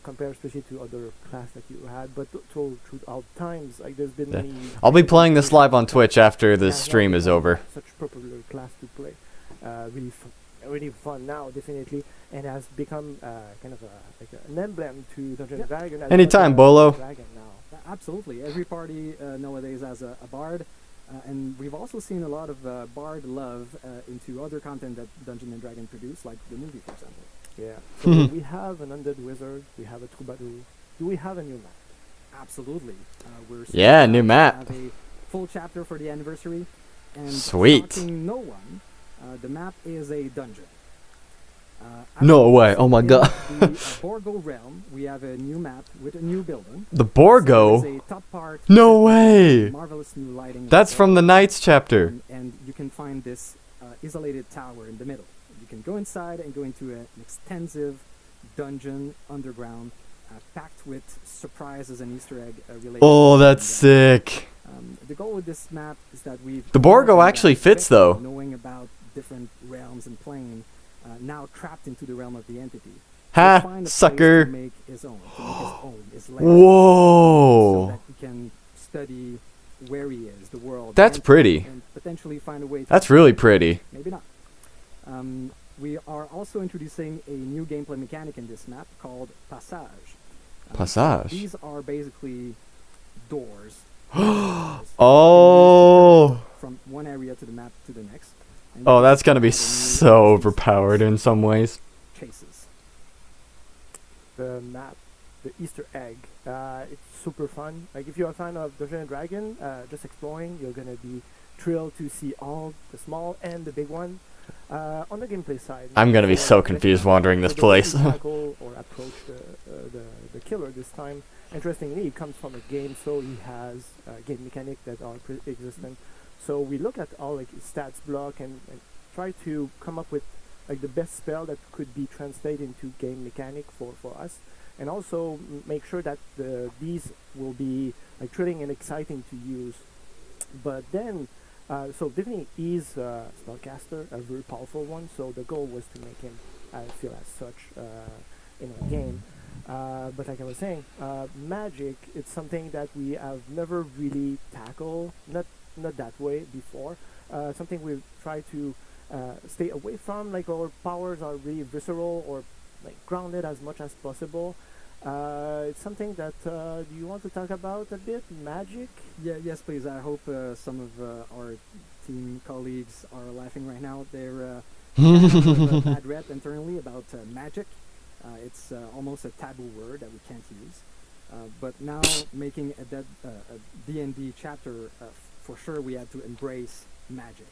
Compared especially to other class that you had, but throughout times, like there's been many. I'll be playing this live on Twitch after the stream is over. Such popular class to play, really really fun now, definitely, and has become kind of an emblem to Dungeons and Dragons. Anytime, Bolo. Dragon now. Absolutely. Every party nowadays has a bard. And we've also seen a lot of bard love into other content that Dungeons and Dragons produce, like the movie, for example. Yeah. So we have an undead wizard. We have a troubadour. Do we have a new map? Absolutely. We're new map. Have a full chapter for the anniversary. And Sweet. shocking no one, the map is a dungeon. No way. Oh my god. The Borgo realm, we have a new map with a new building. The Borgo? So there's a top part No way. Marvelous new lighting. That's from the Knights chapter. And you can find this isolated tower in the middle. You can go inside and go into an extensive dungeon underground, packed with surprises and Easter egg related. Oh, that's sick. The goal with this map is that we've The Borgo actually fits though. Knowing about different realms and plane, now trapped into the realm of the entity. Ha, Find a place sucker. To make his own, his land, Whoa. so that he can study where he is, the world. That's and pretty. And potentially find a way. That's really pretty. Maybe not. We are also introducing a new gameplay mechanic in this map called Passage. Passage. These are basically doors. Oh. From one area to the map to the next. And Oh, that's gonna be so overpowered in some ways. Chases. The map, the Easter egg, it's super fun. Like if you're a fan of Dungeons and Dragons, just exploring, you're gonna be thrilled to see all the small and the big one. On the gameplay side, I'm gonna be so confused wandering this place. Tackle or approach the killer this time. Interestingly, it comes from a game, so he has game mechanics that are pre-existent. So we look at all like stats block and try to come up with like the best spell that could be translated into game mechanic for us, and also make sure that these will be like thrilling and exciting to use. But then, so definitely he's a spellcaster, a very powerful one. So the goal was to make him feel as such in a game. But like I was saying, magic, it's something that we have never really tackled, not that way before. Something we've tried to stay away from. Like our powers are really visceral or like grounded as much as possible. It's something that do you want to talk about a bit? Magic? Yeah, yes, please. I hope some of our team colleagues are laughing right now. They're a bad rep internally about magic. It's almost a taboo word that we can't use. But now making a D&D chapter, for sure we had to embrace magic.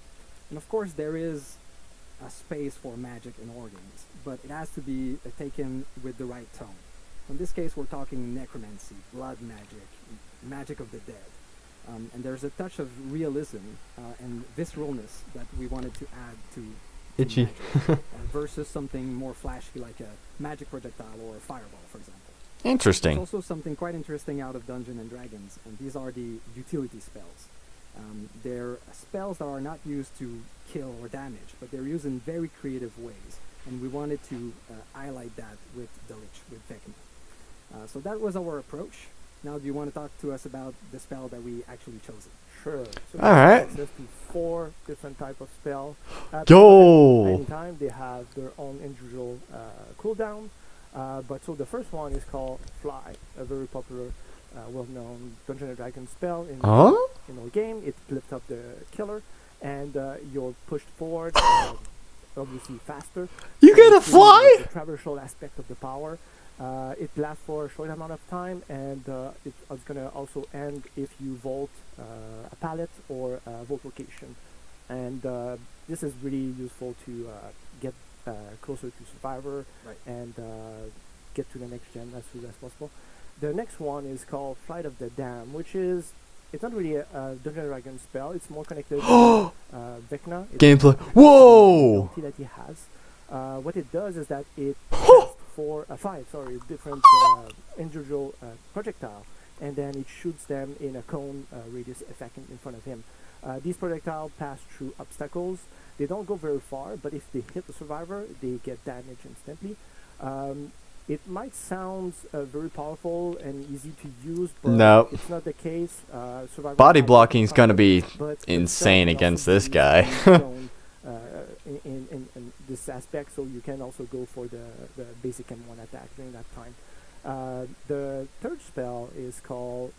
And of course there is a space for magic in our games, but it has to be taken with the right tone. In this case we're talking necromancy, blood magic, magic of the dead. And there's a touch of realism and visceralness that we wanted to add to Itchy. magic, versus something more flashy like a magic projectile or a fireball, for example. Interesting. There's also something quite interesting out of Dungeons and Dragons, and these are the utility spells. They're spells that are not used to kill or damage, but they're used in very creative ways, and we wanted to highlight that with the Lich, with Vecna. So that was our approach. Now, do you want to talk to us about the spell that we actually chose? Sure. So all right. Access to 4 different type of spell. Yo. At any time they have their own individual cooldown. But so the first one is called Fly, a very popular, well-known Dungeons and Dragons spell in our game. It lifts up the killer, and you're pushed forward, obviously faster. You get a fly? The traversal aspect of the power. It lasts for a short amount of time, and it's going to also end if you vault a pallet or a vault location. And this is really useful to get closer to Survivor, right, and get to the next gen as soon as possible. The next one is called Flight of the Dam, which is, it's not really a Dungeons and Dragons spell, it's more connected to Vecna. Gameplay. Whoa! The ability that he has. What it does is that it for 5 different individual projectile, and then it shoots them in a cone radius effect in front of him. These projectiles pass through obstacles. They don't go very far, but if they hit the survivor, they get damaged instantly. It might sound very powerful and easy to use, but no, it's not the case. Body blocking is going to be insane against this guy. this aspect, so you can also go for the basic M1 attack during that time. The third spell is called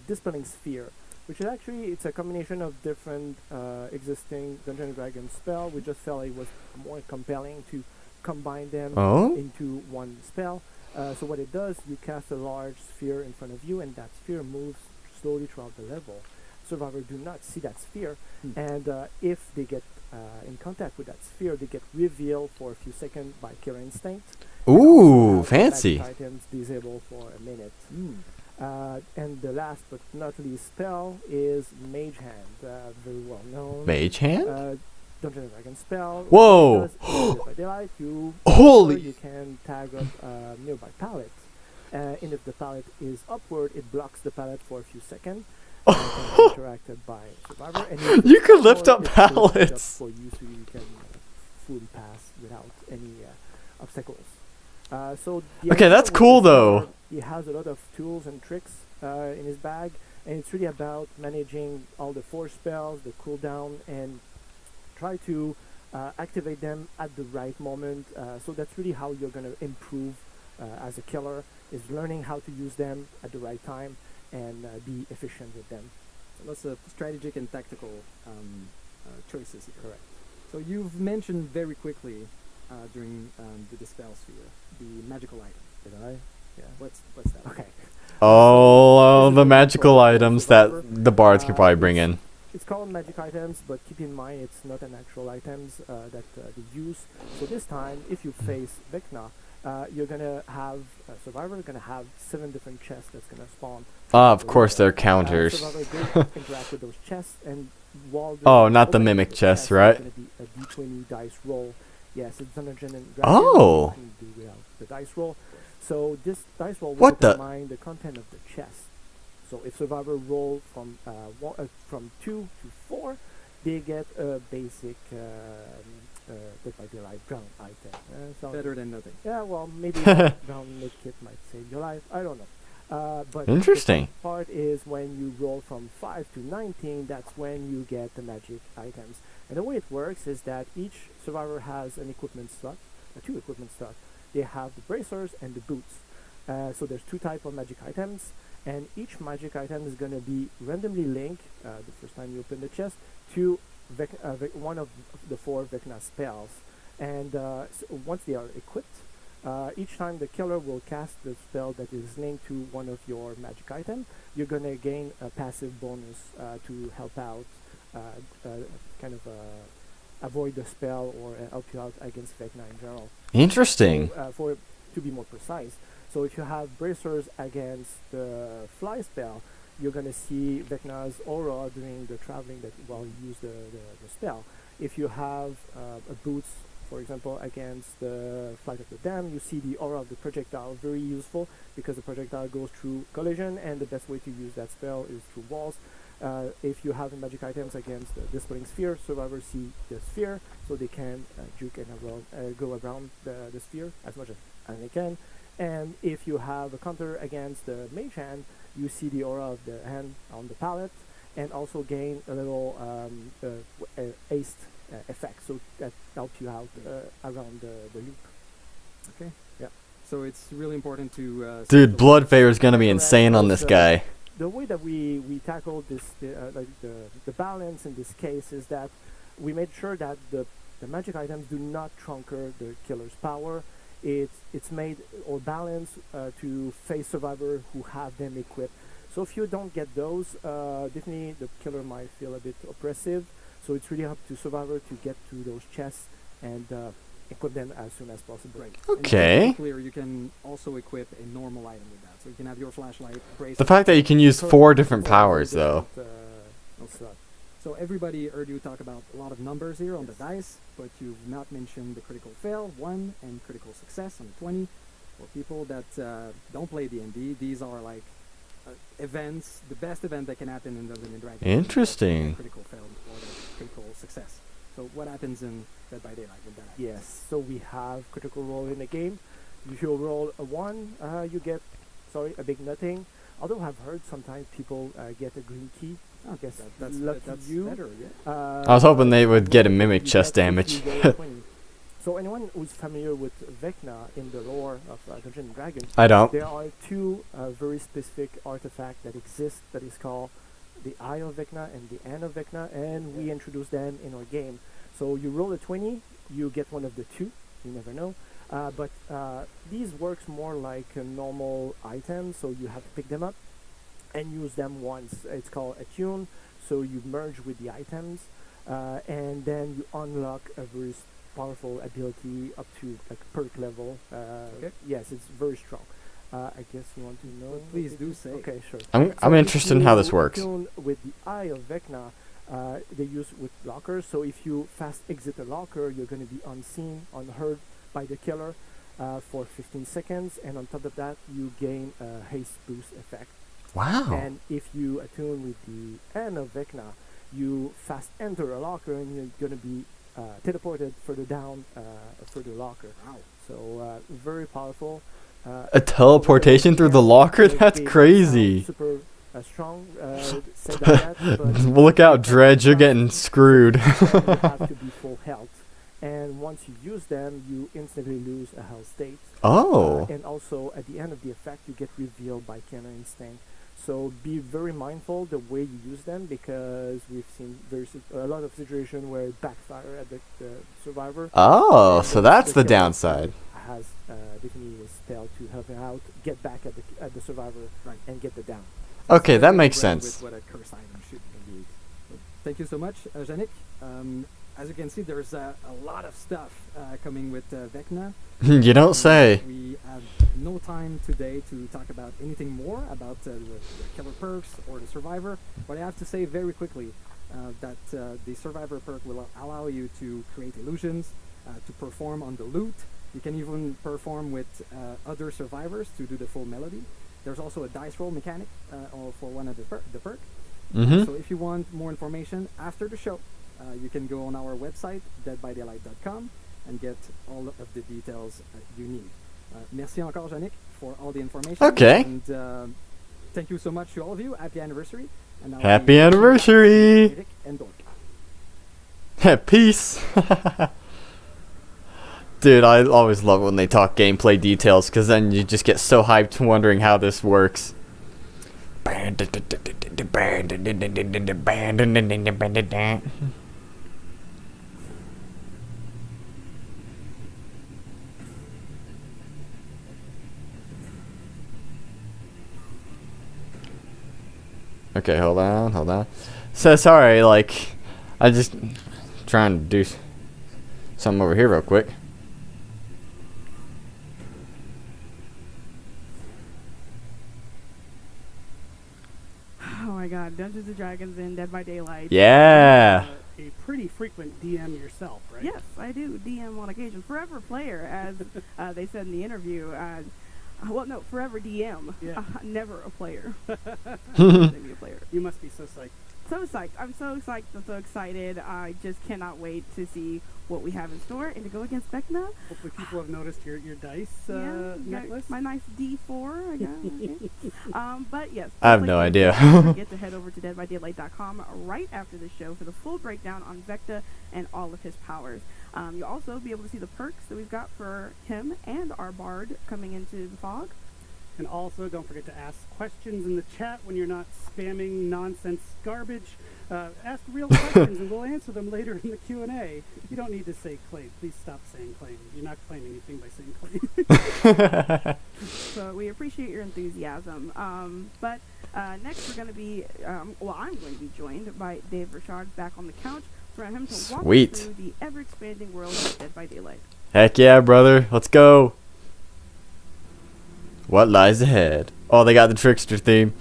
Dispelling Sphere, which is actually, it's a combination of different existing Dungeons & Dragons spell. We just felt it was more compelling to combine them into one spell. So what it does, you cast a large sphere in front of you, and that sphere moves slowly throughout the level. Survivors do not see that sphere, and if they get in contact with that sphere, they get revealed for a few seconds by Killer Instinct. Ooh, fancy. Items disabled for a minute. And the last but not least spell is Mage Hand, very well known. Mage Hand? Dungeons and Dragons spell. Whoa! By daylight, Holy! You can tag up a nearby pallet, and if the pallet is upward, it blocks the pallet for a few seconds. Interacted by survivor, and you can lift up pallets for you, so you can fully pass without any obstacles. So okay, that's cool though. He has a lot of tools and tricks in his bag, and it's really about managing all the force spells, the cooldown, and try to activate them at the right moment. So that's really how you're going to improve as a killer, is learning how to use them at the right time and be efficient with them. So lots of strategic and tactical choices here. Correct. So you've mentioned very quickly during the Dispel Sphere the magical item. Did I? Yeah. What's that? Okay. Oh, the magical items that the bards can probably bring in. It's called magic items, but keep in mind it's not an actual items that they use. So this time, if you face Vecna, you're gonna have survivor gonna have 7 different chests that's gonna spawn. Of course, they're counters. Survivor interact with those chests, and while not the mimic chests, right? It's gonna be a D20 dice roll. Yes, it's Dungeons and Dragons. Oh. You can do without the dice roll. So this dice roll will determine the content of the chest. So if survivor roll from 2 to 4, they get a basic Dead by Daylight ground item. Better than nothing. Yeah, well, maybe ground medkit might save your life. I don't know. But interesting. The part is when you roll from 5 to 19, that's when you get the magic items. And the way it works is that each survivor has an equipment slot, 2 equipment slots. They have the bracers and the boots. So there's 2 types of magic items, and each magic item is going to be randomly linked the first time you open the chest to one of the 4 Vecna spells. And so once they are equipped, each time the killer will cast the spell that is linked to one of your magic items, you're going to gain a passive bonus to help out, avoid the spell or help you out against Vecna in general. Interesting. So, to be more precise, so if you have bracers against the fly spell, you're going to see Vecna's aura during the traveling while you use the spell. If you have a boots, for example, against the Flight of the Damned, you see the aura of the projectile, very useful because the projectile goes through collision, and the best way to use that spell is through walls. If you have the magic items against the Dispelling Sphere, survivors see the sphere, so they can juke and go around the sphere as much as they can. And if you have a counter against the Mage Hand, you see the aura of the hand on the palette, and also gain a little haste effect, so that helps you out around the loop. Okay. Yeah. So it's really important to. Dude, Bloodfair is gonna be insane on this guy. The way that we tackled this, the balance in this case is that we made sure that the magic items do not trunker the killer's power. It's made or balanced to face survivor who have them equipped. So if you don't get those, definitely the killer might feel a bit oppressive. So it's really up to survivor to get to those chests and equip them as soon as possible. Right. Okay. And clear, you can also equip a normal item with that. So you can have your flashlight, brace. The fact that you can use 4 different powers, though. So everybody heard you talk about a lot of numbers here on the dice, but you've not mentioned the critical fail, 1, and critical success on the 20. For people that don't play D&D, these are like events, the best event that can happen in Dungeons & Dragons. Interesting. Critical fail or the critical success. So what happens in Dead by Daylight with that? Yes, so we have critical roll in the game. If you roll a 1, you get, a big nothing. Although I've heard sometimes people get a green key. I guess that's you. better, yeah. I was hoping they would get a mimic chest damage. So So anyone who's familiar with Vecna in the lore of Dungeons and Dragons, I don't. There are two very specific artifacts that exist that is called the Eye of Vecna and the Hand of Vecna, and we introduce them in our game. So you roll a 20, you get one of the two. You never know. But these works more like a normal item, so you have to pick them up and use them once. It's called attune, so you merge with the items, and then you unlock a very powerful ability up to like perk level. Yes, it's very strong. I guess you want to know. But please do say. Okay, sure. I'm interested in how this works. With the Eye of Vecna, they use with lockers. So if you fast exit a locker, you're going to be unseen, unheard by the killer for 15 seconds, and on top of that, you gain a haste boost effect. Wow. And if you attune with the Hand of Vecna, you fast enter a locker, and you're going to be teleported further down for the locker. Wow. So very powerful. A teleportation through the locker? That's crazy. Super strong. Said that, but Well, look out, Dredge. You're getting screwed. you have to be full health. And once you use them, you instantly lose a health state. Oh. And also, at the end of the effect, you get revealed by Killer Instinct. So be very mindful the way you use them, because we've seen there's a lot of situations where it backfire at the survivor. Oh, And so that's the killer downside. Has definitely a spell to help him out, get back at the survivor, and get the down. Okay, that makes With sense. what a curse item should indeed. Thank you so much, Janik. As you can see, there's a lot of stuff coming with Vecna. You don't say. We have no time today to talk about anything more about the killer perks or the survivor, but I have to say very quickly that the survivor perk will allow you to create illusions, to perform on the loot. You can even perform with other survivors to do the full melody. There's also a dice roll mechanic for one of the perk. Mhm. So if you want more information after the show, you can go on our website, deadbydaylight.com, and get all of the details you need. Merci encore, Yannick, for all the information. Okay. And thank you so much to all of you. Happy anniversary. And now Happy we- anniversary. Eric and Dork. Peace. Dude, I always love it when they talk gameplay details, because then you just get so hyped wondering how this works. Okay, hold on. So sorry, like, I just trying to do something over here real quick. Oh my god, Dungeons and Dragons and Dead by Daylight. Yeah. A pretty frequent DM yourself, right? Yes, I do DM on occasion. Forever player, as they said in the interview. Well, no, forever DM. Yeah. Never a player. Maybe a player. You must be so psyched. So psyched. I'm so psyched. I'm so excited. I just cannot wait to see what we have in store and to go against Vecna. Hopefully people have noticed your dice necklace. My nice D4. I got. Okay. But yes. I have no idea. Don't forget to head over to deadbydaylight.com right after the show for the full breakdown on Vecna and all of his powers. You'll also be able to see the perks that we've got for him and our bard coming into the fog. And also, don't forget to ask questions in the chat when you're not spamming nonsense garbage. Ask real questions, and we'll answer them later in the Q&A. You don't need to say claim. Please stop saying claim. You're not claiming anything by saying claim. So we appreciate your enthusiasm. But next we're going to be, I'm going to be joined by Dave Richard back on the couch for him to walk Sweet. us through the ever-expanding world of Dead by Daylight. Heck yeah, brother. Let's go. What lies ahead? Oh, they got the Trickster theme.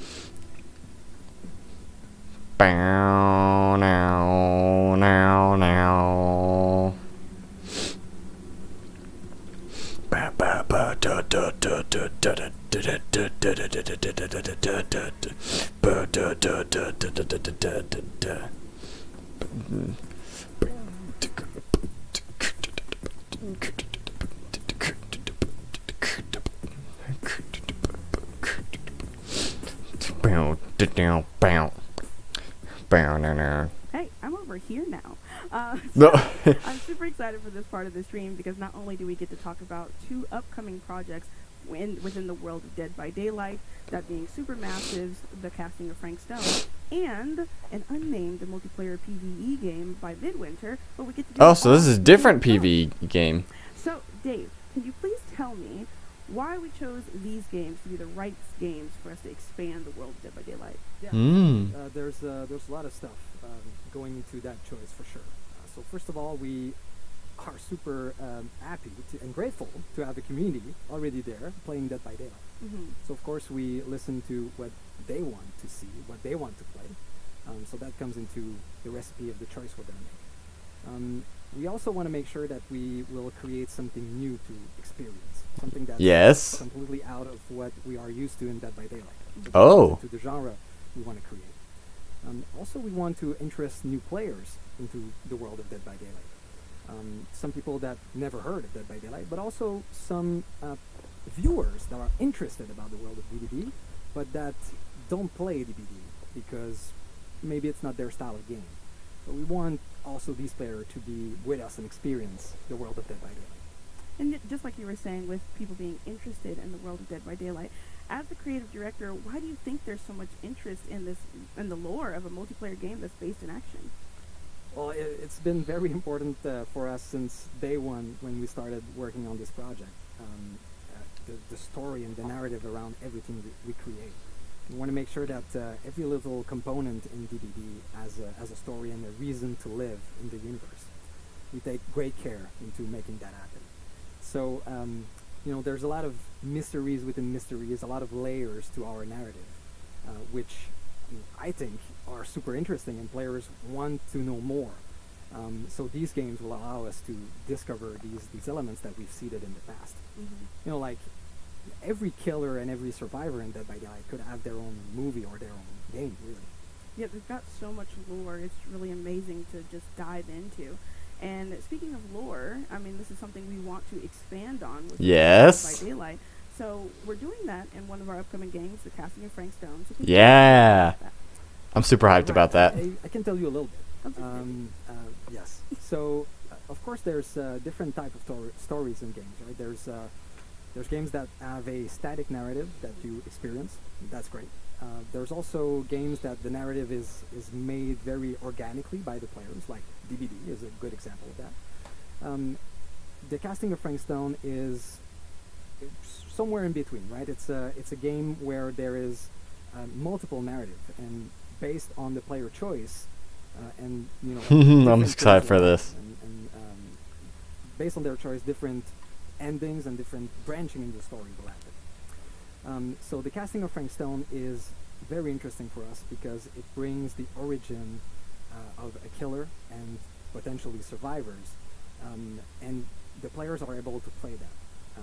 Bow, now, now, now. Ba, ba, ba, da, da, da, da, da, da, da, da, da, da, da, da, da, da, da, da, da. Ba, da, da, da, da, da, da, da, da, da. Hey, I'm over here now. No. I'm super excited for this part of the stream because not only do we get to talk about 2 upcoming projects within the world of Dead by Daylight, that being Supermassive's The Casting of Frank Stone, and an unnamed multiplayer PvE game by Midwinter, but we get to do Oh, so this is a all different in one go. PvE game. So, Dave, can you please tell me why we chose these games to be the right games for us to expand the world of Dead by Daylight? Yeah, there's a lot of stuff going into that choice for sure. So first of all, we are super happy and grateful to have a community already there playing Dead by Daylight. So of course we listen to what they want to see, what they want to play. So that comes into the recipe of the choice we're going to make. We also want to make sure that we will create something new to experience, something that's completely out of what we are used to in Dead by Daylight. To the genre we want to create. Also, we want to interest new players into the world of Dead by Daylight. Some people that never heard of Dead by Daylight, but also some viewers that are interested about the world of DBD, but that don't play DBD because maybe it's not their style of game. But we want also these players to be with us and experience the world of Dead by Daylight. And just like you were saying, with people being interested in the world of Dead by Daylight, as the creative director, why do you think there's so much interest in the lore of a multiplayer game that's based in action? Well, it's been very important for us since day one when we started working on this project. The story and the narrative around everything we create. We want to make sure that every little component in DBD has a story and a reason to live in the universe. We take great care into making that happen. So, there's a lot of mysteries within mysteries, a lot of layers to our narrative, which I think are super interesting and players want to know more. So these games will allow us to discover these elements that we've seeded in the past. Like every killer and every survivor in Dead by Daylight could have their own movie or their own game, really. Yeah, they've got so much lore. It's really amazing to just dive into. And speaking of lore, I mean, this is something we want to expand on with Dead by Daylight. So we're doing that in one of our upcoming games, The Casting of Frank Stone. So I'm super hyped about that. I can tell you a little bit. Yes. So, of course, there's different type of stories in games, right? There's games that have a static narrative that you experience. That's great. There's also games that the narrative is made very organically by the players, like DBD is a good example of that. The Casting of Frank Stone is somewhere in between, right? It's a game where there is multiple narrative, and based on the player choice, I'm excited for this. And based on their choice, different endings and different branching in the story will happen. So the Casting of Frank Stone is very interesting for us because it brings the origin of a killer and potentially survivors, and the players are able to play that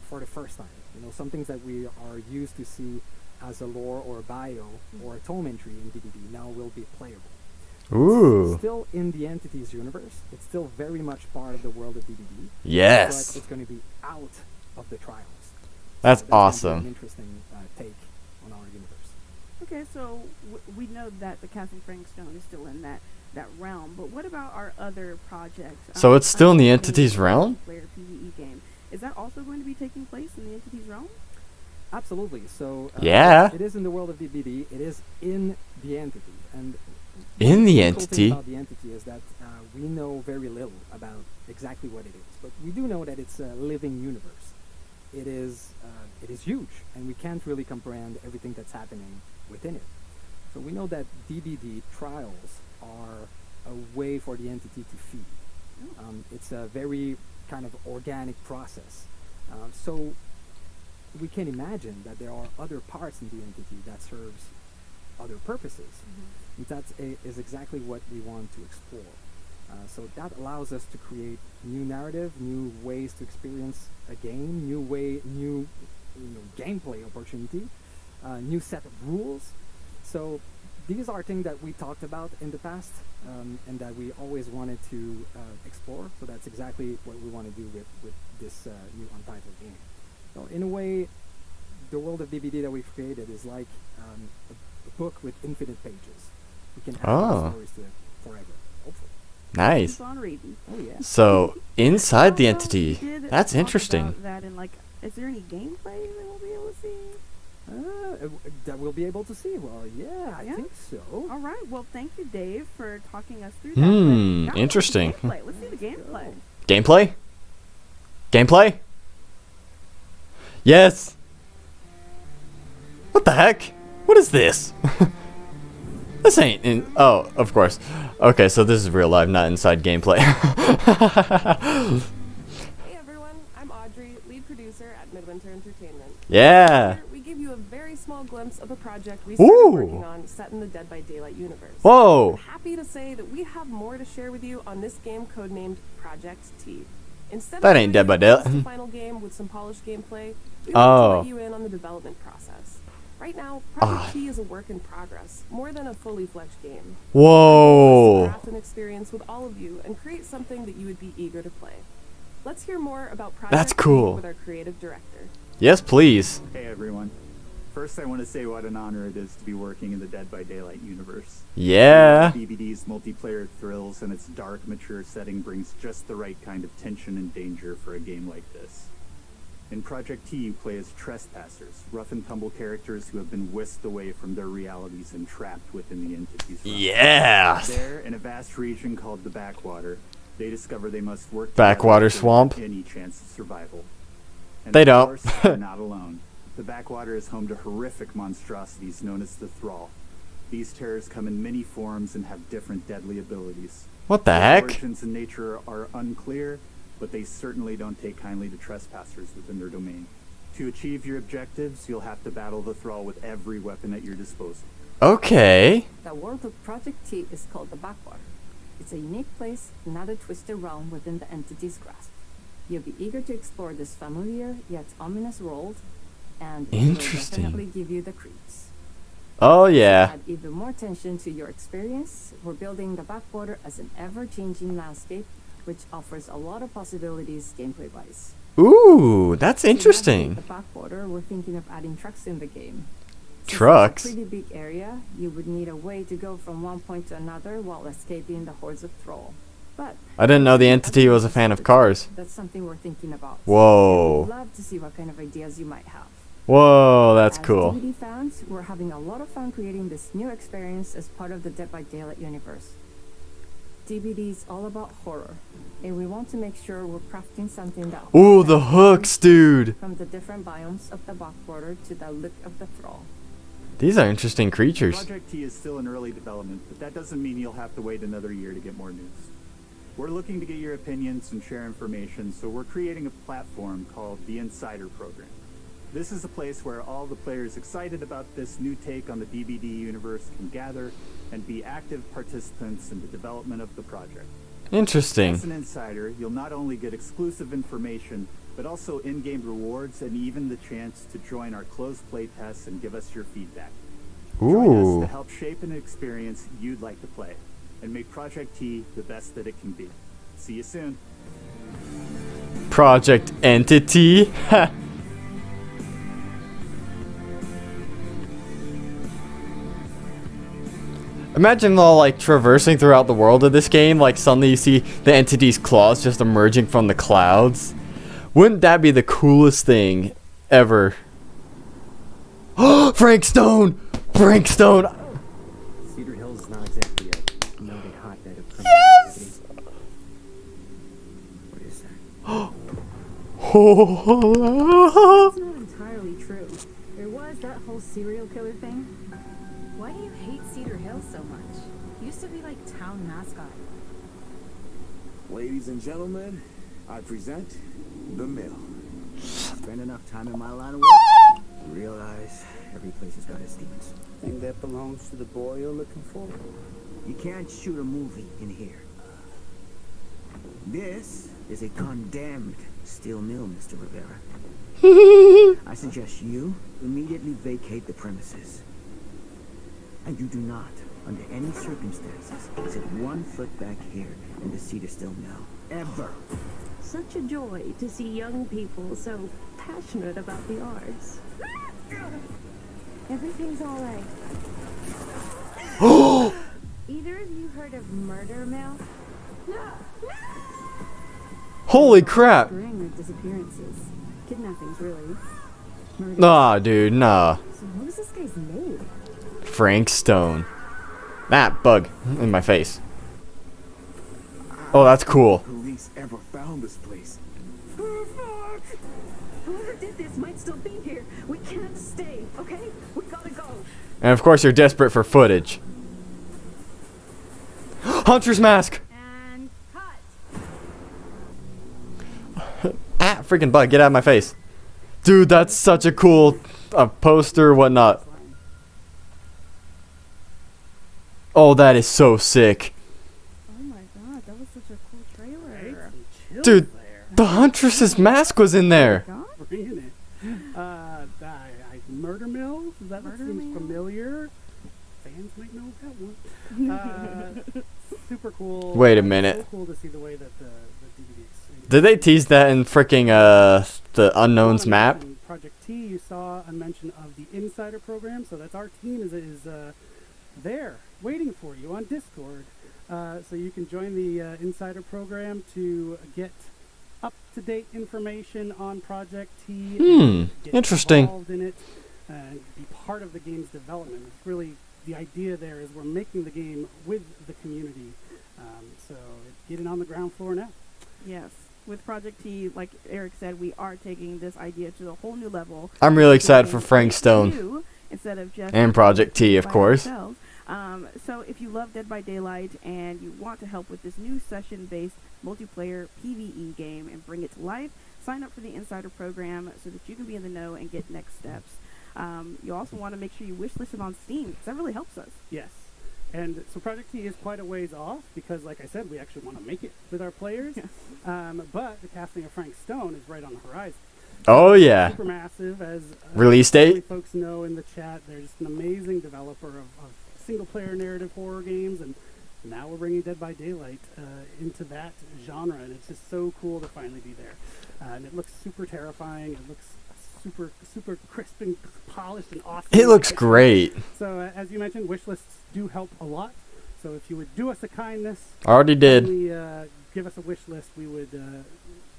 for the first time. Some things that we are used to see as a lore or a bio or a tome entry in DBD now will be playable. Ooh. It's still in the Entities universe. It's still very much part of the world of DBD. Yes. But it's going to be out of the trials. That's Going to awesome. be an interesting take on our universe. Okay, so we know that the Casting Frank Stone is still in that realm, but what about our other projects? So it's still in the Entities realm? Player PvE game. Is that also going to be taking place in the Entities realm? Absolutely. So it is in the world of DBD. It is in the entity, and in the cool entity. thing about the entity is that we know very little about exactly what it is, but we do know that it's a living universe. It is huge, and we can't really comprehend everything that's happening within it. So we know that DBD trials are a way for the entity to feed. It's a very kind of organic process. So we can imagine that there are other parts in the entity that serves other purposes. And that is exactly what we want to explore. So that allows us to create new narrative, new ways to experience a game, new gameplay opportunity, new set of rules. So these are things that we talked about in the past and that we always wanted to explore. So that's exactly what we want to do with this new Untitled game. So in a way, the world of DBD that we've created is like a book with infinite pages. We can add more stories to it forever, hopefully. Nice. Keep on reading. Oh yeah. So inside the Also, we entity, did that's talk interesting. about that and like, is there any gameplay that we'll be able to see? That we'll be able to see. Well, yeah, I think so. All right. Well, thank you, Dave, for talking us through that. Hmm, But now interesting. Let's see the gameplay. Gameplay? Gameplay? Yes. What the heck? What is this? This ain't in. Oh, of course. Okay, so this is real life, not inside gameplay. Hey everyone, I'm Audrey, lead producer at Midwinter Entertainment. Yeah. Here, we give you a very small glimpse of a project we Ooh. started working on set in the Dead by Daylight universe. Whoa. I'm happy to say that we have more to share with you on this game codenamed Project T. Instead That of ain't showing Dead by you the Daylight. final game with some polished gameplay, we Oh. want to let you in on the development process. Right now, Project Ah. T is a work in progress, more than a fully fledged game. Whoa. Craft an experience with all of you and create something that you would be eager to play. Let's hear more about Project That's T cool. with our creative director. Yes, please. Hey everyone. First I want to say what an honor it is to be working in the Dead by Daylight universe. Yeah. BBD's multiplayer thrills and its dark, mature setting brings just the right kind of tension and danger for a game like this. In Project T, you play as trespassers, rough and tumble characters who have been whisked away from their realities and trapped within the entity's realm. Yeah. There, in a vast region called the Backwater, they discover they must work Backwater together to swamp? have any chance of survival. And They of don't. course, they're not alone. The Backwater is home to horrific monstrosities known as the Thrall. These terrors come in many forms and have different deadly abilities. What the Their heck? origins in nature are unclear, but they certainly don't take kindly to trespassers within their domain. To achieve your objectives, you'll have to battle the Thrall with every weapon at your disposal. Okay. The world of Project T is called the Backwater. It's a unique place, not a twisted realm within the entity's grasp. You'll be eager to explore this familiar yet ominous world, and it will Interesting. definitely give you the creeps. Oh To yeah. add even more tension to your experience, we're building the Backwater as an ever-changing landscape, which offers a lot of possibilities gameplay-wise. Ooh, that's interesting. The Backwater, we're thinking of adding trucks in the game. Since Trucks? It's a pretty big area, you would need a way to go from one point to another while escaping the hordes of Thrall. But I didn't know the entity was a fan of cars. that's something we're thinking about. Whoa. I'd love to see what kind of ideas you might have. Whoa, that's As cool. DVD fans, we're having a lot of fun creating this new experience as part of the Dead by Daylight universe. DBD is all about horror, and we want to make sure we're crafting something that Ooh, the hooks, dude. from the different biomes of the Backwater to the look of the Thrall. These are interesting creatures. Project T is still in early development, but that doesn't mean you'll have to wait another year to get more news. We're looking to get your opinions and share information, so we're creating a platform called the Insider Program. This is a place where all the players excited about this new take on the DBD universe can gather and be active participants in the development of the project. Interesting. As an insider, you'll not only get exclusive information, but also in-game rewards and even the chance to join our closed playtests and give us your feedback. Join us Ooh. to help shape an experience you'd like to play and make Project T the best that it can be. See you soon. Project Entity. Imagine all like traversing throughout the world of this game, like suddenly you see the entity's claws just emerging from the clouds. Wouldn't that be the coolest thing ever? Frank Stone! Frank Stone! Cedar Hills is not exactly a noted hotbed of criminal Yes! activity. What is that? Oh. That's not entirely true. There was that whole serial killer thing. Why do you hate Cedar Hills so much? Used to be like town mascot. Ladies and gentlemen, I present The Mill. Spend enough time in my line of work, you realize every place has got its demons. Think that belongs to the boy you're looking for? You can't shoot a movie in here. This is a condemned steel mill, Mr. Rivera. I suggest you immediately vacate the premises. And you do not, under any circumstances, set one foot back here in the Cedar Still Mill. Ever. Such a joy to see young people so passionate about the arts. Everything's all right. Either of you heard of Murder Mill? Holy crap! String of disappearances. Kidnappings, really. Murders. Nah, dude, nah. So what was this guy's name? Frank Stone. That bug in my face. Oh, that's cool. Police ever found this place? Whoever did this might still be here. We can't stay, okay? We gotta go. And of course, you're desperate for footage. Hunter's mask! And cut. Ah, freaking bug, get out of my face. Dude, that's such a cool poster, whatnot. Oh, that is so sick. Oh my god, that was such a cool trailer. Dude, the Huntress's mask was in there. Bringing it. Murder Mill? Is that what seems familiar? Fans might know that one. Super cool. Wait a minute. So cool to see the way that the DVDs. Did they tease that in freaking the Unknown's map? In Project T, you saw a mention of the Insider program, so that's our team is there waiting for you on Discord, so you can join the Insider program to get up-to-date information on Project T. And get Interesting. Involved in it and be part of the game's development. It's really the idea there is we're making the game with the community, so it's getting on the ground floor now. Yes. With Project T, like Eric said, we are taking this idea to a whole new level. I'm really excited for Frank Stone. Instead of just and Project T, of course. So if you love Dead by Daylight and you want to help with this new session-based multiplayer PvE game and bring it to life, sign up for the Insider program so that you can be in the know and get next steps. You also want to make sure you wishlist it on Steam, because that really helps us. Yes. And so Project T is quite a ways off because, like I said, we actually want to make it with our players. But the casting of Frank Stone is right on the horizon. Oh, yeah. Supermassive, as Release date? folks know in the chat. They're just an amazing developer of single-player narrative horror games, and now we're bringing Dead by Daylight into that genre, and it's just so cool to finally be there. And it looks super terrifying. It looks super crisp and polished and awesome. It looks great. So as you mentioned, wish lists do help a lot. So if you would do us a kindness, Already did. Give us a wish list. We would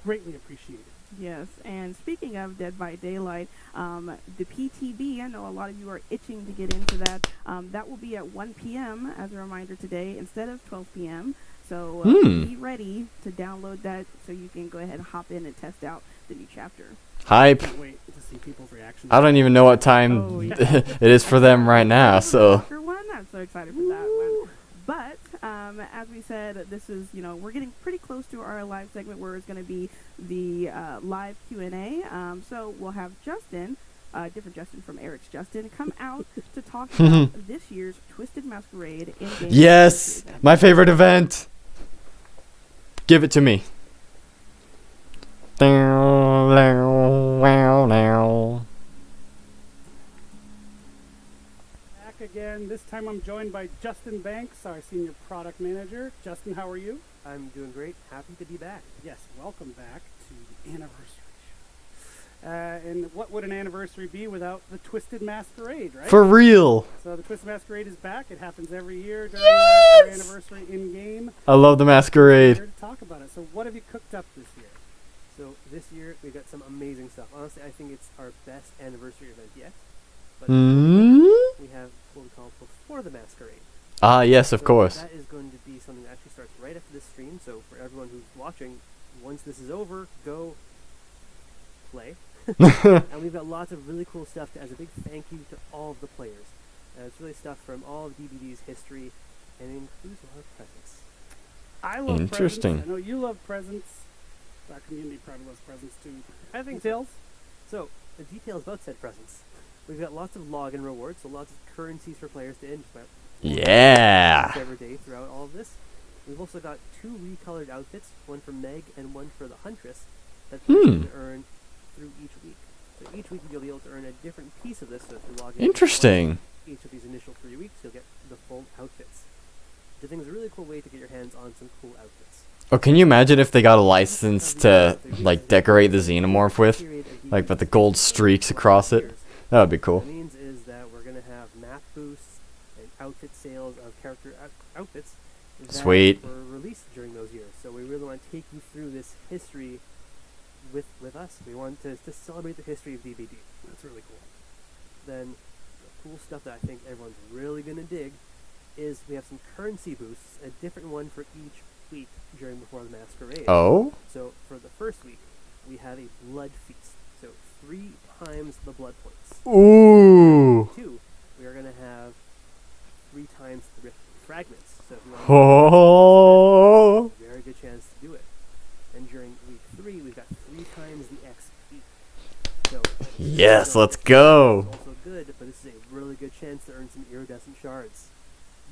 greatly appreciate it. Yes, and speaking of Dead by Daylight, the PTB, I know a lot of you are itching to get into that. That will be at 1 p.m. as a reminder today instead of 12 p.m. So be ready to download that so you can go ahead and hop in and test out the new chapter. Hype. Can't wait to see people's reactions. I don't even know what time it is for them right now, so. I'm so excited for that one. But as we said, this is, we're getting pretty close to our live segment where it's going to be the live Q&A. So we'll have Justin, different Justin from Eric's Justin, come out to talk about this year's Twisted Masquerade in-game. Yes, my favorite event. Give it to me. Again, this time I'm joined by Justin Banks, our senior product manager. Justin, how are you? I'm doing great. Happy to be back. Yes, welcome back to the anniversary show. And what would an anniversary be without the Twisted Masquerade, right? For real. So the Twisted Masquerade is back. It happens every year during our anniversary in-game. I love the Masquerade. We're here to talk about it. So what have you cooked up this year? So this year we got some amazing stuff. Honestly, I think it's our best anniversary event yet. But we have what we call Before the Masquerade. Ah, yes, of course. That is going to be something that actually starts right after this stream. So for everyone who's watching, once this is over, go play. And we've got lots of really cool stuff as a big thank you to all of the players. It's really stuff from all of DBD's history, and it includes a lot of presents. I love Interesting. presents. I know you love presents. Our community probably loves presents too. I think Details? So, the details about said presents. We've got lots of login rewards, so lots of currencies for players to interact. Yeah. Every day throughout all of this. We've also got 2 recolored outfits, one for Meg and one for the Huntress, that players can earn through each week. So each week you'll be able to earn a different piece of this. So if you log in Interesting. each of these initial 3 weeks, you'll get the full outfits. I think it's a really cool way to get your hands on some cool outfits. Oh, can you imagine if they got a license to like decorate the xenomorph with, like, with the gold streaks across it? That would be cool. What it means is that we're going to have map boosts and outfit sales of character outfits that Sweet. were released during those years. So we really want to take you through this history with us. We want to celebrate the history of DBD. That's really cool. Then the cool stuff that I think everyone's really going to dig is we have some currency boosts, a different one for each week during Before the Masquerade. Oh? So for the first week, we have a blood feast. So 3 times the blood points. Ooh. 2, we are going to have 3 times the rift fragments. So if you want Oh. a very good chance to do it. And during week 3, we've got 3 times the XP. So Yes, let's go. it's also good, but this is a really good chance to earn some iridescent shards.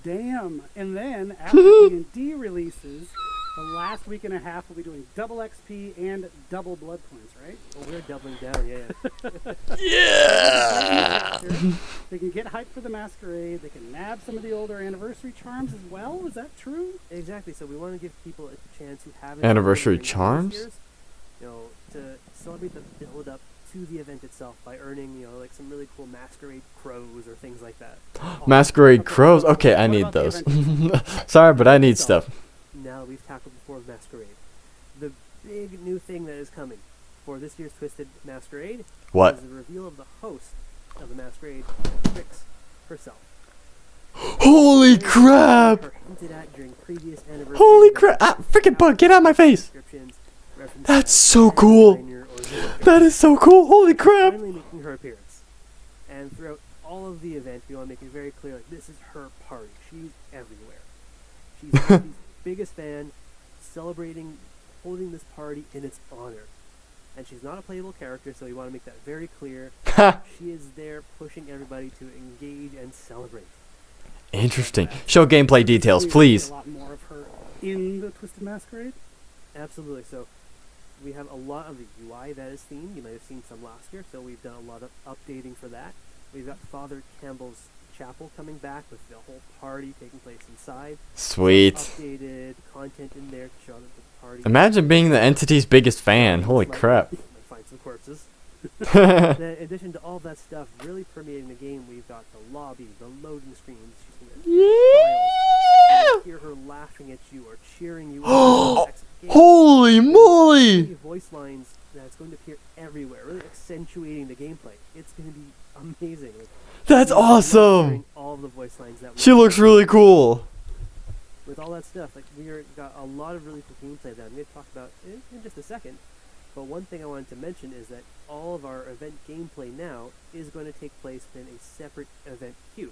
Damn. And then after D&D releases, the last week and a half we'll be doing double XP and double blood points, right? Well, we're doubling down, yeah. Yeah. They can get hyped for the Masquerade. They can nab some of the older anniversary charms as well. Is that true? Exactly. So we want to give people a chance who haven't Anniversary during previous charms? years, to celebrate the build up to the event itself by earning, like some really cool masquerade crows or things like that. Masquerade crows? Okay, I What need about the those. event Sorry, but I need itself? stuff. Now that we've tackled Before the Masquerade, the big new thing that is coming for this year's Twisted Masquerade What? is the reveal of the host of the Masquerade, Trix herself. Holy crap! Her hinted at during previous anniversary Holy events. crap! Ah, freaking bug, get out of my face! Descriptions, references That's as so Iron cool! Designer or Zero That is so cool! Holy crap! Finally making her appearance. And throughout all of the event, we want to make it very clear, like, this is her party. She's everywhere. She's the biggest fan, celebrating, holding this party in its honor. And she's not a playable character, so we want to make that very clear. She is there pushing everybody to engage and celebrate. Interesting. Show gameplay details, please. A lot more of her in the Twisted Masquerade. Absolutely. So we have a lot of the UI that is themed. You might have seen some last year, so we've done a lot of updating for that. We've got Father Campbell's chapel coming back with the whole party taking place inside. Sweet. Some updated content in there to show that the party. Imagine being the entity's biggest fan. Holy crap. Find some corpses. Then in addition to all that stuff, really permeating the game, we've got the lobby, the loading screens. She's gonna you hear her laughing at you or cheering you. Holy moly! Voice lines that's going to appear everywhere, really accentuating the gameplay. It's going to be amazing. Like, That's awesome! all of the voice lines that She looks really cool. With all that stuff, like got a lot of really cool gameplay that I'm going to talk about in just a second. But one thing I wanted to mention is that all of our event gameplay now is going to take place in a separate event queue.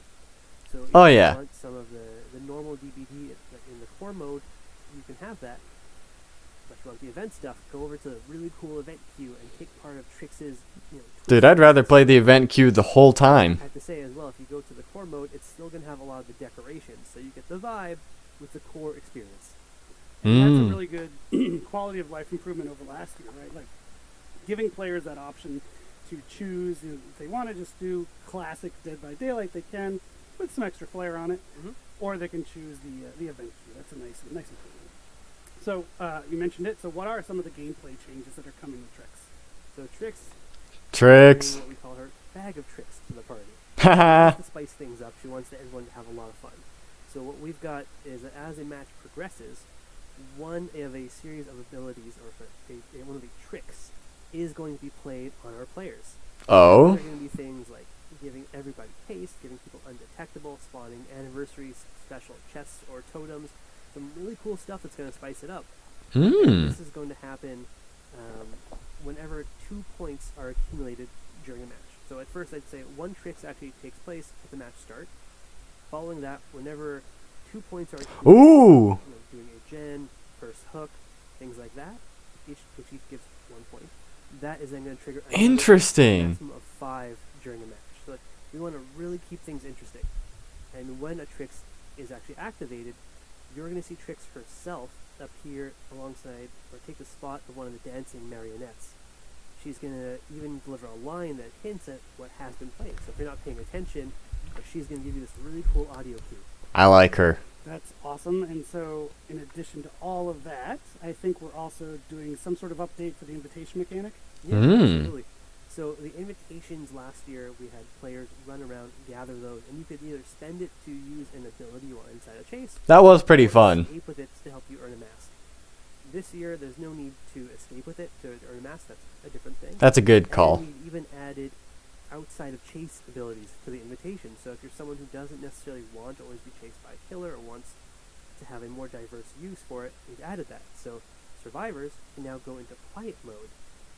So if you want some of the normal DBD in the core mode, you can have that. But if you want the event stuff, go over to the really cool event queue and take part of Trix's. Dude, I'd rather play the event queue the whole time. I have to say as well, if you go to the core mode, it's still going to have a lot of the decorations, so you get the vibe with the core experience. And that's a really good quality of life improvement over last year, right? Like giving players that option to choose. If they want to just do classic Dead by Daylight, they can, with some extra flair on it, or they can choose the event queue. That's a nice improvement. So you mentioned it. So what are some of the gameplay changes that are coming with Trix? So Trix. What we call her bag of tricks to the party. To spice things up, she wants everyone to have a lot of fun. So what we've got is that as a match progresses, one of a series of abilities, or one of the tricks, is going to be played on our players. Oh. There are going to be things like giving everybody haste, giving people undetectable, spawning anniversaries, special chests or totems, some really cool stuff that's going to spice it up. And this is going to happen whenever 2 points are accumulated during a match. So at first I'd say one trick actually takes place at the match start. Following that, whenever 2 points are accumulated, doing a gen, first hook, things like that, which each gives 1 point. That is then going to trigger a maximum of 5 during a match. So we want to really keep things interesting. And when a Trix is actually activated, you're going to see Trix herself appear alongside or take the spot of one of the dancing marionettes. She's going to even deliver a line that hints at what has been played. So if you're not paying attention, she's going to give you this really cool audio cue. I like her. That's awesome. And so in addition to all of that, I think we're also doing some sort of update for the invitation mechanic. Yeah, absolutely. So the invitations last year, we had players run around, gather those, and you could either spend it to use an ability or inside a chase. That was pretty or fun. Escape with it to help you earn a mask. This year, there's no need to escape with it to earn a mask. That's a different thing. That's a good call. And we even added outside of chase abilities to the invitation. So if you're someone who doesn't necessarily want to always be chased by a killer or wants to have a more diverse use for it, we've added that. So survivors can now go into quiet mode,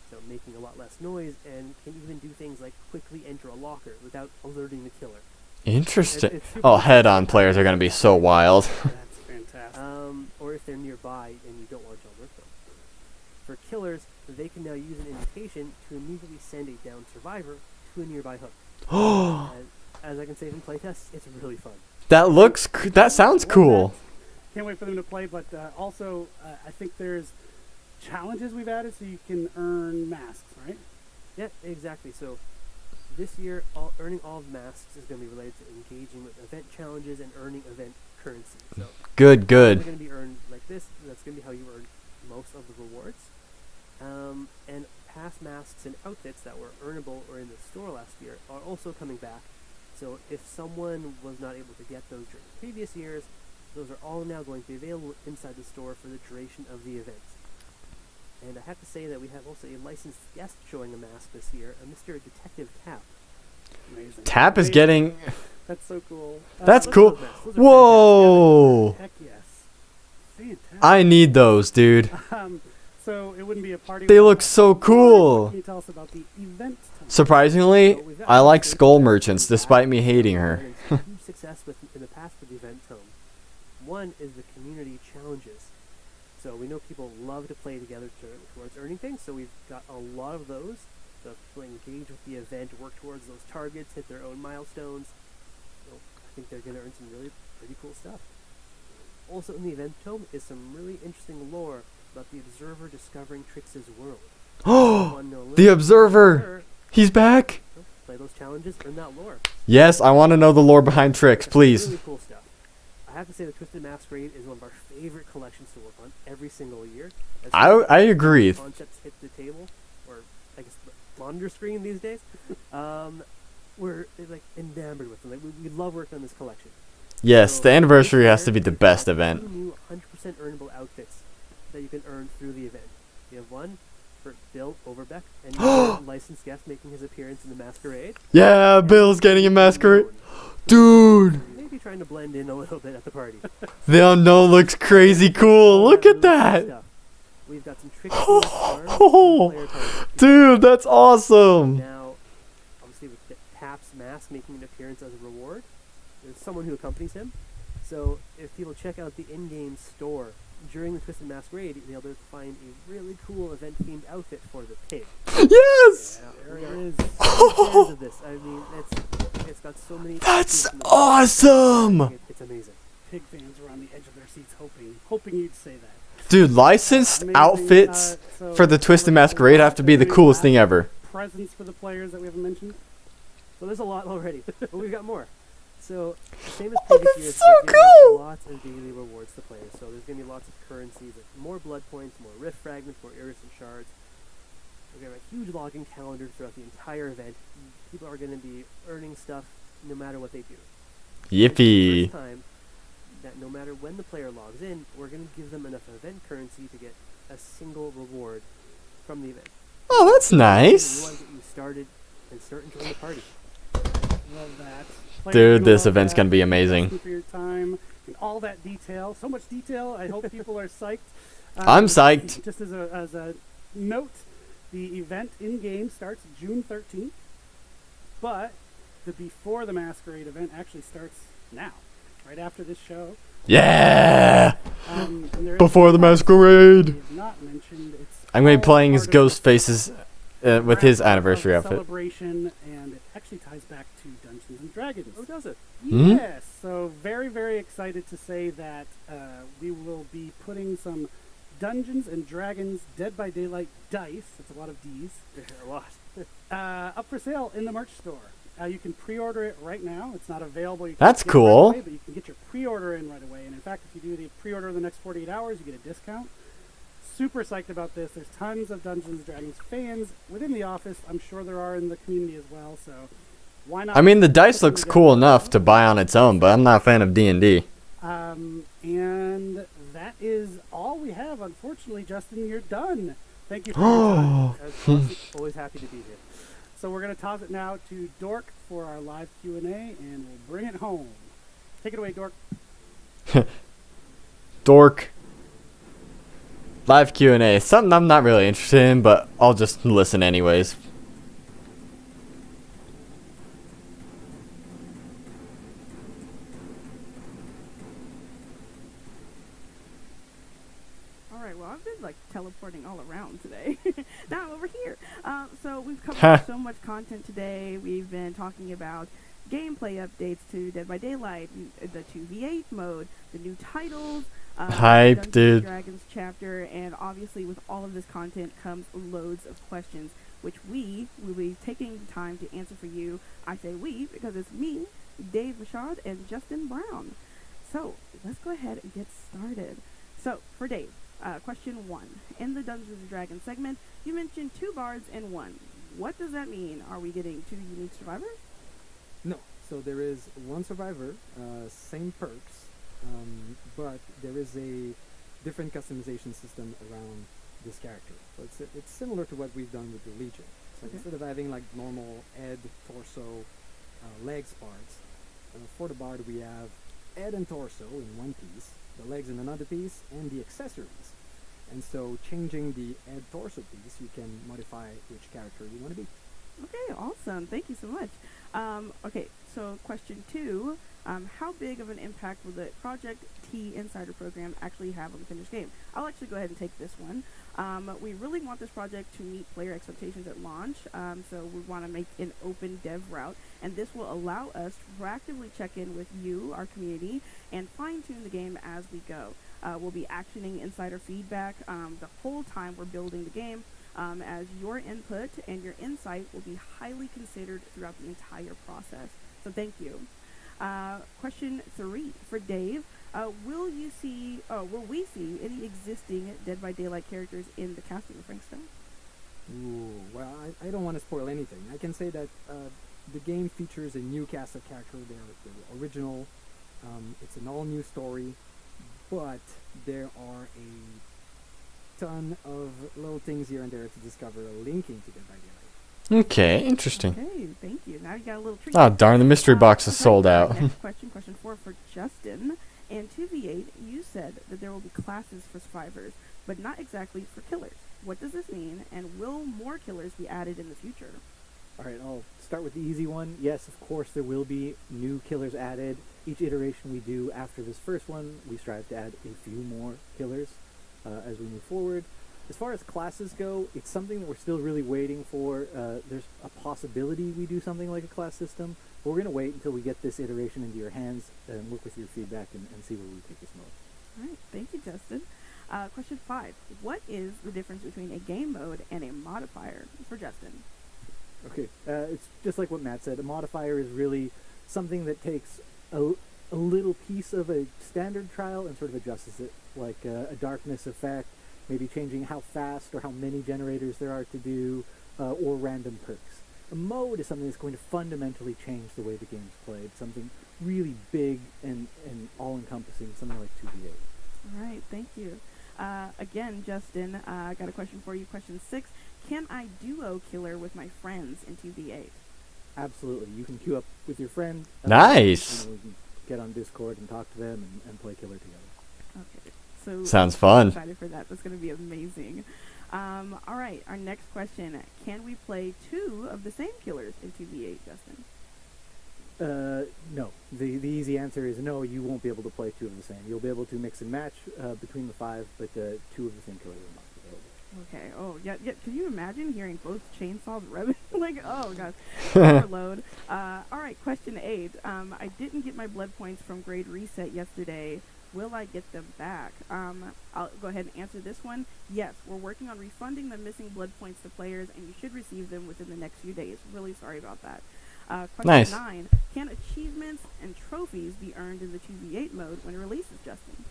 so making a lot less noise, and can even do things like quickly enter a locker without alerting the killer. Interesting. Oh, head-on players are going to be so wild. That's fantastic. Or if they're nearby and you don't want to alert them. For killers, they can now use an invitation to immediately send a downed survivor to a nearby hook. As I can say from playtests, it's really fun. That sounds cool. Can't wait for them to play, but also I think there's challenges we've added so you can earn masks, right? Yeah, exactly. So this year, earning all of masks is going to be related to engaging with event challenges and earning event currency. So Good. they're going to be earned like this. That's going to be how you earn most of the rewards. And past masks and outfits that were earnable or in the store last year are also coming back. So if someone was not able to get those during previous years, those are all now going to be available inside the store for the duration of the event. And I have to say that we have also a licensed guest showing a mask this year, a Mr. Detective Tap. Amazing. Tap is getting... That's so cool. That's look at cool. those masks. Those are Whoa! Heck yes. Fantastic. I need those, dude. So it wouldn't be a party. They without look so What cool. can you tell us about the event time? Surprisingly, I like Skull Merchants despite me hating her. And it's a huge success in the past with the event tome. One is the community challenges. So we know people love to play together towards earning things, so we've got a lot of those. So people engage with the event, work towards those targets, hit their own milestones. So I think they're going to earn some really pretty cool stuff. Also in the event tome is some really interesting lore about the Observer discovering Trix's world. Oh, the Observer! He's back! So play those challenges, earn that lore. Yes, I want to know the lore behind Trix, please. Really cool stuff. I have to say the Twisted Masquerade is one of our favorite collections to work on every single year. As I agree. Concepts hit the table, or I guess the monitor screen these days. We're like enamored with them. Like, we love working on this collection. Yes, So the anniversary this has to be year, the we best have event. 2 new 100% earnable outfits that you can earn through the event. We have one for Bill Overbeck, and a licensed guest making his appearance in the masquerade. Yeah, Bill's getting a masquerade. Dude, Maybe trying to blend in a little bit at the party. the unknown looks crazy cool. Look at that. Stuff. We've got some tricks. Dude, that's awesome. Now, obviously, with Tap's mask making an appearance as a reward, there's someone who accompanies him. So, if people check out the in-game store during the Twisted Masquerade, they'll be able to find a really cool event-themed outfit for the pig. Yes! There it is. Fans of this. I mean, it's got so many. That's awesome! It's amazing. Pig fans were on the edge of their seats hoping you'd say that. Dude, licensed Amazing. outfits So for the Twisted Masquerade have to be the coolest thing ever. Presents for the players that we haven't mentioned. So there's a lot already, but we've got more. So, same as previous years, so we're giving cool! lots of daily rewards to players. So there's going to be lots of currencies, like more blood points, more rift fragments, more iridescent shards. We're going to have a huge login calendar throughout the entire event. People are going to be earning stuff no matter what they do. Yippee. It's the first time that no matter when the player logs in, we're going to give them enough event currency to get a single reward from the event. Oh, that's We nice. want to get you started and start enjoying the party. Love that. Players Dude, gonna this love event's that. going to be Thank you amazing. for your time and all that detail. So much detail. I hope people are psyched. I'm psyched. Just as a note, the event in-game starts June 13th, but the Before the Masquerade event actually starts now, right after this show. Yeah! And there is Before the one Masquerade. we have not mentioned. It's I'm going to be all playing as part of Ghost Faces with his wrap up anniversary of outfit. Celebration, and it actually ties back to Dungeons and Dragons. Oh, does it? Hmm? Yes. So very, very excited to say that we will be putting some Dungeons and Dragons Dead by Daylight dice. That's a lot of D's. A lot. Up for sale in the merch store. You can pre-order it right now. It's not available. You That's can't get it right cool. away, but you can get your pre-order in right away. And in fact, if you do the pre-order in the next 48 hours, you get a discount. super psyched about this. There's tons of Dungeons and Dragons fans within the office. I'm sure there are in the community as well. So why not? I mean, the dice looks cool enough to buy on its own, but I'm not a fan of D&D. And that is all we have. Unfortunately, Justin, you're done. Thank you for your time. Always happy to be here. So we're going to toss it now to Dork for our live Q&A, and we'll bring it home. Take it away, Dork. Dork. Live Q&A. Something I'm not really interested in, but I'll just listen anyways. Teleporting all around today. Now I'm over here. So we've covered so much content today. We've been talking about gameplay updates to Dead by Daylight, the 2v8 mode, the new titles, hype, dude. Dragons chapter, and obviously with all of this content comes loads of questions, which we will be taking the time to answer for you. I say we because it's me, Dave Rashad, and Justin Brown. So let's go ahead and get started. So for Dave, question 1. In the Dungeons & Dragons segment, you mentioned 2 bards and 1. What does that mean? Are we getting 2 unique survivors? No. So there is 1 survivor, same perks, but there is a different customization system around this character. So it's similar to what we've done with the Legion. So instead of having like normal head, torso, legs parts, for the bard we have head and torso in one piece, the legs in another piece, and the accessories. And so changing the head torso piece, you can modify which character you want to be. Okay, awesome. Thank you so much. Okay, so question 2, how big of an impact will the Project T Insider program actually have on the finished game? I'll actually go ahead and take this one. We really want this project to meet player expectations at launch, so we want to make an open dev route, and this will allow us to proactively check in with you, our community, and fine-tune the game as we go. We'll be actioning insider feedback the whole time we're building the game, as your input and your insight will be highly considered throughout the entire process. So thank you. Question 3 for Dave. Will we see any existing Dead by Daylight characters in the casting of Frankstone? Ooh, well, I don't want to spoil anything. I can say that the game features a new cast of characters. They're original. It's an all-new story, but there are a ton of little things here and there to discover linking to Dead by Daylight. Okay, interesting. Okay, thank you. Now you got a little treat. Oh, darn, the mystery box is sold out. Next question 4 for Justin. In 2v8, you said that there will be classes for survivors, but not exactly for killers. What does this mean, and will more killers be added in the future? Alright, I'll start with the easy one. Yes, of course, there will be new killers added. Each iteration we do after this first one, we strive to add a few more killers as we move forward. As far as classes go, it's something that we're still really waiting for. There's a possibility we do something like a class system, but we're going to wait until we get this iteration into your hands and work with your feedback and see where we take this mode. Alright, thank you, Justin. Question 5. What is the difference between a game mode and a modifier for Justin? Okay, it's just like what Matt said. A modifier is really something that takes a little piece of a standard trial and sort of adjusts it, like a darkness effect, maybe changing how fast or how many generators there are to do, or random perks. A mode is something that's going to fundamentally change the way the game's played, something really big and all-encompassing, something like 2v8. All right, thank you. Again, Justin, I got a question for you. Question 6. Can I duo killer with my friends in 2v8? Absolutely. You can queue up with your friend. Nice. We can get on Discord and talk to them and play killer together. Okay. So sounds fun. I'm excited for that. That's going to be amazing. All right, our next question. Can we play 2 of the same killers in 2v8, Justin? No. The easy answer is no, you won't be able to play 2 of the same. You'll be able to mix and match between the 5, but 2 of the same killers are not available. Okay. Oh, yeah. Can you imagine hearing both chainsaws revving? Like, oh, God. Overload. All right, question 8. I didn't get my blood points from grade reset yesterday. Will I get them back? I'll go ahead and answer this one. Yes, we're working on refunding the missing blood points to players, and you should receive them within the next few days. Really sorry about that. Question 9. Can achievements and trophies be earned in the 2v8 mode when it releases, Justin?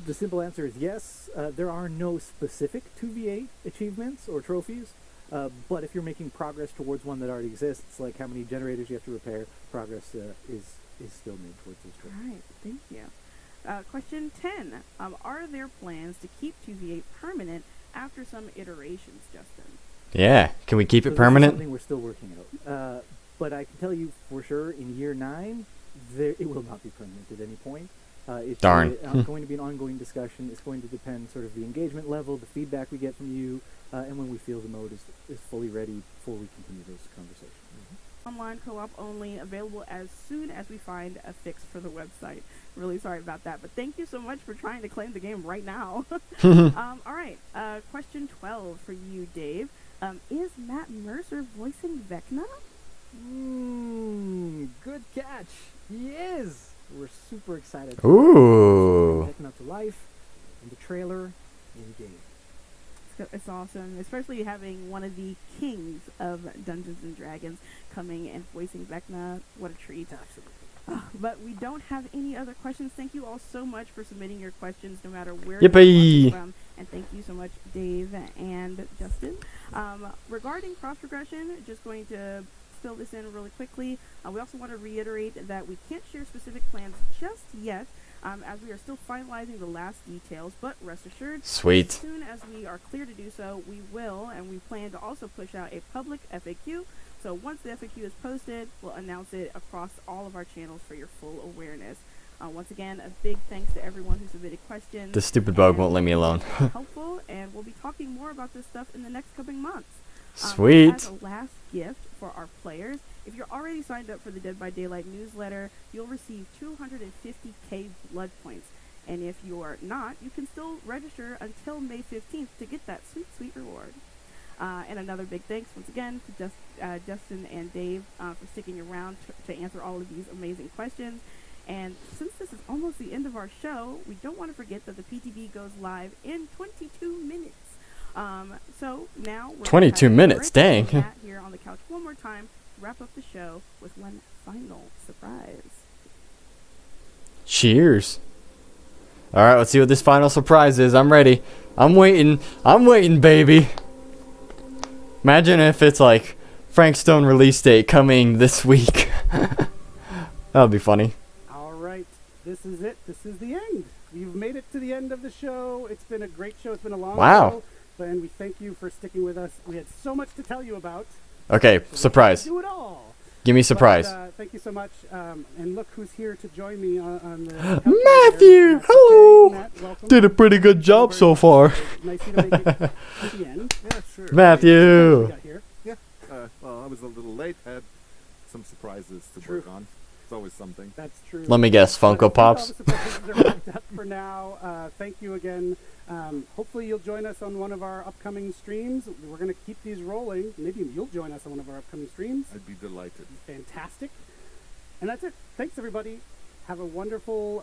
The simple answer is yes. There are no specific 2v8 achievements or trophies, but if you're making progress towards one that already exists, like how many generators you have to repair, progress is still made towards this trophy. All right, thank you. Question 10. Are there plans to keep 2v8 permanent after some iterations, Justin? Yeah, can we keep So it this is permanent? something we're still working out. But I can tell you for sure, in year 9, it will not be permanent at any point. It's Darn. going to be an ongoing discussion. It's going to depend sort of the engagement level, the feedback we get from you, and when we feel the mode is fully ready before we continue those conversations. Online co-op only, available as soon as we find a fix for the website. Really sorry about that, but thank you so much for trying to claim the game right now. All right, question 12 for you, Dave. Is Matt Mercer voicing Vecna? Good catch. He is. We're super excited. Ooh. Vecna to life in the trailer, in game. It's awesome, especially having one of the kings of Dungeons and Dragons coming and voicing Vecna. What a treat. Absolutely. But we don't have any other questions. Thank you all so much for submitting your questions, no matter where Yippee. you're watching from. And thank you so much, Dave and Justin. Regarding cross progression, just going to fill this in really quickly. We also want to reiterate that we can't share specific plans just yet, as we are still finalizing the last details, but rest assured, Sweet. as soon as we are clear to do so, we will, and we plan to also push out a public FAQ. So once the FAQ is posted, we'll announce it across all of our channels for your full awareness. Once again, a big thanks to everyone who submitted questions. This stupid bug won't let me alone. Helpful, and we'll be talking more about this stuff in the next coming months. Sweet. As a last gift for our players, if you're already signed up for the Dead by Daylight newsletter, you'll receive 250k blood points. And if you are not, you can still register until May 15th to get that sweet, sweet reward. And another big thanks once again to Justin and Dave for sticking around to answer all of these amazing questions. And since this is almost the end of our show, we don't want to forget that the PTB goes live in 22 minutes. So now we're 22 minutes, dang. Matt here on the couch one more time to wrap up the show with one final surprise. Cheers. All right, let's see what this final surprise is. I'm ready. I'm waiting. I'm waiting, baby. Imagine if it's like Frank Stone release date coming this week. That would be funny. All right, this is it. This is the end. You've made it to the end of the show. It's been a great show. It's been a long show. And we thank you for sticking with us. We had so much to tell you about. Okay, So surprise. do it all. Give me surprise. But, thank you so much. And look who's here to join me on the Matthew, hello. Matt, welcome. Did a pretty good job so far. Nice of you to make it to the end. Yeah, sure. Matthew. We got here. Yeah. Well, I was a little late. Had some surprises to work on. It's always something. That's true. Let me guess, Funko Pops. All the surprises are wrapped up for now. Thank you again. Hopefully you'll join us on one of our upcoming streams. We're going to keep these rolling. Maybe you'll join us on one of our upcoming streams. I'd be delighted. Fantastic. And that's it. Thanks, everybody. Have a wonderful...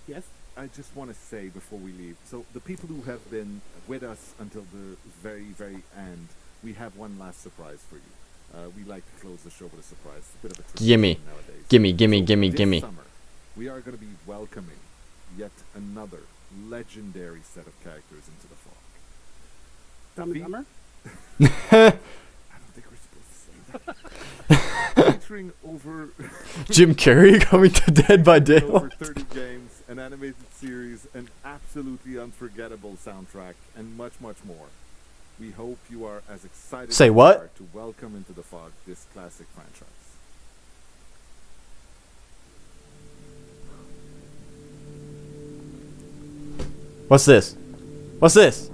yes? I just want to say before we leave, so the people who have been with us until the very, very end, we have one last surprise for you. We like to close the show with a surprise. It's a bit of a tradition Gimme. nowadays. Gimme. This summer, we are going to be welcoming yet another legendary set of characters into the fog. Dumb and Dumber? I don't think we're supposed to say that. Featuring over Jim Carrey coming to Dead by Daylight. over 30 games, an animated series, an absolutely unforgettable soundtrack, and much, much more. We hope you are as excited Say as we what? are to welcome into the fog this classic franchise. What's this? What's this?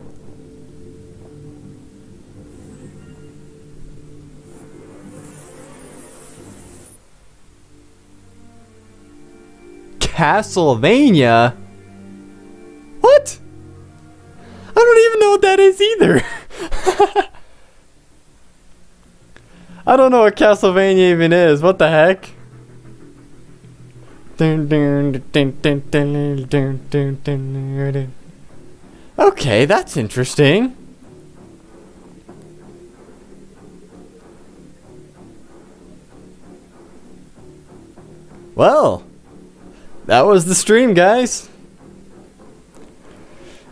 Castlevania? What? I don't even know what that is either. I don't know what Castlevania even is. What the heck? Okay, that's interesting. Well, that was the stream, guys.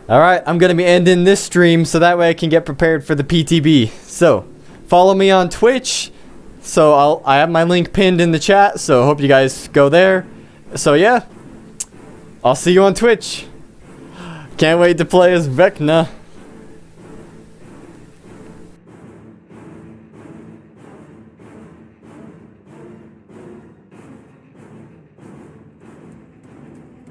Alright, I'm going to be ending this stream so that way I can get prepared for the PTB. So, follow me on Twitch. So, I have my link pinned in the chat, so hope you guys go there. So, yeah. I'll see you on Twitch. Can't wait to play as Vecna.